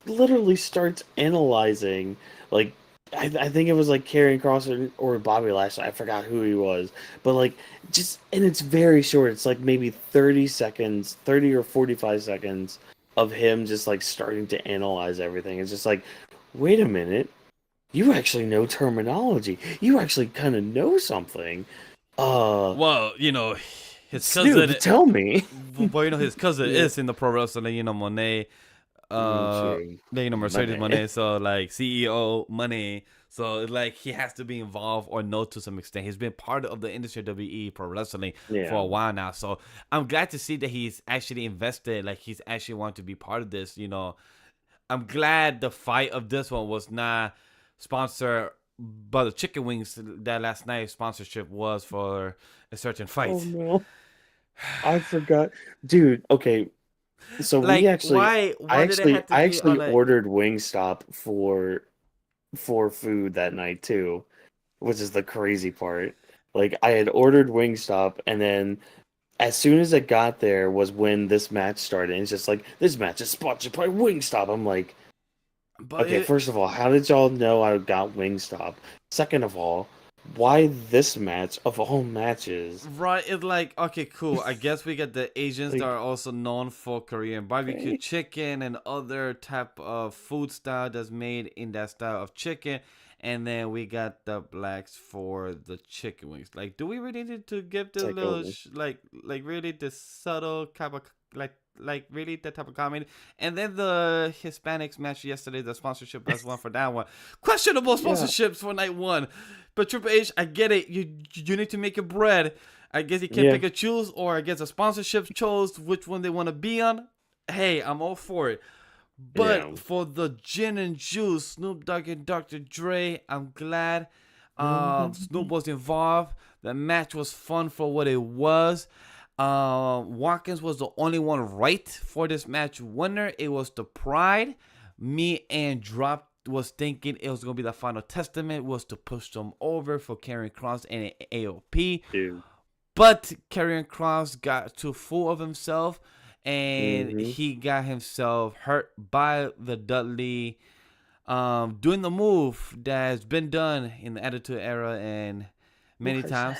literally starts analyzing, like, I think it was like Karrion Kross or Bobby Lashley. I forgot who he was, but like, just, and it's very short. It's like maybe 30 seconds, 30 or 45 seconds of him just like starting to analyze everything. It's just like, wait a minute, you actually know terminology. You actually kind of know something. Well, his Snoop, cousin. tell me. Well, his cousin Yeah. is in the pro wrestling. Monet. True. Mercedes Money. Monet. So like CEO Money. So it's like he has to be involved or know to some extent. He's been part of the industry of WE pro wrestling for a while now. So I'm glad to see that he's actually invested. Like he's actually wanted to be part of this. I'm glad the fight of this one was not sponsored by the chicken wings. That last night sponsorship was for a certain fight. Oh no, I forgot, dude. Okay, so Like, we actually, why I did it have to be actually on a... ordered Wingstop for food that night too, which is the crazy part. Like, I had ordered Wingstop, and then as soon as it got there was when this match started. And it's just like, this match is sponsored by Wingstop. I'm like, okay, first of all, how did y'all know I got Wingstop? Second of all, why this match of all matches? Right, it's like, okay, cool. I guess we get the Asians that are also known for Korean barbecue chicken and other type of food style that's made in that style of chicken. And then we got the blacks for the chicken wings. Like, do we really need to give the little, like really the subtle type of, like really that type of comment? And then the Hispanics match yesterday, the sponsorship as one for that one. Questionable sponsorships for night one. But Triple H, I get it. You need to make your bread. I guess you can't pick and choose, or I guess the sponsorship chose which one they want to be on. Hey, I'm all for it. But for the gin and juice, Snoop Dogg and Dr. Dre, I'm glad Snoop was involved. The match was fun for what it was. Watkins was the only one right for this match winner. It was the Pride. Me and Drop was thinking it was going to be the final testament, was to push them over for Karrion Kross and AOP. Dude. But Karrion Kross got too full of himself, and he got himself hurt by the Dudley doing the move that's been done in the Attitude Era and many times.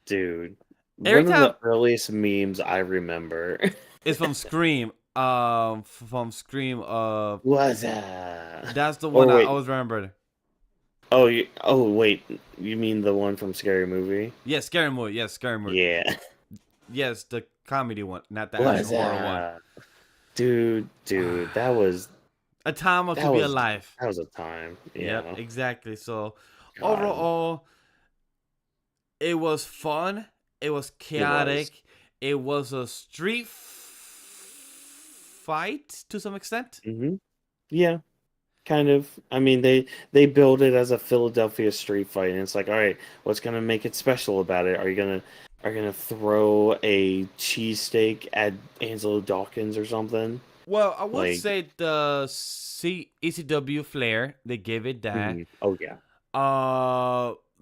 Dude, Every one time, of the earliest memes I remember is from Scream. From Scream of... What's that? That's the one I always remembered. Oh, wait, you mean the one from Scary Movie? Yes, Scary Movie. Yes, Scary Movie. Yeah. Yes, the comedy one, not the actual horror one. Dude, that was a time to be alive. That was a time. Yeah. Yep, exactly. So overall, it was fun. It was chaotic. It was a street fight to some extent. Yeah, kind of. I mean, they build it as a Philadelphia street fight, and it's like, all right, what's gonna make it special about it? Are you gonna throw a cheesesteak at Angelo Dawkins or something? Well, I would say the ECW flair, they gave it that. Oh yeah.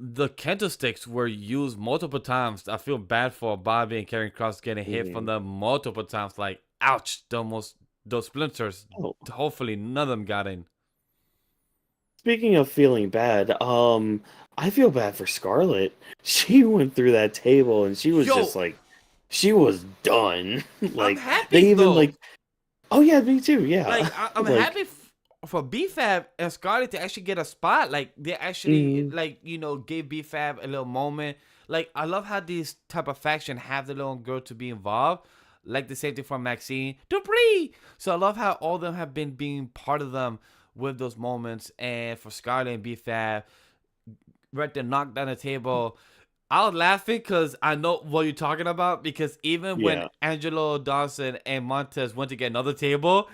The kendo sticks were used multiple times. I feel bad for Bobby and Karrion Kross getting hit from them multiple times. Like, ouch, those splinters. Hopefully none of them got in. Speaking of feeling bad, I feel bad for Scarlett. She went through that table and she was just like, she was done. Like, I'm happy, they even though. like, oh yeah, me too. Yeah, like I'm happy for BFAB and Scarlett to actually get a spot, like they actually Mhm. like gave BFAB a little moment. Like I love how these type of faction have the little girl to be involved. Like the same thing for Maxine Dupree. So I love how all of them have been being part of them with those moments. And for Scarlett and BFAB, right there, knock down the table. I was laughing because I know what you're talking about. Because even when Yeah. Angelo Dawson and Montez went to get another table,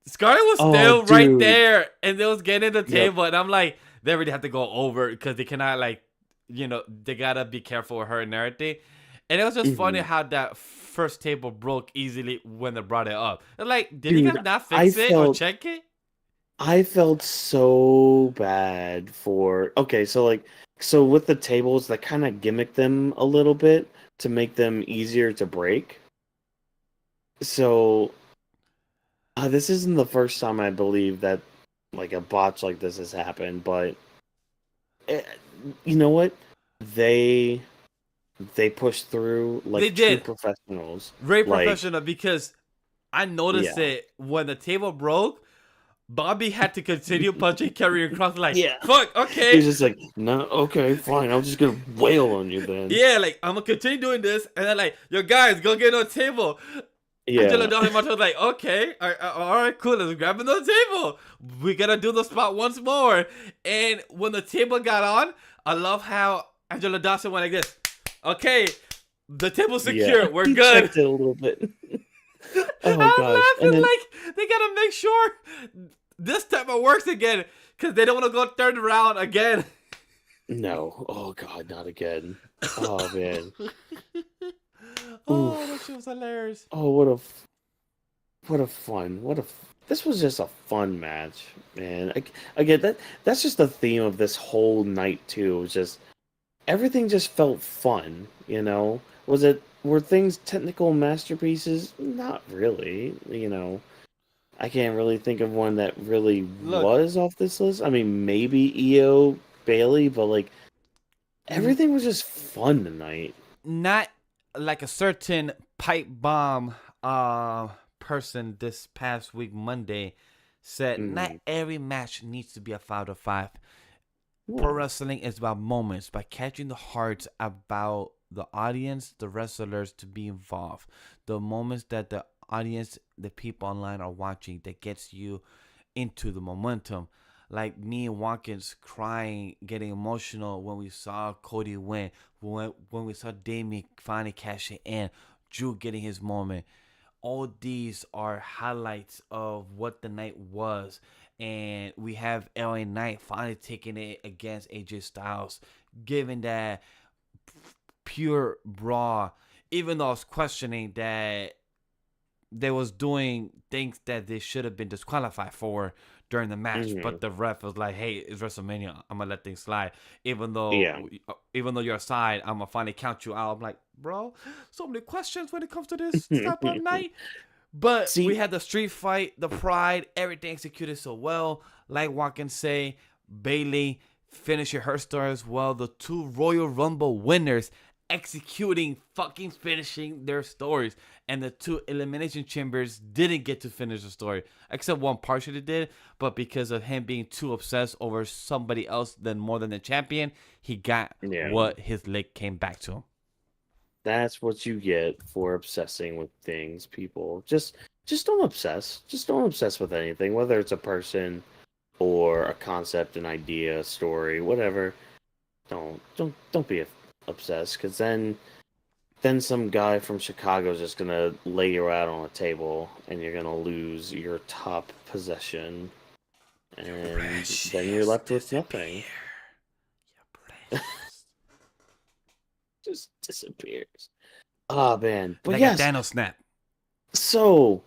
Scarlett was Oh, still right dude. there, and they was getting the Yep. table, and I'm like, they really have to go over because they cannot they gotta be careful with her and everything. And it was just funny Mhm. how that first table broke easily when they brought it up. And like, did you Dude, guys not I fix it or felt check it? I felt so bad for. Okay, so with the tables, they kind of gimmick them a little bit to make them easier to break. So this isn't the first time I believe that like a botch like this has happened, but eh, you know what? They they pushed through They like true did professionals. very Like, professional because I noticed yeah. it when the table broke. Bobby had to continue punching Karrion Kross. Like, Yeah. fuck, He was okay. just like, no, okay, fine. I'm just gonna wail on you then. Yeah, like I'm gonna continue doing this, and then like, yo guys, go get on the table. Angela Yeah. Dawson was like, okay, all right, cool, let's grab another table. We gotta do the spot once more. And when the table got on, I love how Angela Dawson went like this. Okay, the table's Yeah. secure, we're He good. checked it a little bit. Oh gosh. I was And laughing then like they gotta make sure this time it works again, because they don't want to go third round again. no. Oh god, not again. Oh man. Oh, that Oof. shit was hilarious. Oh, what a fun. This was just a fun match, man. Again, that's just the theme of this whole night too. It was just everything just felt fun, you know? Were things technical masterpieces? Not really, you know. I can't really think of one that really Look, was off this list. I mean, maybe EO Bayley, but like n- everything was just fun tonight. not like a certain pipe bomb person this past week Monday said not Mm. every match needs to be a 5-5. Pro Yeah. wrestling is about moments, by catching the hearts about the audience, the wrestlers to be involved. The moments that the audience, the people online are watching, that gets you into the momentum. Like me and Watkins crying, getting emotional when we saw Cody win, when we saw Damian finally cashing in, Drew getting his moment. All these are highlights of what the night was. And we have LA Knight finally taking it against AJ Styles, giving that pure brawl. Even though I was questioning that they was doing things that they should have been disqualified for during the match, Mhm. but the ref was like, "Hey, it's WrestleMania. I'm gonna let things slide." Yeah. Even though you're a side, I'm gonna finally count you out. I'm like, bro, so many questions when it comes to this type of night. But we See, had the street fight, the pride, everything executed so well. Like Watkins say, Bayley finishing her story as well. The two Royal Rumble winners executing, fucking finishing their stories. And the two Elimination Chambers didn't get to finish the story. Except one partially did. But because of him being too obsessed over somebody else than more than the champion, he got yeah. what his leg came back to him. That's what you get for obsessing with things, people. Just don't obsess. Just don't obsess with anything, whether it's a person or a concept, an idea, a story, whatever. Don't be obsessed, because then some guy from Chicago is just gonna lay you out on a table, and you're gonna lose your top possession, and then you're left with nothing. Just disappears. Ah, man. But Like a yes, Thanos snap. so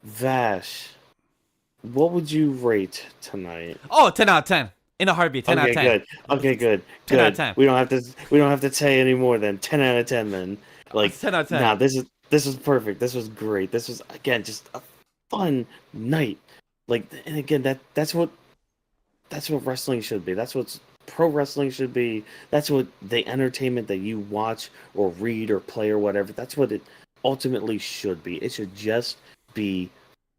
Vash, what would you rate tonight? Oh, 10 out of 10. In a heartbeat, 10 out of Okay, 10. good. Okay, good. 10 out of Good. 10. We don't have to say any more than 10 out of 10 then. Like, 10 out of 10. nah, this is perfect. This was great. This was again just a fun night. Like, and again that's what wrestling should be. That's what pro wrestling should be. That's what the entertainment that you watch or read or play or whatever. That's what it ultimately should be. It should just be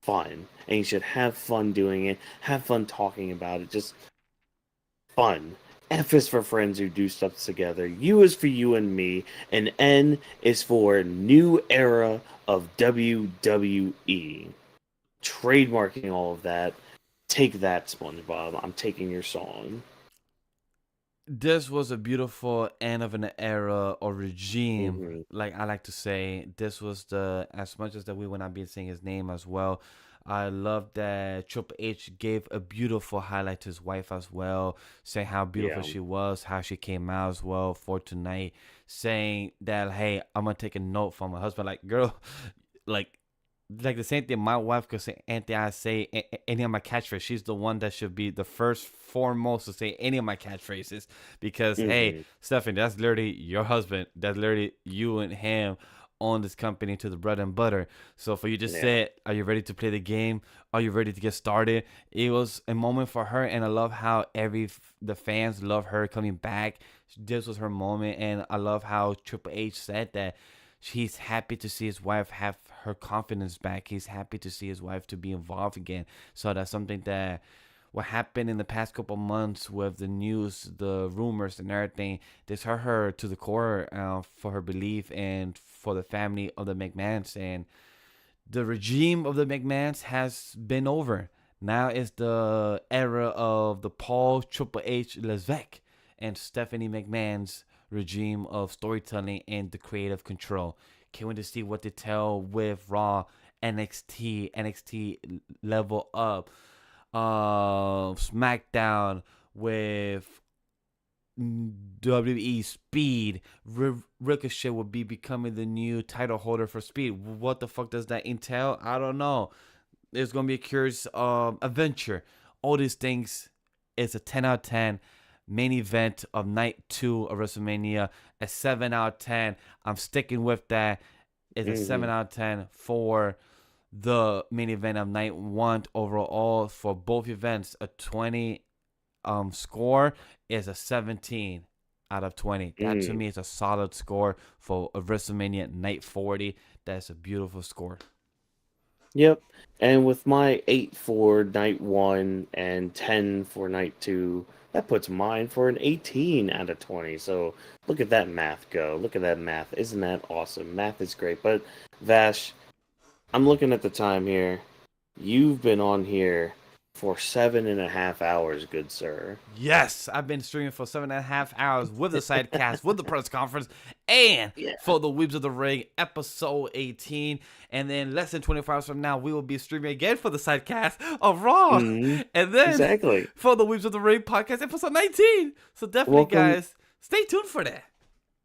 fun. And you should have fun doing it, have fun talking about it, just fun. F is for friends who do stuff together. U is for you and me. And N is for new era of WWE. Trademarking all of that. Take that, SpongeBob. I'm taking your song. This was a beautiful end of an era or regime. Mhm. Like I like to say, this was the, as much as that we will not be saying his name as well. I love that Triple H gave a beautiful highlight to his wife as well, saying how beautiful Yeah. she was, how she came out as well for tonight, saying that, hey, I'm gonna take a note from my husband. Like, girl, like the same thing my wife could say anything I say, any of my catchphrases. She's the one that should be the first foremost to say any of my catchphrases, because hey, Mhm. Stephanie, that's literally your husband, that's literally you and him own this company to the bread and butter. So for you just Yeah. said, are you ready to play the game, are you ready to get started? It was a moment for her, and I love how the fans love her coming back. This was her moment, and I love how Triple H said that he's happy to see his wife have her confidence back. He's happy to see his wife to be involved again. So that's something that what happened in the past couple months with the news, the rumors, and everything. This hurt her to the core, for her belief and for the family of the McMahons. And the regime of the McMahons has been over. Now is the era of the Paul Triple H Levesque and Stephanie McMahon's regime of storytelling and the creative control. Can't wait to see what they tell with Raw, NXT level up, SmackDown with WWE Speed. Ricochet will be becoming the new title holder for Speed. What the fuck does that entail? I don't know. It's gonna be a curious adventure. All these things is a 10 out of 10. Main event of night 2 of WrestleMania, a 7 out of 10. I'm sticking with that. It's a 7 Mhm. out of 10 for the main event of night 1 overall for both events. A 20 score is a 17 out of 20. That to Mm. me is a solid score for a WrestleMania night 40. That's a beautiful score. Yep. And with my 8 for night 1 and 10 for night 2, that puts mine for an 18 out of 20. So look at that math go. Look at that math. Isn't that awesome? Math is great. But Vash, I'm looking at the time here. You've been on here for 7.5 hours, good sir. Yes, I've been streaming for 7.5 hours with the sidecast, with the press conference, and Yeah. for the Weebs of the Ring episode 18. And then less than 24 hours from now, we will be streaming again for the sidecast of Raw. Mhm. And then Exactly. for the Weebs of the Ring podcast episode 19. So definitely, Welcome. guys, stay tuned for that.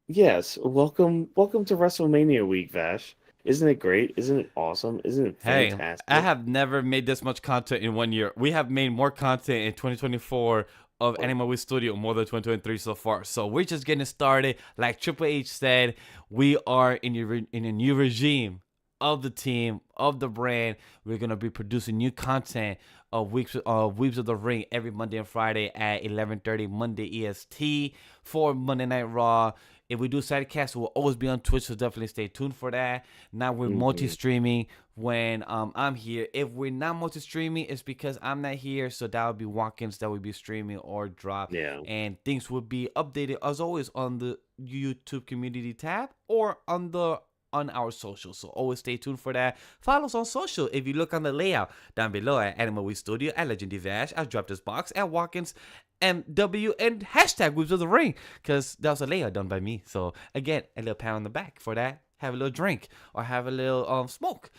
Yes, welcome to WrestleMania week, Vash. Isn't it great? Isn't it awesome? Isn't it Hey, I fantastic? have never made this much content in 1 year. We have made more content in 2024 of AniMa W3 Studio more than 2023 so far. So we're just getting started. Like Triple H said, we are in a new regime of the team, of the brand. We're gonna be producing new content of Weeks of the Ring every Monday and Friday at 11:30 Monday EST for Monday Night Raw. If we do sidecast, we'll always be on Twitch, so definitely stay tuned for that. Now we're Mhm. multi-streaming when I'm here. If we're not multi-streaming, it's because I'm not here, so that would be walk-ins that would be streaming or drop, Yeah. and things would be updated as always on the YouTube community tab or on our socials. So always stay tuned for that. Follow us on social. If you look on the layout down below at AniMa W3 Studio, at Legendary Vash, I dropped this box at Walk-ins MW and hashtag Weebs of the Ring, because that was a layout done by me. So again, a little pat on the back for that. Have a little drink or have a little smoke.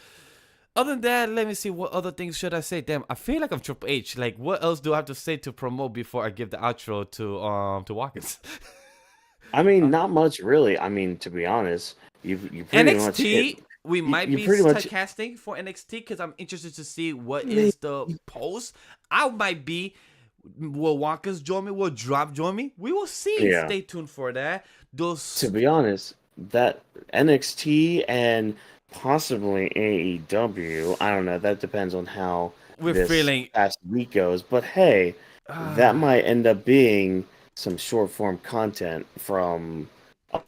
Other than that, let me see, what other things should I say. Damn, I feel like I'm Triple H. Like, what else do I have to say to promote before I give the outro to Watkins? I mean, not much really. I mean, to be honest, you pretty much hit. NXT, we might You be pretty much. casting for NXT because I'm interested to see what Maybe. is the post. I might be. Will Watkins join me? Will Drop join me? We will see. Yeah. Stay tuned for that. To be honest, that NXT and possibly AEW, I don't know. That depends on how We're this feeling. past week goes. But hey, that might end up being some short form content from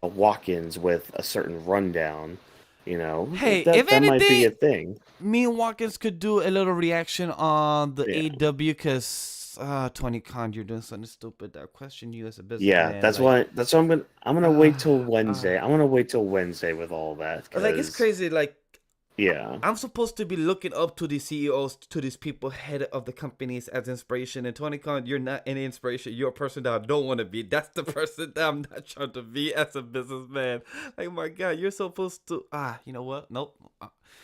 Watkins with a certain rundown. You know, Hey, if that might be a anything, thing. me and Watkins could do a little reaction on the Yeah. AW because Tony Khan, you're doing something stupid. I question you as a Yeah, businessman. that's Like, why. That's why I'm gonna wait till uh, Wednesday. I'm gonna wait till Wednesday with all that like it's because crazy. Like, yeah, I'm supposed to be looking up to the CEOs, to these people, head of the companies as inspiration. And Tony Khan, you're not any inspiration. You're a person that I don't want to be. That's the person that I'm not trying to be as a businessman. Like, my God, you're supposed to. You know what? Nope.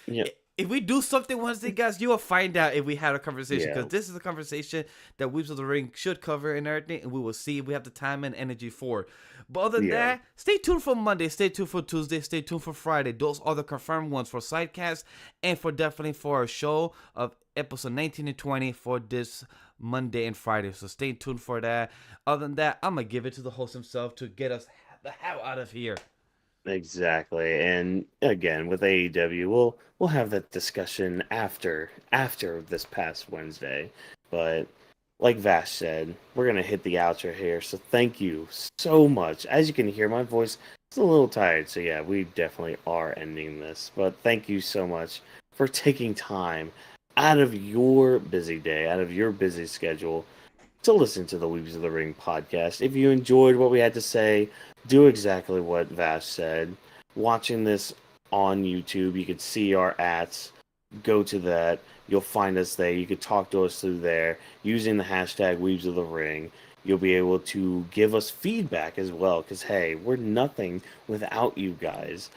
yeah, If we do something Wednesday, guys, you will find out if we had a conversation. yeah, Because this is a conversation that Weebs of the Ring should cover and everything. And we will see if we have the time and energy for it. But other than yeah, that, stay tuned for Monday. Stay tuned for Tuesday. Stay tuned for Friday. Those are the confirmed ones for Sidecast. And for definitely for our show of episode 19 and 20 for this Monday and Friday. So stay tuned for that. Other than that, I'm going to give it to the host himself to get us the hell out of here. exactly. And again, with AEW, we'll have that discussion after this past Wednesday. But like Vash said, we're gonna hit the outro here. So thank you so much. As you can hear, my voice is a little tired. So yeah, we definitely are ending this. But thank you so much for taking time out of your busy day, out of your busy schedule, to listen to the Weebs of the Ring podcast. If you enjoyed what we had to say, do exactly what Vash said. Watching this on YouTube, you could see our ads. Go to that. You'll find us there. You could talk to us through there using the hashtag Weebs of the Ring. You'll be able to give us feedback as well, because hey, we're nothing without you guys.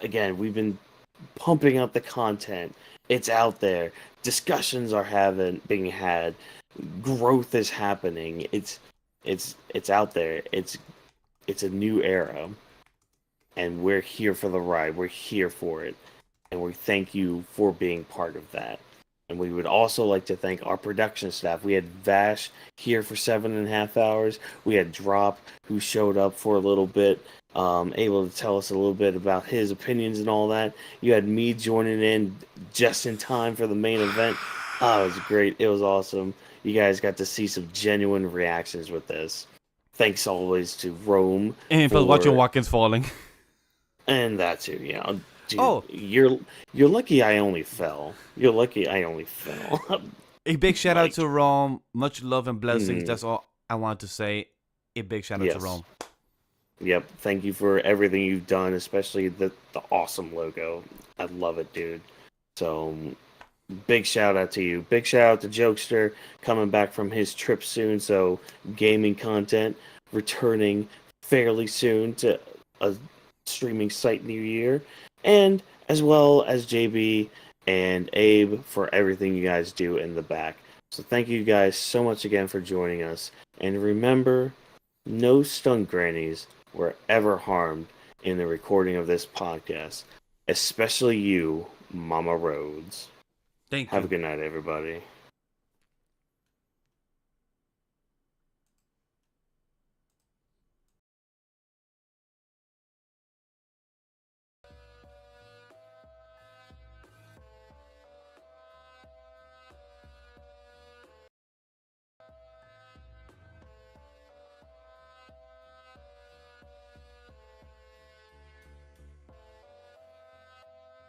Again, we've been pumping out the content. It's out there. Discussions are being had. Growth is happening. It's out there. It's a new era, and we're here for the ride. We're here for it, and we thank you for being part of that. And we would also like to thank our production staff. We had Vash here for 7.5 hours. We had Drop, who showed up for a little bit, able to tell us a little bit about his opinions and all that. You had me joining in just in time for the main event. Oh, it was great. It was awesome. You guys got to see some genuine reactions with this. Thanks always to Rome And plus watching Watkins falling. and that too. Dude, Oh, you're lucky I only fell. You're lucky I only fell. a big shout out Like, to Rome. Much love and blessings. mm, That's all I want to say. A big shout out to yes. Rome. Yep. Thank you for everything you've done, especially the awesome logo. I love it, dude. So big shout out to you. Big shout out to Jokester coming back from his trip soon. So gaming content returning fairly soon to a streaming site near year. And as well as JB and Abe for everything you guys do in the back. So thank you guys so much again for joining us. And remember, no stunt grannies were ever harmed in the recording of this podcast. Especially you, Mama Rhodes. Thank you. Have a good night, everybody.